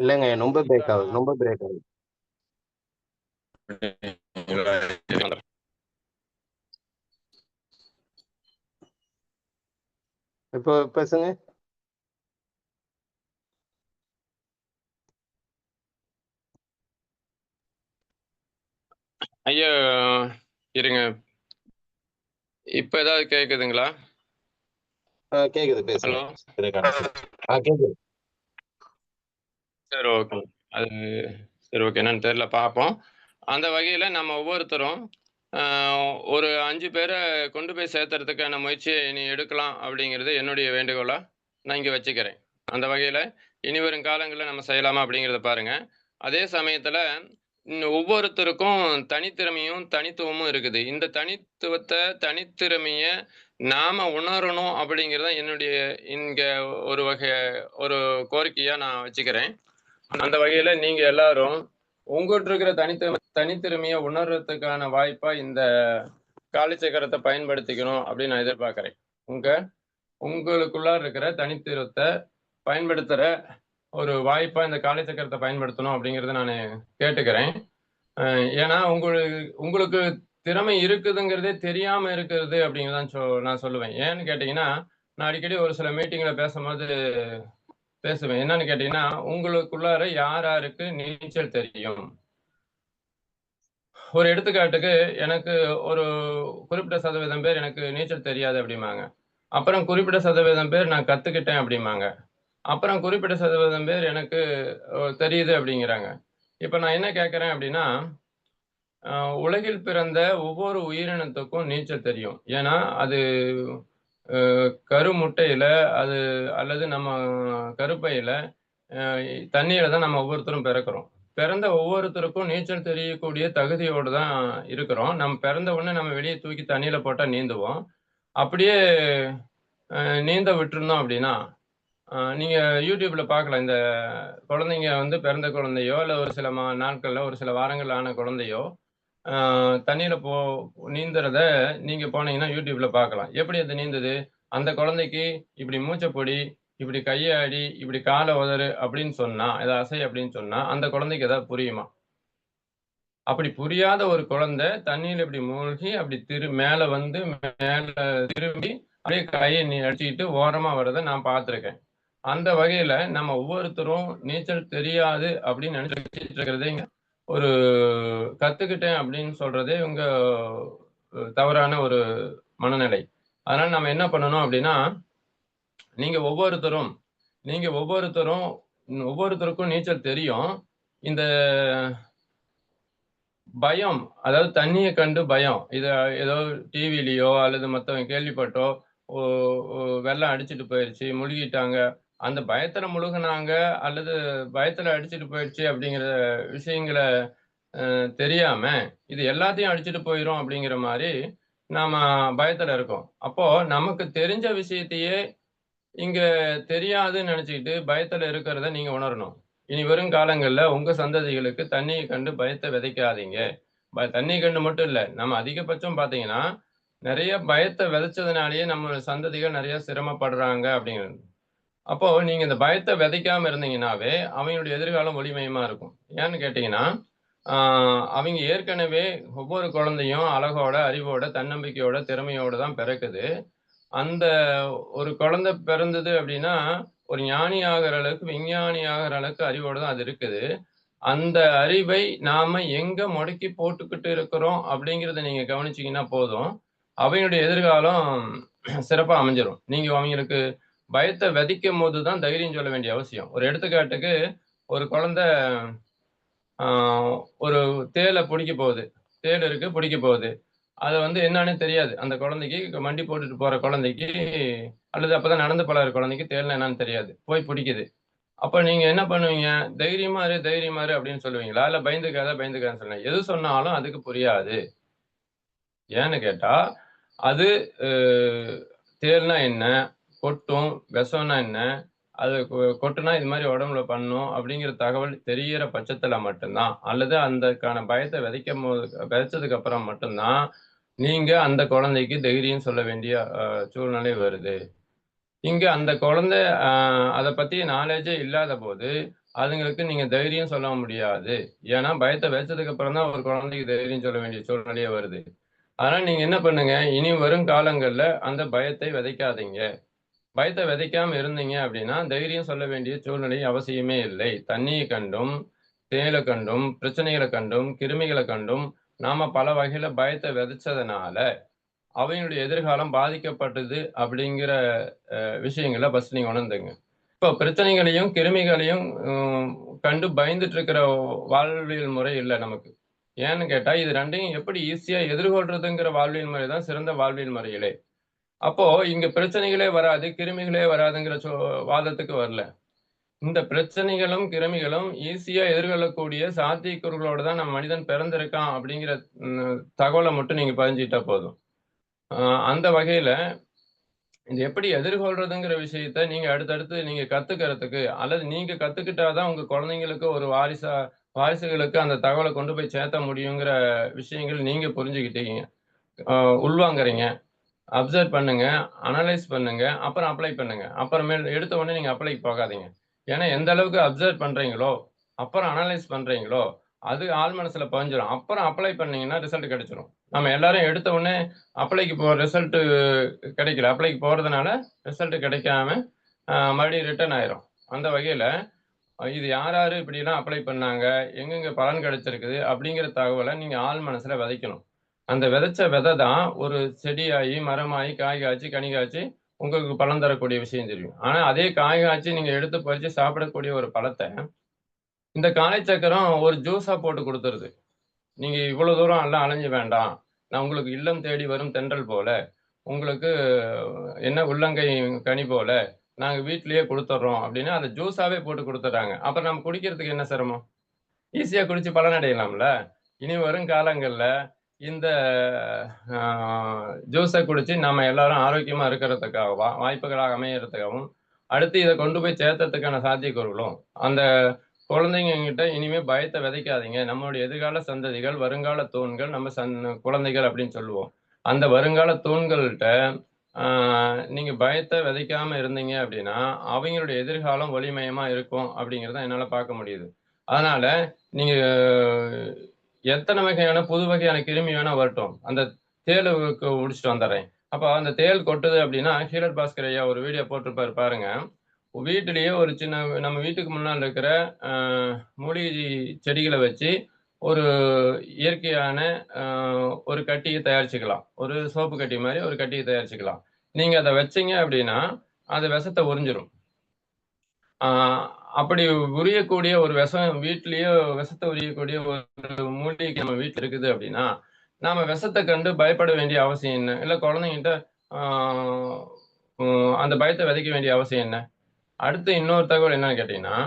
இல்லைங்க, ரொம்ப பிரேக் ஆகுது. இப்போ பேசுங்க. ஐயா இருங்க, இப்ப ஏதாவது கேக்குதுங்களா? கேக்குது, பேசுங்க. கேக்குது. சரி, ஓகே. அது சரி, ஓகே, என்னன்னு தெரியல, பார்ப்போம். அந்த வகையில நம்ம ஒவ்வொருத்தரும் ஒரு 5 பேரை கொண்டு போய் சேர்த்துறதுக்கான முயற்சியை நீ எடுக்கலாம் அப்படிங்கிறது என்னுடைய வேண்டுகோளா நான் இங்க வச்சுக்கிறேன். அந்த வகையில இனி வரும் காலங்களில் நம்ம செய்யலாமா அப்படிங்கிறத பாருங்க. அதே சமயத்துல ஒவ்வொருத்தருக்கும் தனித்திறமையும் தனித்துவமும் இருக்குது. இந்த தனித்திறமைய நாம உணரணும் அப்படிங்கிறத என்னுடைய இங்க ஒரு கோரிக்கையா நான் வச்சுக்கிறேன். அந்த வகையில நீங்க எல்லாரும் உங்கள்கிட்ட இருக்கிற தனித்திறமைய உணர்றதுக்கான வாய்ப்பா இந்த காலிச்சக்கரத்தை பயன்படுத்திக்கணும் அப்படின்னு நான் எதிர்பார்க்கிறேன். உங்களுக்குள்ள இருக்கிற தனித்திறத்தை பயன்படுத்துற ஒரு வாய்ப்பா இந்த காலிச்சக்கரத்தை பயன்படுத்தணும் அப்படிங்கறத நான் கேட்டுக்கிறேன். ஏன்னா உங்களுக்கு திறமை இருக்குதுங்கிறதே தெரியாம இருக்கிறது அப்படிங்கிறதான் நான் சொல்லுவேன். ஏன்னு கேட்டீங்கன்னா, நான் அடிக்கடி ஒரு சில மீட்டிங்ல பேசும்போது பேசுவேன். என்னன்னு கேட்டீங்கன்னா, உங்களுக்குள்ளார யாருக்கு நீச்சல் தெரியும்? ஒரு எடுத்துக்காட்டுக்கு, எனக்கு ஒரு குறிப்பிட்ட சதவீதம் பேர் எனக்கு நீச்சல் தெரியாது அப்படிம்பாங்க. அப்புறம் குறிப்பிட்ட சதவீதம் பேர் நான் கத்துக்கிட்டேன் அப்படிம்பாங்க. அப்புறம் குறிப்பிட்ட சதவீதம் பேர் எனக்கு தெரியுது அப்படிங்கிறாங்க. இப்ப நான் என்ன கேட்கிறேன் அப்படின்னா, உலகில் பிறந்த ஒவ்வொரு உயிரினத்துக்கும் நீச்சல் தெரியும். ஏன்னா அது கருமுட்டையில அல்லது நம்ம கருப்பையில தண்ணீரை தான் நம்ம ஒவ்வொருத்தரும் பிறக்கிறோம். பிறந்த ஒவ்வொருத்தருக்கும் நீச்சல் தெரியக்கூடிய தகுதியோடு தான் இருக்கிறோம். நம்ம பிறந்த உடனே நம்ம வெளியே தூக்கி தண்ணியில போட்டா நீந்துவோம். அப்படியே நீந்த விட்டுருந்தோம் அப்படின்னா, நீங்க யூடியூப்ல பார்க்கலாம். இந்த குழந்தைங்க பிறந்த குழந்தையோ இல்ல ஒரு சில நாட்கள்ல ஒரு சில வாரங்கள் ஆன குழந்தையோ தண்ணீர நீந்துறத நீங்க போனீங்கன்னா யூடியூப்ல பார்க்கலாம். எப்படி அது நீந்துது? அந்த குழந்தைக்கு இப்படி மூச்சப்பொடி, இப்படி கையாடி, இப்படி காலை உதறு அப்படின்னு சொன்னா, இதை அசை அப்படின்னு சொன்னா, அந்த குழந்தைக்கு ஏதாவது புரியுமா? அப்படி புரியாத ஒரு குழந்தை தண்ணியில இப்படி மூழ்கி அப்படி மேல திரும்பி அப்படியே கையை அடிச்சுக்கிட்டு ஓரமா வர்றதை நான் பார்த்திருக்கேன். அந்த வகையில நம்ம ஒவ்வொருத்தரும் நீச்சல் தெரியாது அப்படின்னு நினைச்சிட்டு இருக்கிறதே ஒரு கத்துக்கிட்டேன் அப்படின்னு சொல்றதே உங்க தவறான ஒரு மனநிலை. அதனால நம்ம என்ன பண்ணணும் அப்படின்னா, நீங்க ஒவ்வொருத்தருக்கும் நீச்சல் தெரியும். இந்த பயம், அதாவது தண்ணியை கண்டு பயம், இத ஏதோ டிவிலயோ அல்லது மத்தவங்க கேள்விப்பட்டோ வெள்ளம் அடிச்சுட்டு போயிருச்சு, முழுகிட்டாங்க அந்த பயத்துல முழுகுனாங்க அல்லது பயத்துல அடிச்சுட்டு போயிடுச்சு அப்படிங்கிற விஷயங்களை தெரியாம இது எல்லாத்தையும் அடிச்சுட்டு போயிரும் அப்படிங்கிற மாதிரி நாம பயத்துல இருக்கோம். அப்போ நமக்கு தெரிஞ்ச விஷயத்தையே இங்க தெரியாதுன்னு நினைச்சுக்கிட்டு பயத்துல இருக்கிறத நீங்க உணரணும். இனி வரும் காலங்கள்ல உங்க சந்ததிகளுக்கு தண்ணியை கண்டு பயத்தை விதைக்காதீங்க. தண்ணியை கண்டு மட்டும் இல்ல, நம்ம அதிகபட்சம் பாத்தீங்கன்னா நிறைய பயத்தை விதைச்சதுனாலேயே நம்ம சந்ததிகள் நிறைய சிரமப்படுறாங்க அப்படிங்கிறது. அப்போ நீங்க இந்த பயத்தை விதைக்காம இருந்தீங்கன்னாவே அவங்களுடைய எதிர்காலம் ஒளிமயமா இருக்கும். ஏன்னு கேட்டீங்கன்னா அவங்க ஏற்கனவே ஒவ்வொரு குழந்தையும் அழகோட, அறிவோட, தன்னம்பிக்கையோட, திறமையோட தான் பிறக்குது. அந்த ஒரு குழந்தை பிறந்தது அப்படின்னா ஒரு ஞானி ஆகிற அளவுக்கு, விஞ்ஞானி ஆகிற அளவுக்கு அறிவோட தான் அது இருக்குது. அந்த அறிவை நாம எங்க முடக்கி போட்டுக்கிட்டு இருக்கிறோம் அப்படிங்கிறத நீங்க கவனிச்சீங்கன்னா போதும், அவங்களுடைய எதிர்காலம் சிறப்பா அமைஞ்சிரும். நீங்க அவங்களுக்கு பயத்தை விதைக்கும் போது தான் தைரியம் சொல்ல வேண்டிய அவசியம். ஒரு எடுத்துக்காட்டுக்கு ஒரு குழந்தை ஒரு தேலை பிடிக்க போகுது. தேள் இருக்கு, பிடிக்க போகுது. அது என்னன்னே தெரியாது. அந்த குழந்தைக்கு, மண்டி போட்டுட்டு போற குழந்தைக்கு அல்லது அப்பதான் நடந்து பழகுற குழந்தைக்கு தேள்னா என்னன்னு தெரியாது. போய் பிடிக்குது. அப்ப நீங்க என்ன பண்ணுவீங்க? தைரியமா இரு, தைரியமா இரு அப்படின்னு சொல்லுவீங்களா? இல்ல பயந்துக்காத, பயந்துக்காதன்னு சொல்லுவீங்க. எது சொன்னாலும் அதுக்கு புரியாது. ஏன்னு கேட்டா, அது தேள்னா என்ன? கொட்டும். விஷம்னா என்ன? அது கொட்டுனா இது மாதிரி உடம்புல பண்ணும் அப்படிங்கிற தகவல் தெரிகிற பட்சத்துல மட்டும்தான், அல்லது அந்தக்கான பயத்தை விதைச்சதுக்கு அப்புறம் மட்டும்தான் நீங்க அந்த குழந்தைக்கு தைரியம் சொல்ல வேண்டிய சூழ்நிலை வருது. இங்க அந்த குழந்தை அதை பத்தி நாலேஜே இல்லாத போது அதுங்களுக்கு நீங்க தைரியம் சொல்ல முடியாது. ஏன்னா பயத்தை விதைச்சதுக்கு அப்புறம் தான் ஒரு குழந்தைக்கு தைரியம் சொல்ல வேண்டிய சூழ்நிலையே வருது. அதனால நீங்க என்ன பண்ணுங்க, இனி வரும் காலங்கள்ல அந்த பயத்தை விதைக்காதீங்க. பயத்தை விதைக்காம இருந்தீங்க அப்படின்னா தைரியம் சொல்ல வேண்டிய சூழ்நிலை அவசியமே இல்லை. தண்ணியை கண்டும், தேலை கண்டும், பிரச்சனைகளை கண்டும், கிருமிகளை கண்டும் நாம பல வகையில பயத்தை விதைச்சதுனால அவைங்களுடைய எதிர்காலம் பாதிக்கப்பட்டது அப்படிங்கிற விஷயங்களை ஃபர்ஸ்ட் நீங்க உணர்ந்துங்க. இப்போ பிரச்சனைகளையும் கிருமிகளையும் கண்டு பயந்துட்டு இருக்கிற வாழ்வியல் முறை இல்லை நமக்கு. ஏன்னு கேட்டா இது ரெண்டையும் எப்படி ஈஸியா எதிர்கொள்றதுங்கிற வாழ்வியல் முறை தான் சிறந்த வாழ்வியல் முறைகளே. அப்போ இங்க பிரச்சனைகளே வராது, கிருமிகளே வராதுங்கிற வாதத்துக்கு வரல. இந்த பிரச்சனைகளும் கிருமிகளும் ஈஸியா எதிர்கொள்ளக்கூடிய சாத்தியக்கூறுகளோட தான் நம்ம மனிதன் பிறந்திருக்கான் அப்படிங்கிற தகவலை மட்டும் நீங்க பதிஞ்சுக்கிட்டா போதும். அந்த வகையில இது எப்படி எதிர்கொள்றதுங்கிற விஷயத்த நீங்க அடுத்தடுத்து நீங்க கத்துக்கிறதுக்கு, அல்லது நீங்க கத்துக்கிட்டாதான் உங்க குழந்தைங்களுக்கு ஒரு வாரிசுகளுக்கு அந்த தகவலை கொண்டு போய் சேர்த்த முடியுங்கிற விஷயங்கள் நீங்க புரிஞ்சுக்கிட்டீங்க, உள்வாங்குறீங்க. அப்சர்வ் பண்ணுங்க, அனலைஸ் பண்ணுங்க, அப்புறம் அப்ளை பண்ணுங்க. அப்புறமேல் எடுத்த உடனே நீங்க அப்ளைக்கு போகாதீங்க. ஏன்னா எந்த அளவுக்கு அப்சர்வ் பண்றீங்களோ, அப்புறம் அனலைஸ் பண்றீங்களோ, அது ஆழ் மனசுல பதிஞ்சிரும். அப்புறம் அப்ளை பண்ணீங்கன்னா ரிசல்ட் கிடைச்சிரும். நம்ம எல்லாரும் எடுத்த உடனே அப்ளைக்கு ரிசல்ட் கிடைக்கல. அப்ளைக்கு போறதுனால ரிசல்ட் கிடைக்காம மறுபடியும் ரிட்டர்ன் ஆயிரும். அந்த வகையில இது யார் யாரு இப்படிலாம் அப்ளை பண்ணாங்க, எங்கெங்க பலன் கிடைச்சிருக்குது அப்படிங்கிற தகவலை நீங்க ஆழ் மனசுல விதைக்கணும். அந்த விதைச்ச விதை தான் ஒரு செடியாகி, மரமாகி, காய் காய்ச்சி, கனி காய்ச்சி உங்களுக்கு பலன் தரக்கூடிய விஷயம் தெரியும். ஆனா அதே காய் காய்ச்சி நீங்க எடுத்து பறிச்சு சாப்பிடக்கூடிய ஒரு பழத்தை இந்த காலை சக்கரம் ஒரு ஜூஸா போட்டு கொடுத்துருது. நீங்க இவ்வளவு தூரம் எல்லாம் அலைஞ்சு வேண்டாம். நான் உங்களுக்கு இல்லம் தேடி வரும் தென்றல் போல, உங்களுக்கு என்ன உள்ளங்கை கனி போல நாங்க வீட்டிலேயே கொடுத்துட்றோம் அப்படின்னு அந்த ஜூஸாவே போட்டு கொடுத்துட்றாங்க. அப்புறம் நம்ம குடிக்கிறதுக்கு என்ன சிரமம்? ஈஸியா குடிச்சு பலனடையலாம்ல. இனி வரும் காலங்கள்ல இந்த ஜூஸை குடிச்சு நம்ம எல்லாரும் ஆரோக்கியமா இருக்கிறதுக்காகவும், வாய்ப்புகளாக அமையறதுக்காகவும், அடுத்து இதை கொண்டு போய் சேர்த்ததுக்கான சாத்தியக்கூறுகளும் அந்த குழந்தைங்க கிட்ட இனிமே பயத்தை விதைக்காதீங்க. நம்மளுடைய எதிர்கால சந்ததிகள், வருங்கால தூண்கள், நம்ம குழந்தைகள் அப்படின்னு சொல்லுவோம். அந்த வருங்கால தூண்கள்கிட்ட நீங்க பயத்தை விதைக்காம இருந்தீங்க அப்படின்னா அவங்களுடைய எதிர்காலம் ஒளிமயமா இருக்கும் அப்படிங்கிறத என்னால பார்க்க முடியுது. அதனால நீங்க எத்தனை வகையான புது வகையான கிருமி வேணா வரட்டும், அந்த தேளுக்கு முடிச்சுட்டு வந்துடுறேன். அப்ப அந்த தேள் கொட்டுது அப்படின்னா ஹீரட் பாஸ்கர் ஐயா ஒரு வீடியோ போட்டிருப்பாரு பாருங்க. வீட்டிலேயே ஒரு சின்ன நம்ம வீட்டுக்கு முன்னால் இருக்கிற மூலிகை செடிகளை வச்சு ஒரு இயற்கையான ஒரு கட்டியை தயாரிச்சுக்கலாம். ஒரு சோப்பு கட்டி மாதிரி ஒரு கட்டியை தயாரிச்சுக்கலாம். நீங்க அதை வச்சீங்க அப்படின்னா அது விஷத்தை உறிஞ்சிரும். அப்படி உரியக்கூடிய ஒரு விஷம் வீட்டிலேயே விஷத்தை உரியக்கூடிய ஒரு மூலிகை நம்ம வீட்டில் இருக்குது அப்படின்னா நாம விஷத்தை கண்டு பயப்பட வேண்டிய அவசியம் என்ன? இல்லை குழந்தைங்கிட்ட அந்த பயத்தை விதைக்க வேண்டிய அவசியம் என்ன? அடுத்து இன்னொரு தகவல் என்னன்னு கேட்டீங்கன்னா,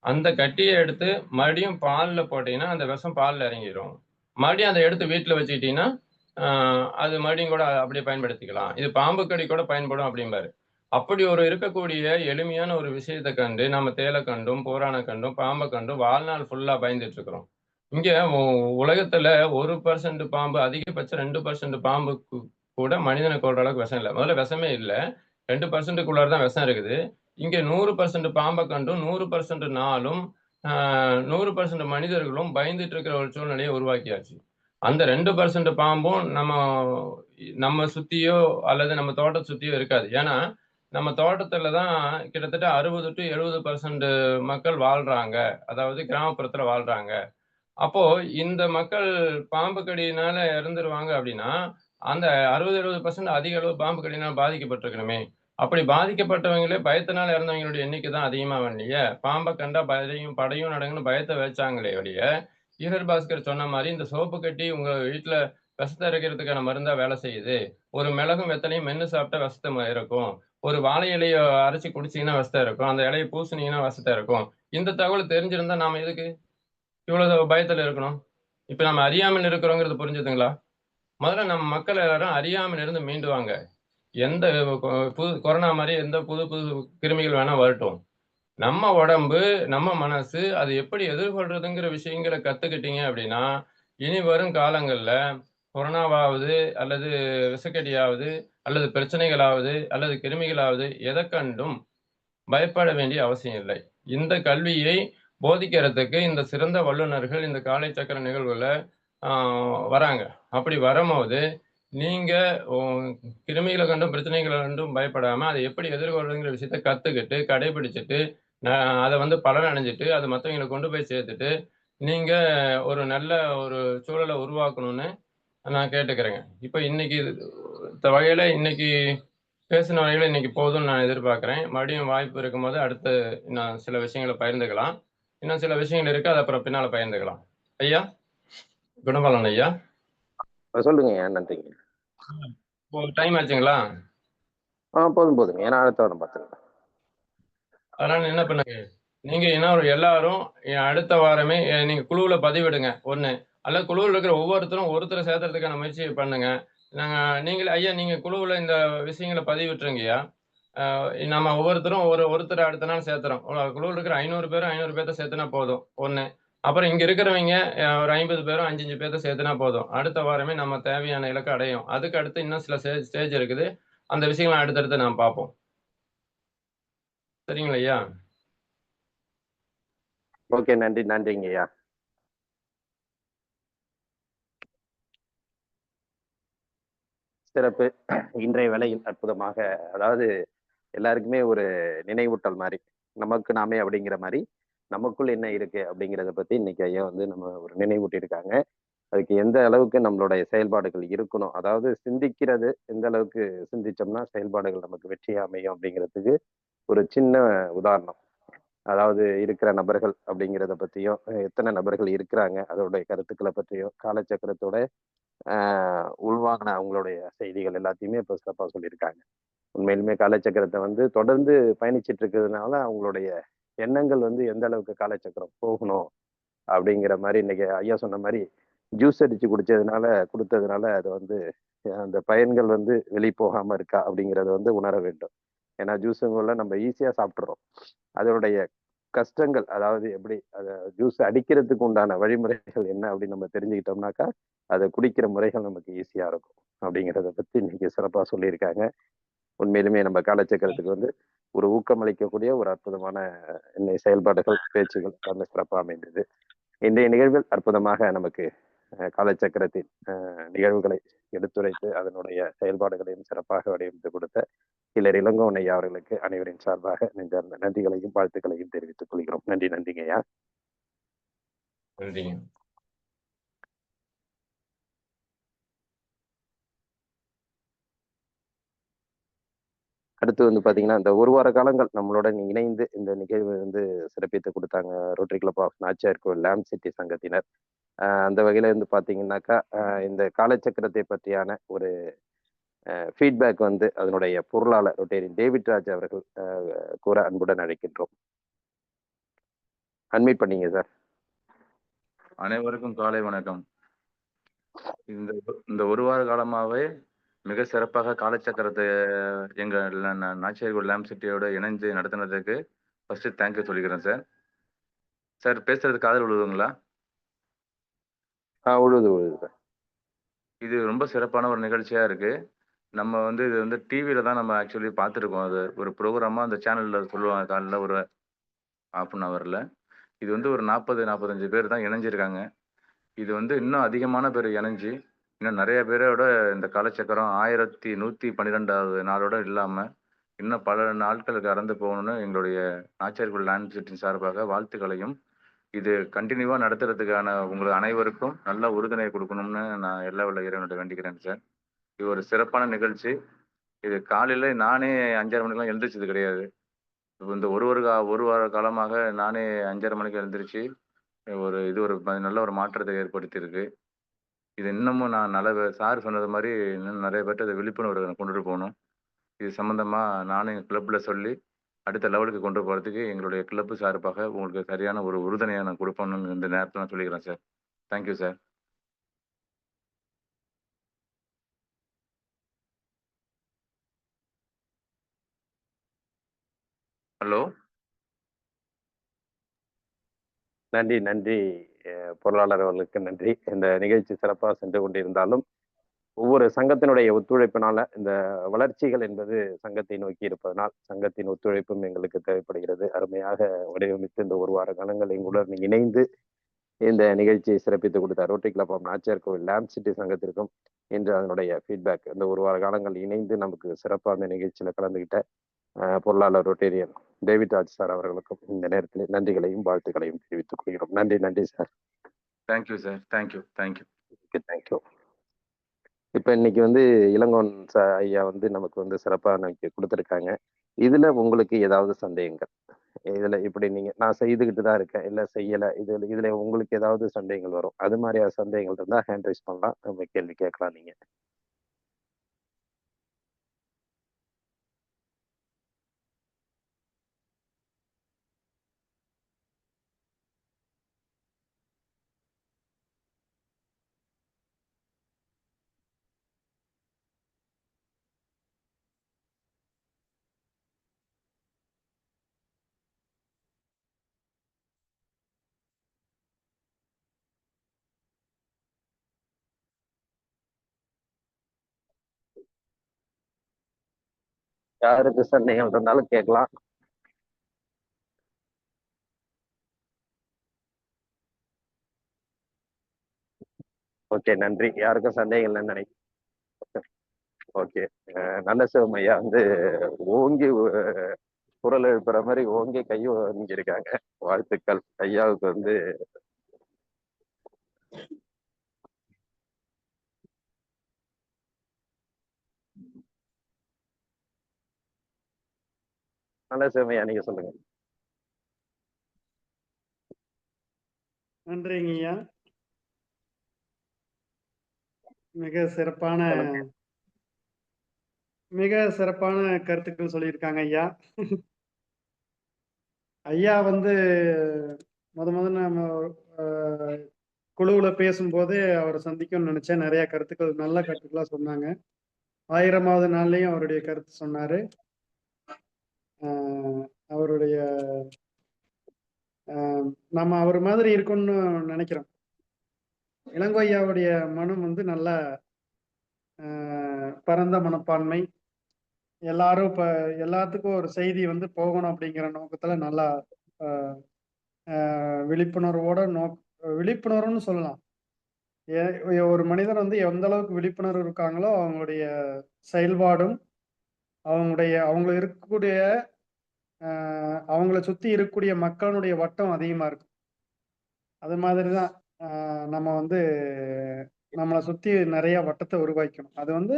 அந்த கட்டியை எடுத்து மறுபடியும் பால்ல போட்டீங்கன்னா அந்த விஷம் பால்ல இறங்கிடும். மறுபடியும் அதை எடுத்து வீட்டுல வச்சுக்கிட்டீங்கன்னா அது மறுபடியும் கூட அப்படியே பயன்படுத்திக்கலாம். இது பாம்பு கடி கூட பயன்படும் அப்படிம்பாரு. அப்படி ஒரு இருக்கக்கூடிய எளிமையான ஒரு விஷயத்தை கண்டு நம்ம தேலை கண்டும், பூரான கண்டும், பாம்பை கண்டும் வாழ்நாள் ஃபுல்லா பயந்துட்டு இருக்கிறோம். இங்க உலகத்துல 1% பாம்பு, அதிகபட்சம் 2% பாம்புக்கு கூட மனிதனை கொல்ற அளவுக்கு விஷம் இல்லை. முதல்ல விஷமே இல்லை. 2%க்குள்ளார தான் விஷம் இருக்குது. இங்க 100% பாம்பை கண்டும் 100% நாளும் 100% மனிதர்களும் பயந்துட்டு இருக்கிற ஒரு சூழ்நிலையை உருவாக்கியாச்சு. அந்த 2% பாம்பும் நம்ம சுத்தியோ அல்லது நம்ம தோட்டத்தை சுத்தியோ இருக்காது. ஏன்னா நம்ம தோட்டத்துல தான் கிட்டத்தட்ட 60 to 70% மக்கள் வாழ்றாங்க. அதாவது கிராமப்புறத்துல வாழ்றாங்க. அப்போ இந்த மக்கள் பாம்பு கடியினால இறந்துருவாங்க அப்படின்னா, அந்த 60, 70% அதிக அளவு பாம்பு கடியினால் பாதிக்கப்பட்டிருக்கணுமே. அப்படி பாதிக்கப்பட்டவங்களே பயத்தினால இறந்தவங்களுடைய எண்ணிக்கை தான் அதிகமாகலைய. பாம்பை கண்டா படையும் நடங்கன்னு பயத்தை வச்சாங்களே ஒழிய, ஈரர் பாஸ்கர் சொன்ன மாதிரி இந்த சோப்பு கட்டி உங்க வீட்டுல விஷத்தை இறக்கிறதுக்கான மருந்தா வேலை செய்யுது. ஒரு மிளகும் வெத்தலையும் மென்னு சாப்பிட்டா விஷத்தை இறக்கும். ஒரு வாழை இலையை அரைச்சி குடிச்சீங்கன்னா விஷத்தை இருக்கும். அந்த இலையை பூசுனீங்கன்னா விஷத்தை இருக்கும். இந்த தகவல் தெரிஞ்சிருந்தா நாம எதுக்கு இவ்வளவு பயத்துல இருக்கணும்? இப்ப நம்ம அறியாமல் இருக்கிறோங்கிறது புரிஞ்சுதுங்களா? முதல்ல நம்ம மக்கள் எல்லாரும் அறியாமல் இருந்து மீண்டுவாங்க. எந்த கொரோனா மாதிரி எந்த புது புது கிருமிகள் வேணா வரட்டும். நம்ம உடம்பு, நம்ம மனசு அது எப்படி எதிர்கொள்றதுங்கிற விஷயங்களை கத்துக்கிட்டீங்க அப்படின்னா, இனி வரும் காலங்கள்ல கொரோனாவாவது அல்லது விஷக்கடியாவது அல்லது பிரச்சனைகளாவது அல்லது கிருமிகளாவது எதை கண்டும் பயப்பட வேண்டிய அவசியம் இல்லை. இந்த கல்வியை போதிக்கிறதுக்கு இந்த சிறந்த வல்லுநர்கள் இந்த காலைச்சக்கர நிகழ்வுல வராங்க. அப்படி வரும்போது நீங்க கிருமிகளை கண்டும் பிரச்சனைகளை கண்டும் பயப்படாம அதை எப்படி எதிர்கொள்றதுங்கிற விஷயத்த கத்துக்கிட்டு கடைபிடிச்சிட்டு அதை பலனடைஞ்சிட்டு அதை மற்றவங்களை கொண்டு போய் சேர்த்துட்டு நீங்க ஒரு நல்ல ஒரு சூழலை உருவாக்கணும்னு நான் கேட்டுக்கிறேங்க. இப்ப இன்னைக்கு இந்த வகையில இன்னைக்கு பேசின வகையில இன்னைக்கு போதும்னு நான் எதிர்பார்க்கிறேன். மறுபடியும் வாய்ப்பு இருக்கும்போது அடுத்து நான் சில விஷயங்களை பகிர்ந்துக்கலாம். இன்னும் சில விஷயங்கள் இருக்கு, அது அப்புறம் பின்னால பகிர்ந்துக்கலாம். ஐயா குணபாலன் ஐயா, சொல்லுங்க. நன்றிங்க. டைம் ஆச்சுங்களா? போதும் போதுங்க. ஏன்னா அடுத்த வாரம் பார்த்துக்கலாம். அதனால என்ன பண்ணுங்க, நீங்க என்ன எல்லாரும் அடுத்த வாரமே நீங்க குழுவுல பதிவிடுங்க ஒண்ணு, அல்ல குழுவில் இருக்கிற ஒவ்வொருத்தரும் ஒருத்தரை சேர்த்துறதுக்கான முயற்சி பண்ணுங்க. நீங்களே ஐயா நீங்க குழுவுல இந்த விஷயங்களை பதிவிட்டுருங்கய்யா. நம்ம ஒவ்வொருத்தரும் ஒருத்தர் அடுத்த நாள் சேர்த்துறோம். குழுவில் இருக்கிற 500 பேரும் 500 பேர்த்த சேர்த்துனா போதும் ஒண்ணு. அப்புறம் இங்க இருக்கிறவங்க ஒரு 50 பேரும் 5 பேர்த்த சேர்த்துனா போதும். அடுத்த வாரமே நம்ம தேவையான இலக்கை அடையும். அதுக்கு அடுத்து இன்னும் சில ஸ்டேஜ் இருக்குது. அந்த விஷயங்களை அடுத்தடுத்து நாம் பார்ப்போம். சரிங்களா ஐயா? ஓகே, நன்றிங்க ஐயா. சிறப்பு. இன்றைய வேளையில் அற்புதமாக, அதாவது எல்லாருக்குமே ஒரு நினைவூட்டல் மாதிரி, நமக்கு நாமே அப்படிங்கிற மாதிரி நமக்குள் என்ன இருக்கு அப்படிங்கிறத பத்தி இன்னைக்கு ஐயா நம்ம ஒரு நினைவூட்டி இருக்காங்க. அதுக்கு எந்த அளவுக்கு நம்மளுடைய செயல்பாடுகள் இருக்கணும், அதாவது சிந்திக்கிறது எந்த அளவுக்கு சிந்திச்சோம்னா செயல்பாடுகள் நமக்கு வெற்றியா அமையும் அப்படிங்கிறதுக்கு ஒரு சின்ன உதாரணம். அதாவது இருக்கிற நபர்கள் அப்படிங்கிறத பத்தியும், எத்தனை நபர்கள் இருக்கிறாங்க அதோடைய கருத்துக்களை பற்றியும், காலச்சக்கரத்தோட உள்வாங்கின அவங்களுடைய செய்திகள் எல்லாத்தையுமே இப்போ சிறப்பாக சொல்லியிருக்காங்க. உண்மையிலுமே காலச்சக்கரத்தை தொடர்ந்து பயணிச்சிட்டு இருக்கிறதுனால அவங்களுடைய எண்ணங்கள் எந்த அளவுக்கு காலச்சக்கரம் போகணும் அப்படிங்கிற மாதிரி இன்னைக்கு ஐயா சொன்ன மாதிரி ஜூஸ் அடிச்சு கொடுத்ததுனால அது அந்த பயன்கள் வெளி போகாம இருக்கா அப்படிங்கிறத உணர வேண்டும். ஏன்னா ஜூஸுங்கள நம்ம ஈஸியா சாப்பிட்றோம். அதனுடைய கஷ்டங்கள், அதாவது எப்படி அதை ஜூஸ் அடிக்கிறதுக்கு உண்டான வழிமுறைகள் என்ன அப்படின்னு நம்ம தெரிஞ்சுக்கிட்டோம்னாக்கா அதை குடிக்கிற முறைகள் நமக்கு ஈஸியா இருக்கும் அப்படிங்கிறத பத்தி இன்னைக்கு சிறப்பா சொல்லியிருக்காங்க. உண்மையிலுமே நம்ம காலச்சக்கரத்துக்கு ஒரு ஊக்கமளிக்கக்கூடிய ஒரு அற்புதமான செயல்பாடுகள், பேச்சுகள் எல்லாமே சிறப்பாக அமைந்தது. இன்றைய நிகழ்வில் அற்புதமாக நமக்கு காலச்சக்கரத்தின் நிகழ்வுகளை எடுத்துரைத்து அதனுடைய செயல்பாடுகளையும் சிறப்பாக வடிவமைத்து கொடுத்த சிலர் இளங்கோவன் ஐயா அவர்களுக்கு அனைவரின் சார்பாக நெஞ்சார்ந்த நன்றிகளையும் வாழ்த்துக்களையும் தெரிவித்துக் கொள்கிறோம். நன்றிங்க ஐயா. நன்றிங்க. அடுத்து பாத்தீங்கன்னா இந்த ஒரு வார காலங்கள் நம்மளுடன் இணைந்து இந்த நிகழ்வு சிறப்பித்து கொடுத்தாங்க ரோட்டரி கிளப் ஆஃப் நாச்சியார் கோவில் லேம்ப் சிட்டி சங்கத்தினர். அந்த வகையில பாத்தீங்கன்னாக்கா இந்த காலச்சக்கரத்தை பற்றியான ஒரு ஃபீட்பேக் வந்து அதனுடைய பொருளாளர் ரொட்டேரியன் டேவிட் ராஜ் அவர்கள் கூற அன்புடன் அழைக்கின்றோம். அன்மியூட் பண்ணீங்க சார். அனைவருக்கும் காலை வணக்கம். இந்த ஒரு வார காலமாகவே மிக சிறப்பாக காலச்சக்கரத்தை எங்கள் நாச்சியார்கோவில் லேம்ப் சிட்டியோட இணைந்து நடத்தினதுக்கு ஃபர்ஸ்ட் தேங்க்யூ சொல்லிக்கிறேன் சார். சார் பேசுறது காதல் விழுதுங்களா? உழுது சார். இது ரொம்ப சிறப்பான ஒரு நிகழ்ச்சியா இருக்கு. நம்ம வந்து இது வந்து டிவியில தான் நம்ம ஆக்சுவலி பார்த்துருக்கோம். அது ஒரு ப்ரோக்ராமா அந்த சேனல்ல சொல்லுவாங்க காலைல ஒரு ½ அன் ஹவர்ல. இது வந்து ஒரு 40-45 பேர் தான் இணைஞ்சிருக்காங்க. இது வந்து இன்னும் அதிகமான பேர் இணைஞ்சு இன்னும் நிறைய பேரோட இந்த காலச்சக்கரம் 1112வது நாளோட இல்லாம இன்னும் பல நாட்கள் கடந்து போகணும்னு எங்களுடைய நாச்சியார்கோவில் லேண்ட் சிட்டின் சார்பாக வாழ்த்துக்களையும், இது கண்டினியூவா நடத்துறதுக்கான உங்களுக்கு அனைவருக்கும் நல்ல உறுதுணை கொடுக்கணும்னு நான் எல்லா உள்ள இறைவனோட வேண்டிக்கிறேன் சார். இது ஒரு சிறப்பான நிகழ்ச்சி. இது காலையில நானே 5:30 மணிக்கெல்லாம் எழுந்திரிச்சது கிடையாது. இப்போ இந்த ஒரு வார காலமாக நானே 5:30 மணிக்கு எழுந்திரிச்சு ஒரு நல்ல ஒரு மாற்றத்தை ஏற்படுத்தியிருக்கு. இது இன்னமும் நான் சார் சொன்னது மாதிரி இன்னும் நிறைய பேர்ட்ட இதை விழிப்புணர்வு கொண்டுட்டு போகணும். இது சம்பந்தமா நானும் எங்கள் கிளப்ல சொல்லி அடுத்த லெவலுக்கு கொண்டு போறதுக்கு எங்களுடைய கிளப் சார்பாக உங்களுக்கு சரியான ஒரு உறுதுணையை நான் கொடுப்போம்னு இந்த நேரத்தில் நான் சொல்லிக்கிறேன் சார். Thank you sir. ஹலோ. நன்றி பொருளாளர் அவர்களுக்கு நன்றி. இந்த நிகழ்ச்சி சிறப்பாக சென்று கொண்டிருந்தாலும் ஒவ்வொரு சங்கத்தினுடைய ஒத்துழைப்பினால இந்த வளர்ச்சிகள் என்பது சங்கத்தை நோக்கி இருப்பதனால் சங்கத்தின் ஒத்துழைப்பும் எங்களுக்கு தேவைப்படுகிறது. அருமையாக வடிவமைத்து இந்த ஒரு வார காலங்கள் எங்களுடன் இணைந்து இந்த நிகழ்ச்சியை சிறப்பித்து கொடுத்த rotary club of Nachiyarkovil lamp City சங்கத்திற்கும் இன்று அதனுடைய ஃபீட்பேக் இந்த ஒரு வார காலங்கள் இணைந்து நமக்கு சிறப்பாக அந்த நிகழ்ச்சியில கலந்துகிட்ட பொருளாளர் ரொட்டேரியன் டேவிட் ராஜ் சார் அவர்களுக்கும் இந்த நேரத்தில் நன்றிகளையும் வாழ்த்துக்களையும் தெரிவித்துக் கொள்கிறோம். நன்றி சார். Thank you sir. தேங்க்யூ. இப்ப இன்னைக்கு வந்து இளங்கோன் ஐயா வந்து நமக்கு வந்து சிறப்பா நமக்கு கொடுத்துருக்காங்க. இதுல உங்களுக்கு ஏதாவது சந்தேகங்கள், இதுல இப்படி நான் செய்துகிட்டு தான் இருக்கேன், இல்ல செய்யல, இதுல உங்களுக்கு ஏதாவது சந்தேகங்கள் வரும், அது மாதிரியான சந்தேகங்கள் இருந்தா ஹேண்ட் ரைஸ் பண்ணலாம், நம்ம கேள்வி கேட்கலாம். நீங்க யாருக்கு சந்தேகம் இருந்தாலும் கேட்கலாம். ஓகே, நன்றி. யாருக்கும் சந்தேகம் இல்லைன்னு நினைக்கிறேன். ஓகே, நல்ல சிவமையா வந்து ஓங்கி குரல் எழுப்புற மாதிரி ஓங்கி கையை இருக்காங்க. வாழ்த்துக்கள் ஐயாவுக்கு வந்து. நல்ல சிவமையா, நீங்க சொல்லுங்க. நன்றிங்க ஐயா. மிக சிறப்பான கருத்துக்கள் சொல்லியிருக்காங்க ஐயா. ஐயா வந்து முதல்ல நம்ம குழுவுல பேசும்போது அவரை சந்திக்கணும்னு நினைச்சேன். நிறைய கருத்துக்கள், நல்ல கருத்துக்களா சொன்னாங்க. 1000வது நாள்லயும் அவருடைய கருத்து சொன்னாரு. அவருடைய நம்ம அவர் மாதிரி இருக்கும்னு நினைக்கிறோம். இளங்கோ ஐயாவுடைய மனம் வந்து நல்ல பரந்த மனப்பான்மை. எல்லாரும் இப்ப எல்லாத்துக்கும் ஒரு செய்தி வந்து போகணும் அப்படிங்கிற நோக்கத்துல நல்லா விழிப்புணர்வுன்னு சொல்லலாம். ஒரு மனிதர் வந்து எந்த அளவுக்கு விழிப்புணர்வு இருக்காங்களோ அவங்களுடைய செயல்பாடும் அவங்களை இருக்கக்கூடிய அவங்கள சுத்தி இருக்கக்கூடிய மக்களுடைய வட்டம் அதிகமா இருக்கும். அது மாதிரிதான் நம்ம வந்து நம்மளை சுத்தி நிறைய வட்டத்தை உருவாக்கணும். அது வந்து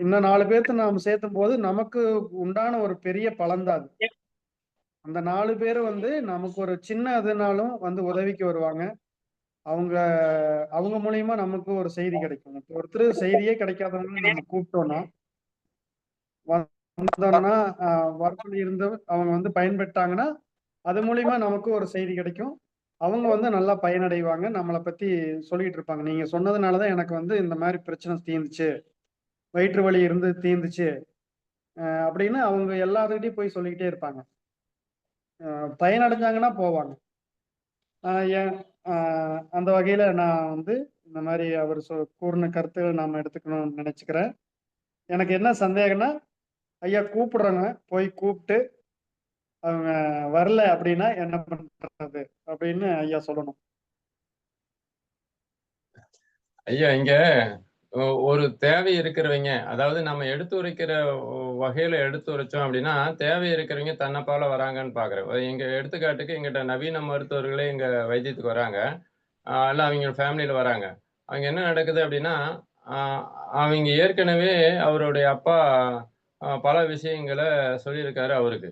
இன்னும் 4 பேர்த்து நாம் சேர்த்தும் போது நமக்கு உண்டான ஒரு பெரிய பலன்தான். அந்த 4 பேர் வந்து நமக்கு ஒரு சின்ன இதுனாலும் வந்து உதவிக்கு வருவாங்க. அவங்க அவங்க மூலியமா நமக்கு ஒரு செய்தி கிடைக்கும். இப்போ ஒருத்தர் செய்தியே கிடைக்காதவங்க நம்ம கூப்பிட்டோம்னா வந்தோம்னா ஒர்க்கில் இருந்து அவங்க வந்து பயன்பெற்றாங்கன்னா அது மூலியமா நமக்கு ஒரு செய்தி கிடைக்கும். அவங்க வந்து நல்லா பயனடைவாங்க. நம்மளை பத்தி சொல்லிட்டு இருப்பாங்க. நீங்க சொன்னதுனாலதான் எனக்கு வந்து இந்த மாதிரி பிரச்சனை தீர்ந்துச்சு, வயிற்று வலி இருந்து தீர்ந்துச்சு அப்படின்னு அவங்க எல்லாத்துக்கிட்டையும் போய் சொல்லிக்கிட்டே இருப்பாங்க. பயனடைஞ்சாங்கன்னா போவாங்க. அந்த வகையில நான் வந்து இந்த மாதிரி அவர் கூறின கருத்துக்களை நாம எடுத்துக்கணும்னு நினைச்சுக்கிறேன். எனக்கு என்ன சந்தேகம்னா, ஐயா கூப்பிடுறவங்க போய் கூப்பிட்டு அவங்க வரல அப்படின்னா என்ன பண்றது அப்படின்னு ஐயா சொல்லணும். ஐயா இங்க ஒரு தேவை இருக்கிறவங்க, அதாவது நம்ம எடுத்துரைக்கிற வகையில எடுத்துரைச்சோம் அப்படின்னா தேவை இருக்கிறவங்க தன்னைப்பால வராங்கன்னு பாக்குறேன். எங்க எடுத்துக்காட்டுக்கு எங்கிட்ட நவீன மருத்துவர்களே எங்க வைத்தியத்துக்கு வராங்க, இல்லை அவங்க ஃபேமிலியில வராங்க. அவங்க என்ன நடக்குது அப்படின்னா அவங்க ஏற்கனவே அவருடைய அப்பா பல விஷயங்களை சொல்லியிருக்காரு அவருக்கு.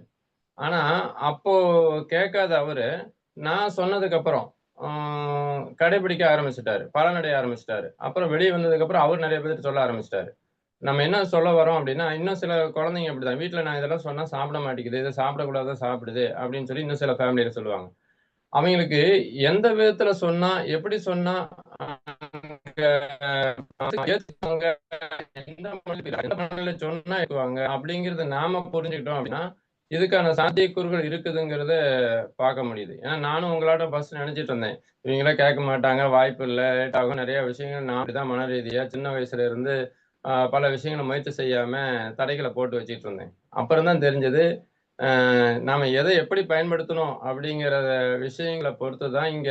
ஆனா அப்போ கேட்காத அவரு நான் சொன்னதுக்கு அப்புறம் கடைபிடிக்க ஆரம்பிச்சிட்டாரு, பலனடைய ஆரம்பிச்சிட்டாரு. அப்புறம் வெளியே வந்ததுக்கு அப்புறம் அவர் நிறைய பேருக்கு சொல்ல ஆரம்பிச்சிட்டாரு. நம்ம என்ன சொல்ல வரோம் அப்படின்னா, இன்னும் சில குழந்தைங்க அப்படிதான் வீட்டுல நான் இதெல்லாம் சொன்னா சாப்பிட மாட்டேங்குது, இதை சாப்பிடக்கூடாத சாப்பிடுது அப்படின்னு சொல்லி இன்னும் சில ஃபேமிலியில சொல்லுவாங்க. அவங்களுக்கு எந்த விதத்துல சொன்னா, எப்படி சொன்னா சொன்னா அப்படிங்கறத நாம புரிஞ்சுக்கிட்டோம் அப்படின்னா இதுக்கான சாத்தியக்கூறுகள் இருக்குதுங்கிறத பார்க்க முடியுது. ஏன்னா நானும் உங்களோட ஃபர்ஸ்ட் நினைச்சிட்டு இருந்தேன், இவங்களே கேட்க மாட்டாங்க, வாய்ப்பு இல்லை, லேட் ஆகும், நிறைய விஷயங்கள் நான் அப்படிதான் மன ரீதியா சின்ன வயசுல இருந்து பல விஷயங்களை முயற்சி செய்யாம தடைகளை போட்டு வச்சுட்டு இருந்தேன். அப்புறம் தான் தெரிஞ்சது நாம எதை எப்படி பயன்படுத்தணும் அப்படிங்கிற விஷயங்களை பொறுத்து தான் இங்க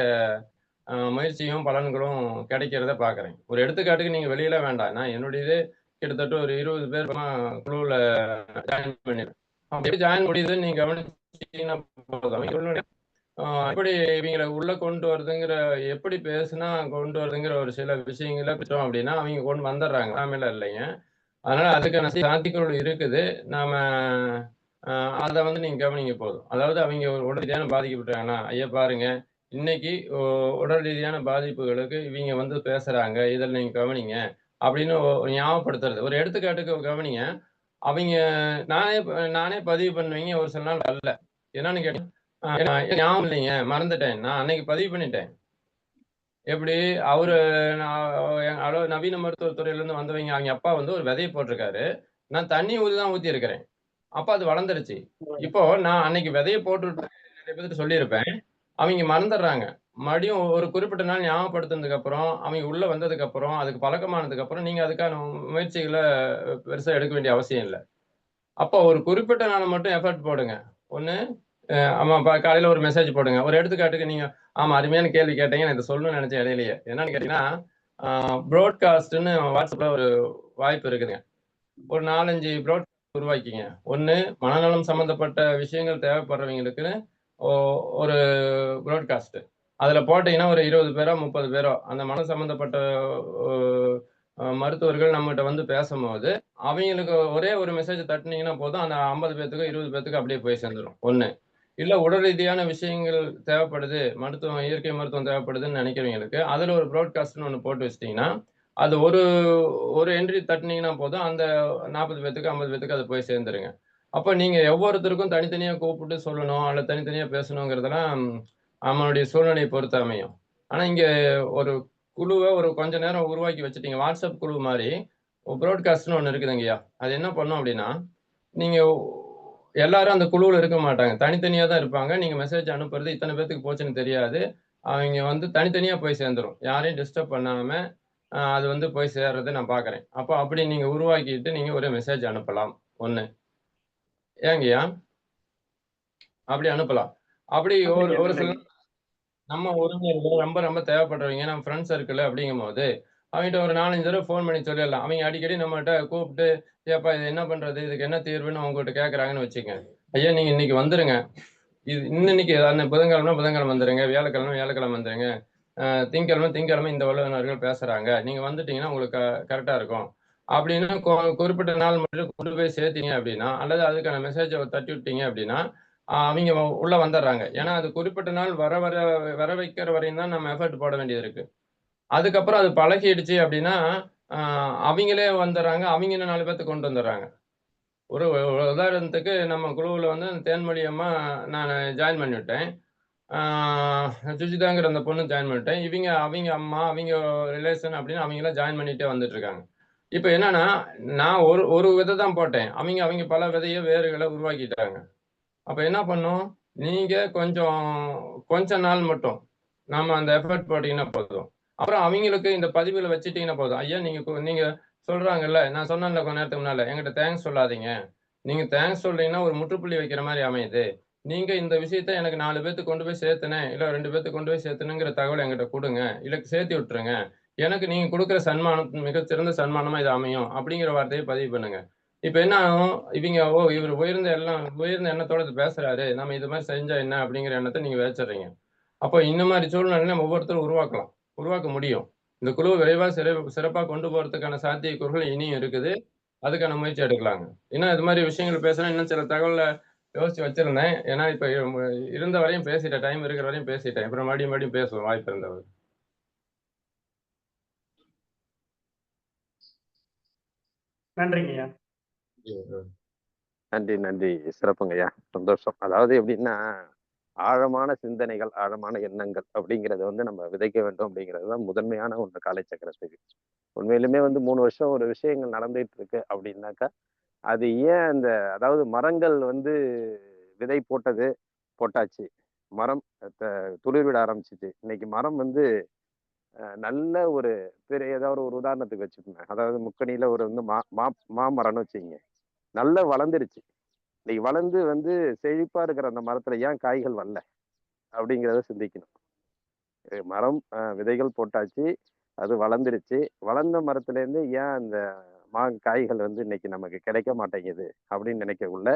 முயற்சியும் பலன்களும் கிடைக்கிறத பாக்குறேன். ஒரு எடுத்துக்காட்டுக்கு நீங்க வெளியில வேண்டாம், நான் என்னுடையது கிட்டத்தட்ட ஒரு 20 பேர் குழுவுல ஜாயின் பண்ணிருக்கேன். எப்படி ஜாயின் முடியுதுன்னு நீங்க கவனிச்சீங்கன்னா போதும். எப்படி இவங்களை உள்ள கொண்டு வருதுங்கிற, எப்படி பேசுனா கொண்டு வருதுங்கிற ஒரு சில விஷயங்களை பிடிச்சோம் அப்படின்னா அவங்க கொண்டு வந்துடுறாங்க, ஃபேமிலியில இல்லைங்க. அதனால அதுக்கான சாத்தியக்கூறு இருக்குது. நாம அதை வந்து நீங்க கவனிங்க போதும். அதாவது அவங்க ஒரு உடல் ரீதியான பாதிக்கப்பட்டாங்கன்னா, ஐயா பாருங்க இன்னைக்கு உடல் ரீதியான பாதிப்புகளுக்கு இவங்க வந்து பேசுறாங்க, இதில் நீங்க கவனிங்க அப்படின்னு ஞாபகப்படுத்துறது. ஒரு எடுத்துக்காட்டுக்கு கவனிங்க, அவங்க நானே பதிவு பண்ணுவீங்க, ஒரு சில நாள் வரல. என்னன்னு கேட்டீங்கன்னா ஞாபகம் இல்லைங்க, மறந்துட்டேன், நான் அன்னைக்கு பதிவு பண்ணிட்டேன். எப்படி அவரு நவீன மருத்துவத்துறையில இருந்து வந்தவங்க, அவங்க அப்பா வந்து ஒரு விதையை போட்டிருக்காரு, நான் தண்ணி ஊத்திதான் ஊத்தி இருக்கிறேன், அப்ப அது வளர்ந்துருச்சு. இப்போ நான் அன்னைக்கு விதையை போட்டு நிறைய பேருக்கு சொல்லியிருப்பேன், அவங்க மறந்துடுறாங்க. மறுபடியும் ஒரு குறிப்பிட்ட நாள் ஞாபகப்படுத்தினதுக்கு அப்புறம் அவங்க உள்ள வந்ததுக்கு அப்புறம் அதுக்கு பழக்கமானதுக்கு அப்புறம் நீங்க அதுக்கான முயற்சிகளை பெருசா எடுக்க வேண்டிய அவசியம் இல்லை. அப்போ ஒரு குறிப்பிட்ட நாள் மட்டும் எஃபர்ட் போடுங்க. ஒண்ணு ஆமா காலையில ஒரு மெசேஜ் போடுங்க. ஒரு எடுத்துக்காட்டுக்கு நீங்க ஆமா அருமையான கேள்வி கேட்டீங்க, நான் இதை சொல்லணும்னு நினைச்சேன் இடையிலேயே. என்னன்னு கேட்டீங்கன்னா ப்ராட்காஸ்ட்னு வாட்ஸ்அப்ல ஒரு வாய்ப்பு இருக்குதுங்க. ஒரு 4-5 ப்ராட்காஸ்ட் உருவாக்கிங்க. ஒண்ணு மனநலம் சம்பந்தப்பட்ட விஷயங்கள் தேவைப்படுறவங்களுக்குன்னு ஒரு ப்ராட்காஸ்ட். அதுல போட்டீங்கன்னா ஒரு 20 பேரோ 30 பேரோ அந்த மன சம்பந்தப்பட்ட மருத்துவர்கள் நம்மகிட்ட வந்து பேசும்போது அவங்களுக்கு ஒரே ஒரு மெசேஜ் தட்டினீங்கன்னா போதும், அந்த 50 பேத்துக்கு 20 பேத்துக்கு அப்படியே போய் சேர்ந்துடும். ஒண்ணு இல்ல உடல் ரீதியான விஷயங்கள் தேவைப்படுது, மருத்துவம் இயற்கை மருத்துவம் தேவைப்படுதுன்னு நினைக்கிறவங்களுக்கு அதுல ஒரு ப்ராட்காஸ்ட்னு ஒண்ணு போட்டு வச்சிட்டீங்கன்னா அது ஒரு என்ட்ரி தட்டினீங்கன்னா போதும், அந்த 40 பேத்துக்கு 50 பேத்துக்கு அது போய் சேர்ந்துருங்க. அப்ப நீங்க ஒவ்வொருத்தருக்கும் தனித்தனியா கூப்பிட்டு சொல்லணும் அல்லது தனித்தனியா பேசணுங்கிறதெல்லாம் நம்மளுடைய சூழ்நிலையை பொறுத்து அமையும். ஆனா இங்க ஒரு குழுவை ஒரு கொஞ்ச நேரம் உருவாக்கி வச்சுட்டீங்க, வாட்ஸ்அப் குழு மாதிரி ப்ராட்காஸ்ட்னு ஒண்ணு இருக்குதுங்கய்யா. அது என்ன பண்ணும் அப்படின்னா, நீங்க எல்லாரும் அந்த குழுவில் இருக்க மாட்டாங்க, தனித்தனியா தான் இருப்பாங்க. நீங்க மெசேஜ் அனுப்புறது இத்தனை பேத்துக்கு போச்சுன்னு தெரியாது, அவங்க வந்து தனித்தனியா போய் சேர்ந்துரும், யாரையும் டிஸ்டர்ப் பண்ணாம அது வந்து போய் சேர்றதை நான் பாக்குறேன். அப்போ அப்படி நீங்க உருவாக்கிட்டு நீங்க ஒரு மெசேஜ் அனுப்பலாம். ஒண்ணு ஏங்கய்யா அப்படி அனுப்பலாம். அப்படி ஒரு சில நம்ம உறவினர்கள் ரொம்ப ரொம்ப தேவைப்படுறவங்க, நம்ம ஃப்ரெண்ட்ஸ் சர்க்கிள் அப்படிங்கும் போது அவங்ககிட்ட ஒரு 4-5 தடவை ஃபோன் பண்ணி சொல்லிடலாம். அவங்க அடிக்கடி நம்மகிட்ட கூப்பிட்டு ஏப்பா இது என்ன பண்றது, இதுக்கு என்ன தீர்வுன்னு உங்ககிட்ட கேட்கறாங்கன்னு வச்சுக்கங்க. ஐயா நீங்க இன்னைக்கு வந்துருங்க, இது இன்னைக்கு புதன்கிழமை வந்துருங்க, வியாழக்கிழமை வந்துருங்க, திங்கக்கிழமை இந்த வல்லுநர்கள் பேசுறாங்க, நீங்க வந்துட்டீங்கன்னா உங்களுக்கு கரெக்டா இருக்கும் அப்படின்னு குறிப்பிட்ட நாள் மட்டும் கொண்டு போய் சேர்த்தீங்க அப்படின்னா, அல்லது அதுக்கான மெசேஜை தட்டி விட்டீங்க அப்படின்னா அவங்க உள்ள வந்துடுறாங்க. ஏன்னா அது குறிப்பிட்ட நாள் வர வைக்கிற வரையும் தான் நம்ம எஃபர்ட் போட வேண்டியது இருக்கு. அதுக்கப்புறம் அது பழகிடுச்சு அப்படின்னா அவங்களே வந்துடுறாங்க. அவங்க இன்னும் 4 பேர்த்த கொண்டு வந்துடுறாங்க. ஒரு உதாரணத்துக்கு நம்ம குழுவில் வந்து தேன்மொழி அம்மா நான் ஜாயின் பண்ணிவிட்டேன். சுஜிதாங்கிற அந்த பொண்ணு ஜாயின் பண்ணிட்டேன். அவங்க அம்மா அவங்க ரிலேஷன் அப்படின்னு அவங்களாம் ஜாயின் பண்ணிட்டே வந்துட்டு இருக்காங்க. இப்போ என்னன்னா நான் ஒரு விதை தான் போட்டேன். அவங்க பல விதைய வேறுகளை உருவாக்கிட்டாங்க. அப்ப என்ன பண்ணும், நீங்க கொஞ்ச நாள் மட்டும் நாம அந்த எஃபர்ட் போட்டீங்கன்னா போதும். அப்புறம் அவங்களுக்கு இந்த பதிவுகளை வச்சுட்டீங்கன்னா போதும். ஐயா நீங்க சொல்றாங்கல்ல, நான் சொன்னேன்ல கொஞ்ச நேரத்துக்கு முன்னால, என்கிட்ட தேங்க்ஸ் சொல்லாதீங்க. நீங்க தேங்க்ஸ் சொல்றீங்கன்னா ஒரு முற்றுப்புள்ளி வைக்கிற மாதிரி அமையுது. நீங்க இந்த விஷயத்த எனக்கு 4 பேத்துக்கு கொண்டு போய் சேர்த்துனேன், இல்ல 2 பேத்துக்கு கொண்டு போய் சேர்த்துனுங்கிற தகவலை என்கிட்ட கொடுங்க. இல்ல சேர்த்து விட்டுருங்க. எனக்கு நீங்க கொடுக்குற சன்மானம் மிகச்சிறந்த சன்மானமா இது அமையும் அப்படிங்கிற வார்த்தையை பதிவு பண்ணுங்க. இப்ப என்ன ஆகும், இவர் உயர்ந்த எண்ணத்தோட இது பேசுறாரு, நம்ம இது மாதிரி செஞ்சா என்ன அப்படிங்கிற எண்ணத்தை நீங்க விதைச்சிடுறீங்க. அப்போ இந்த மாதிரி சூழ்நிலையில நம்ம ஒவ்வொருத்தரும் உருவாக்க முடியும். இந்த குழுவை விரைவா சிறப்பா கொண்டு போறதுக்கான சாத்தியக்கூறுகள் இனியும் இருக்குது. அதுக்கான முயற்சி எடுக்கலாங்க. இன்னும் இது மாதிரி விஷயங்கள் பேசினா இன்னும் சில தகவலை யோசிச்சு வச்சிருந்தேன். ஏன்னா இப்ப இருந்த வரையும் பேசிட்டேன், டைம் இருக்கிற வரையும் பேசிட்டேன். அப்புறம் மறுபடியும் பேசுவோம் வாய்ப்பு இருந்தவர். நன்றிங்கய்யா. நன்றி சிறப்புங்கய்யா, சந்தோஷம். அதாவது எப்படின்னா ஆழமான சிந்தனைகள், ஆழமான எண்ணங்கள் அப்படிங்கிறத வந்து நம்ம விதைக்க வேண்டும் அப்படிங்கிறது தான் முதன்மையான ஒன்று காலச்சக்கரத்துக்கு. உண்மையிலுமே வந்து 3 வருஷம் ஒரு விஷயங்கள் நடந்துட்டு இருக்கு அப்படின்னாக்கா அது ஏன் அதாவது மரங்கள் வந்து விதை போட்டாச்சு, மரம் துளிர்விட ஆரம்பிச்சிச்சு. இன்னைக்கு மரம் வந்து நல்ல ஒரு பெரிய ஏதாவது ஒரு உதாரணத்துக்கு வச்சுக்கோங்க. அதாவது முக்கணியில ஒரு வந்து மாமரம்னு வச்சுக்கோங்க, நல்லா வளர்ந்துருச்சு. இன்னைக்கு வளர்ந்து வந்து செழிப்பா இருக்கிற அந்த மரத்துல ஏன் காய்கள் வரல அப்படிங்கிறத சிந்திக்கணும். மரம் விதைகள் போட்டாச்சு, அது வளர்ந்துருச்சு. வளர்ந்த மரத்துல இருந்து ஏன் அந்த காய்கள் வந்து இன்னைக்கு நமக்கு கிடைக்க மாட்டேங்குது அப்படின்னு நினைக்கக்குள்ள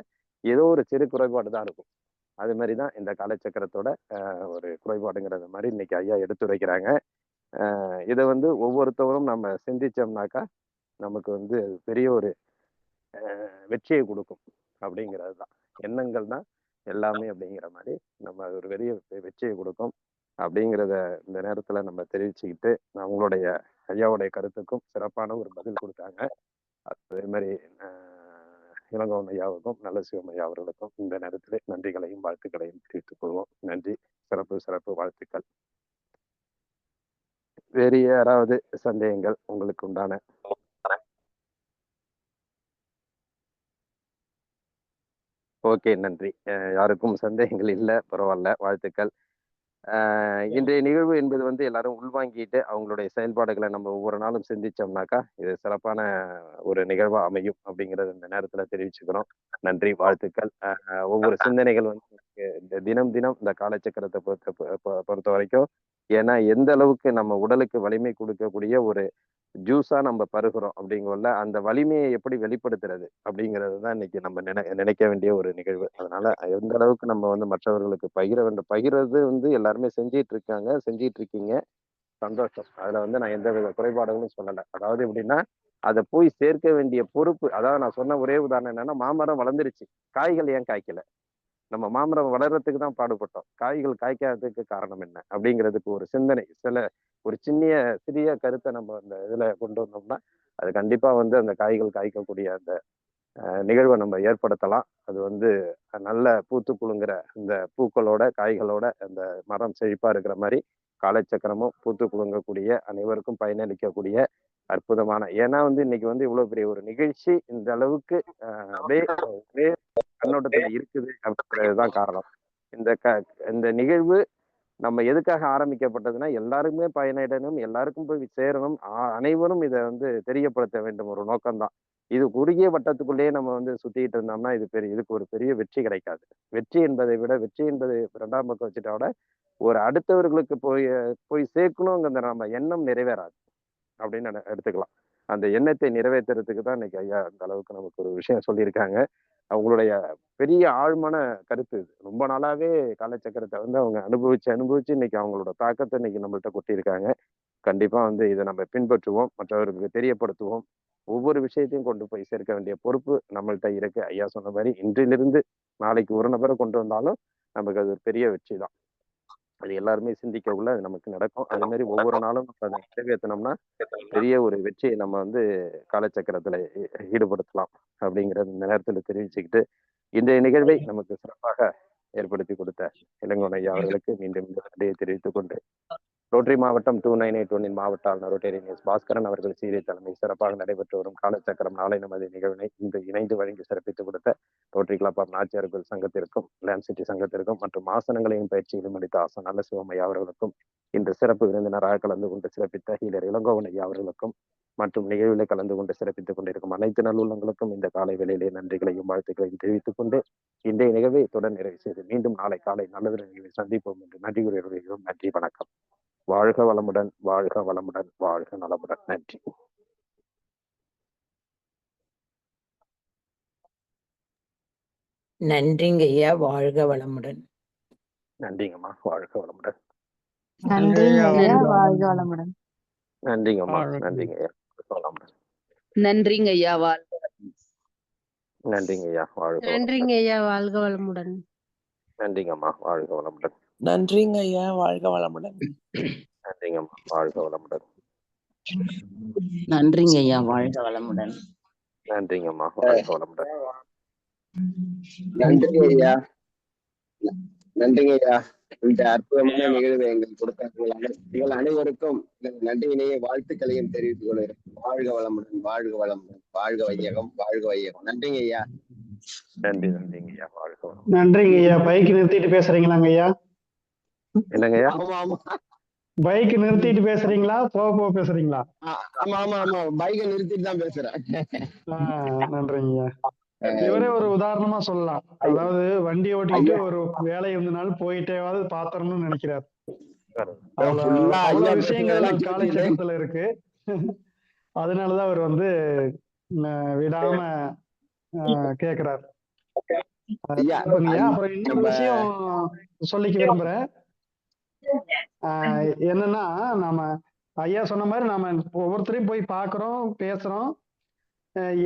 ஏதோ ஒரு சிறு குறைபாடு தான் இருக்கும். அது மாதிரிதான் இந்த காலச்சக்கரத்தோட ஒரு குறைபாடுங்கிறத மாதிரி இன்னைக்கு ஐயா எடுத்துரைக்கிறாங்க. இதை வந்து ஒவ்வொருத்தவரும் நம்ம சிந்திச்சோம்னாக்கா நமக்கு வந்து பெரிய ஒரு வெற்றியை கொடுக்கும் அப்படிங்கிறது தான். எண்ணங்கள் தான் எல்லாமே அப்படிங்கிற மாதிரி நம்ம ஒரு பெரிய வெற்றியை கொடுக்கும் அப்படிங்கிறத இந்த நேரத்துல நம்ம தெரிவிச்சுக்கிட்டு அவங்களுடைய ஐயாவுடைய கருத்துக்கும் சிறப்பான ஒரு பதில் கொடுத்தாங்க. அதே மாதிரி இளங்கோவன் ஐயாவுக்கும் நல்ல சிவம் ஐயா அவர்களுக்கும் இந்த நேரத்தில் நன்றிகளையும் வாழ்த்துக்களையும் தெரிவித்துக் கொள்வோம். நன்றி, சிறப்பு வாழ்த்துக்கள். வேறு யாராவது சந்தேகங்கள் உங்களுக்கு உண்டான? ஓகே, நன்றி. யாருக்கும் சந்தேகங்கள் இல்லை, பரவாயில்ல, வாழ்த்துக்கள். இன்றைய நிகழ்வு என்பது வந்து எல்லாரும் உள்வாங்கிட்டு அவங்களுடைய செயல்பாடுகளை நம்ம ஒவ்வொரு நாளும் சிந்திச்சோம்னாக்கா இது சிறப்பான ஒரு நிகழ்வா அமையும் அப்படிங்கறது இந்த நேரத்துல தெரிவிச்சுக்கிறோம். நன்றி, வாழ்த்துக்கள். ஒவ்வொரு சிந்தனைகள் வந்து தினம் இந்த காலச்சக்கரத்தை பொறுத்த வரைக்கும், ஏன்னா எந்த அளவுக்கு நம்ம உடலுக்கு வலிமை கொடுக்கக்கூடிய ஒரு ஜூஸா நம்ம பருகிறோம் அப்படிங்கல அந்த வலிமையை எப்படி வெளிப்படுத்துறது அப்படிங்கிறது தான் இன்னைக்கு நம்ம நினைக்க வேண்டிய ஒரு நிகழ்வு. அதனால எந்த அளவுக்கு நம்ம வந்து மற்றவர்களுக்கு பகிர்றது வந்து எல்லாருமே செஞ்சிட்டு இருக்கீங்க, சந்தோஷம். அதுல வந்து நான் எந்த வித குறைபாடுகளும் சொல்லலை. அதாவது எப்படின்னா அதை போய் சேர்க்க வேண்டிய பொறுப்பு, அதாவது நான் சொன்ன ஒரே உதாரணம் என்னன்னா, மாமரம் வளர்ந்துருச்சு, காய்கள் ஏன் காய்க்கல? நம்ம மாமரம் வளர்றதுக்கு தான் பாடுபட்டோம், காய்கள் காய்க்காததுக்கு காரணம் என்ன அப்படிங்கிறதுக்கு ஒரு சிந்தனை, ஒரு சிறிய கருத்தை நம்ம அந்த இதுல கொண்டு வந்தோம்னா அது கண்டிப்பா வந்து அந்த காய்கள் காய்க்கக்கூடிய அந்த நிகழ்வை நம்ம ஏற்படுத்தலாம். அது வந்து நல்ல பூத்து குலுங்குற இந்த பூக்களோட காய்களோட அந்த மரம் செழிப்பா இருக்கிற மாதிரி காலச்சக்கரமும் பூத்து குலுங்கக்கூடிய அனைவருக்கும் பயனளிக்கக்கூடிய அற்புதமான, ஏன்னா வந்து இன்னைக்கு வந்து இவ்வளவு பெரிய ஒரு நிகழ்ச்சி இந்த அளவுக்கு அப்படியே கண்ணோட்டத்துல இருக்குது அப்படிங்கிறதுதான் காரணம். இந்த நிகழ்வு நம்ம எதுக்காக ஆரம்பிக்கப்பட்டதுன்னா எல்லாருக்குமே பயனிடணும், எல்லாருக்கும் போய் சேரணும், அனைவரும் இதை வந்து தெரியப்படுத்த வேண்டும் ஒரு நோக்கம்தான். இது குறுகிய வட்டத்துக்குள்ளேயே நம்ம வந்து சுத்திட்டு இருந்தோம்னா இதுக்கு ஒரு பெரிய வெற்றி கிடைக்காது. வெற்றி என்பதை விட வெற்றி என்பது 2ஆம் பக்கம் வச்சுட்டா விட ஒரு அடுத்தவர்களுக்கு போய் சேர்க்கணுங்கிற நம்ம எண்ணம் நிறைவேறாது அப்படின்னு எடுத்துக்கலாம். அந்த எண்ணத்தை நிறைவேற்றுறதுக்கு தான் இன்னைக்கு ஐயா அந்த அளவுக்கு நமக்கு ஒரு விஷயம் சொல்லியிருக்காங்க. அவங்களுடைய பெரிய ஆழ்மான கருத்து இது. ரொம்ப நாளாவே காலச்சக்கரத்தை வந்து அவங்க அனுபவிச்சு இன்னைக்கு அவங்களோட தாக்கத்தை இன்னைக்கு நம்மள்ட்ட கொட்டியிருக்காங்க. கண்டிப்பா வந்து இதை நம்ம பின்பற்றுவோம், மற்றவர்களுக்கு தெரியப்படுத்துவோம். ஒவ்வொரு விஷயத்தையும் கொண்டு போய் சேர்க்க வேண்டிய பொறுப்பு நம்மள்ட்ட இருக்கு. ஐயா சொன்ன மாதிரி இன்றிலிருந்து நாளைக்கு ஒரு நபரை கொண்டு வந்தாலும் நமக்கு அது ஒரு பெரிய வெற்றி தான். அது எல்லாருமே சிந்திக்கக்குள்ள அது நமக்கு நடக்கும். அதே மாதிரி ஒவ்வொரு நாளும் நம்ம அதை நிறைவேற்றினோம்னா பெரிய ஒரு வெற்றியை நம்ம வந்து காலச்சக்கரத்துல ஈடுபடுத்தலாம் அப்படிங்கிறது இந்த நேரத்தில் தெரிவிச்சுக்கிட்டு, இன்றைய நிகழ்வை நமக்கு சிறப்பாக ஏற்படுத்தி கொடுத்த இளங்கோன் ஐயா அவர்களுக்கு மீண்டும் நன்றியை தெரிவித்துக் கொண்டு, ரோட்டரி மாவட்டம் 2981 மாவட்ட ஆளுநர் ரோட்டரியன் எஸ். பாஸ்கரன் அவர்கள் சீரிய தலைமை சிறப்பாக நடைபெற்று வரும் காலச்சக்கரம் நாளை நமது நிகழ்வினை இந்த இணைந்து வழங்கி சிறப்பித்துக் கொடுத்த ரோட்டரி கிளப் ஆஃப் நாச்சியார்கள் சங்கத்திற்கும், லேண்ட் சிட்டி சங்கத்திற்கும் மற்றும் ஆசனங்களையும் பயிற்சியிலும் அளித்த ஆசன் நல்ல சிவமையா அவர்களுக்கும், இந்த சிறப்பு விருந்தினராக கலந்து கொண்டு சிறப்பித்த ஹீலர் இளங்கோவன் ஐயா அவர்களுக்கும் மற்றும் நிகழ்வில் கலந்து கொண்டு சிறப்பித்துக் கொண்டிருக்கும் அனைத்து நல்லுள்ளங்களுக்கும் இந்த காலை வேளையிலே நன்றிகளையும் வாழ்த்துக்களையும் தெரிவித்துக் கொண்டு இன்றைய நிகழ்வை தொடர் நிறைவு செய்து மீண்டும் நாளை காலை நல்லது நிகழ்வை சந்திப்போம் என்று நன்றி கூறுகிறோம். நன்றி, வணக்கம். வாழ்க வளமுடன், வாழ்க வளமுடன், வாழ்க நலமுடன். நன்றி. நன்றிங்க ஐயா, வாழ்க வளமுடன். நன்றிங்கம்மா, வாழ்க வளமுடன். நன்றிங்க ஐயா, வாழ்க வளமுடன். நன்றிங்கம்மா, நன்றிங்க ஐயா, வளமுடன். நன்றிங்க ஐயா, வாழ்க. நன்றிங்க ஐயா, வாழ்க. நன்றிங்க ஐயா, வாழ்க வளமுடன். நன்றிங்கம்மா, வாழ்க வளமுடன். நன்றிங்க ஐயா, வாழ்க வளமுடன். நன்றிங்கம்மா, வாழ்க வளமுடன். நன்றிங்க ஐயா, வாழ்க வளமுடன். நன்றிங்கம்மா, வாழ்க வளமுடன். நன்றிங்க ஐயா, நன்றிங்க ஐயா. இந்த அற்புதமான நிகழ்வை எங்களுக்கு கொடுத்த உங்கள் அனைவருக்கும் நன்றியினையே வாழ்த்துக்களையும் தெரிவித்துக் கொள்கிறேன். வாழ்க வளமுடன், வாழ்க வளமுடன், வாழ்க வையகம், வாழ்க வையகம். நன்றிங்க ஐயா. நன்றி, நன்றிங்க ஐயா, வாழ்க வளமுடன். நன்றிங்க ஐயா. பைக் நிறுத்திட்டு பேசுறீங்களாங்க ஐயா? என்னங்க ஐயா? ஆமா ஆமா, பைக் நிறுத்திட்டு பேசுறீங்களா, போக போக பேசுறீங்களா? ஆமா ஆமா ஆமா, பைக்கை நிறுத்திட்டு தான் பேசுறேன். நன்றிங்க ஐயா. இவரே ஒரு உதாரணமா சொல்லலாம். அதாவது வண்டி ஓட்டிட்டு ஒரு வேலை இருந்தனாலும் போயிட்டேவாது பாத்திரம்னு நினைக்கிறார். அவ்வளவு விஷயங்கள் காலச்சக்கரத்துல இருக்கு. அதனாலதான் அவர் வந்து விடாம கேக்குறாரு. அப்புறம் இன்னொரு விஷயம் சொல்லிக்க விரும்புறேன். என்னன்னா, நாம ஐயா சொன்ன மாதிரி நாம ஒவ்வொருத்தரையும் போய் பாக்குறோம், பேசுறோம்.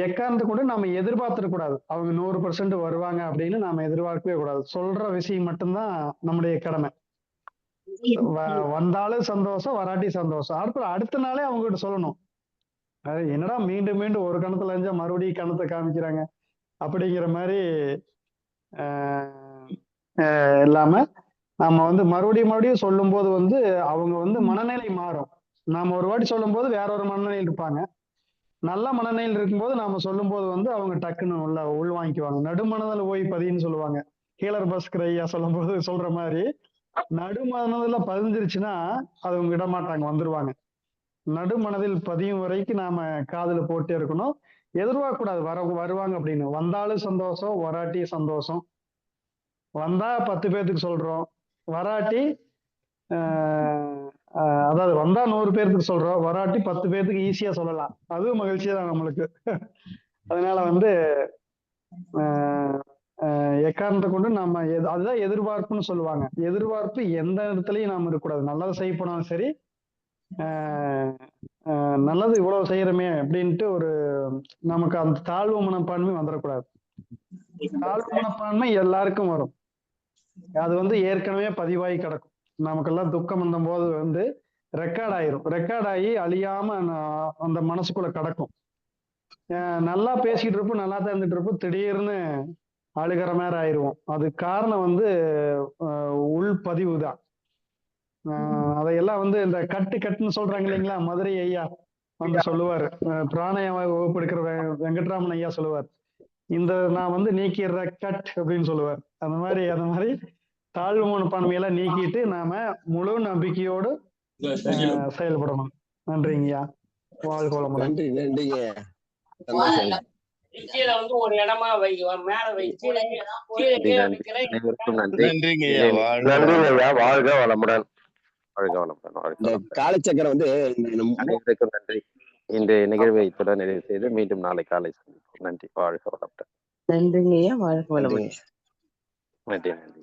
எக்காரணத்தை கூட நாம எதிர்பார்த்துட கூடாது. அவங்க 100% வருவாங்க அப்படின்னு நாம எதிர்பார்க்கவே கூடாது. சொல்ற விஷயம் மட்டும்தான் நம்முடைய கடமை. வந்தாலும் சந்தோஷம், வராட்டி சந்தோஷம். அடுத்த நாளே அவங்க கிட்ட சொல்லணும். என்னடா மீண்டும் மீண்டும் ஒரு கணத்துல இருந்தா மறுபடியும் கணத்தை காமிக்கிறாங்க அப்படிங்கிற மாதிரி இல்லாம நம்ம வந்து மறுபடியும் சொல்லும் போது வந்து அவங்க வந்து மனநிலை மாறும். நாம ஒரு வாட்டி சொல்லும் போது வேற ஒரு மனநிலையில் இருப்பாங்க. நல்ல மனநிலையில் இருக்கும்போது நாம சொல்லும் போது வந்து அவங்க டக்குன்னு உள் வாங்கிக்குவாங்க. நடுமனதில் ஓய் பதின்னு சொல்லுவாங்க. ஹீலர் பாஸ்கர் ஐயா சொல்லும் போது சொல்ற மாதிரி நடுமனதுல பதிஞ்சிருச்சுன்னா அது அவங்க விட மாட்டாங்க, வந்துருவாங்க. நடுமனதில் பதியும் வரைக்கும் நாம காதுல போட்டே இருக்கணும். எதிர்பார்க்க கூடாது வருவாங்க அப்படின்னு. வந்தாலும் சந்தோஷம், வராட்டி சந்தோஷம். வந்தா 10 பேர்த்துக்கு சொல்றோம், வராட்டி அதாவது வந்தா 100 பேர்த்துக்கு சொல்றோம், வராட்டி 10 பேர்த்துக்கு ஈஸியா சொல்லலாம். அதுவும் மகிழ்ச்சியா தான் நம்மளுக்கு. அதனால வந்து எக்காரணத்தை கொண்டு நம்ம அதுதான் எதிர்பார்ப்புன்னு சொல்லுவாங்க. எதிர்பார்ப்பு எந்த இடத்துலயும் நாம இருக்கக்கூடாது. நல்லது செய்ய போனாலும் சரி, நல்லது இவ்வளவு செய்யறமே அப்படின்ட்டு ஒரு நமக்கு அந்த தாழ்வு மனப்பான்மை வந்துடக்கூடாது. தாழ்வு மனப்பான்மை எல்லாருக்கும் வரும். அது வந்து ஏற்கனவே பதிவாகி கிடக்கும். நமக்கெல்லாம் துக்கம் வந்த போது வந்து ரெக்கார்ட் ஆயிரும். ரெக்கார்ட் ஆகி அழியாம அந்த மனசுக்குள்ள கிடக்கும். நல்லா பேசிக்கிட்டு இருப்போம், நல்லா தான் இருந்துட்டு இருப்போம், திடீர்னு அழுகிற மாதிரி ஆயிடுவோம். அது காரணம் வந்து உள் பதிவு தான். அதையெல்லாம் வந்து இந்த கட்டுன்னு சொல்றாங்க இல்லைங்களா, மதுரை ஐயா வந்து சொல்லுவார். பிராணாயாம வகுப்பெடுக்கிற வெங்கட்ராமன் ஐயா சொல்லுவார், இந்த நான் வந்து நீக்கிற கட் அப்படின்னு சொல்லுவார். அந்த மாதிரி தாழ்வு மனப்பான்மையெல்லாம் நீக்கிட்டு நாம முழு நம்பிக்கையோடு செயல்படணும். நன்றிங்கய்யா, வாழ்க வளமுடன். நன்றி, நன்றிங்க. வாழ்க வளமுடன், வாழ்க வளமுடன். காலச்சக்கரம் வந்து அனைவருக்கும் நன்றி. இந்த நிகழ்வை இத்துடன் நிறைவு செய்து மீண்டும் நாளை காலை சந்திப்போம். நன்றி, வாழ்க வளமுடன். நன்றிங்கய்யா, வாழ்க வளமுடன். நன்றி, நன்றி.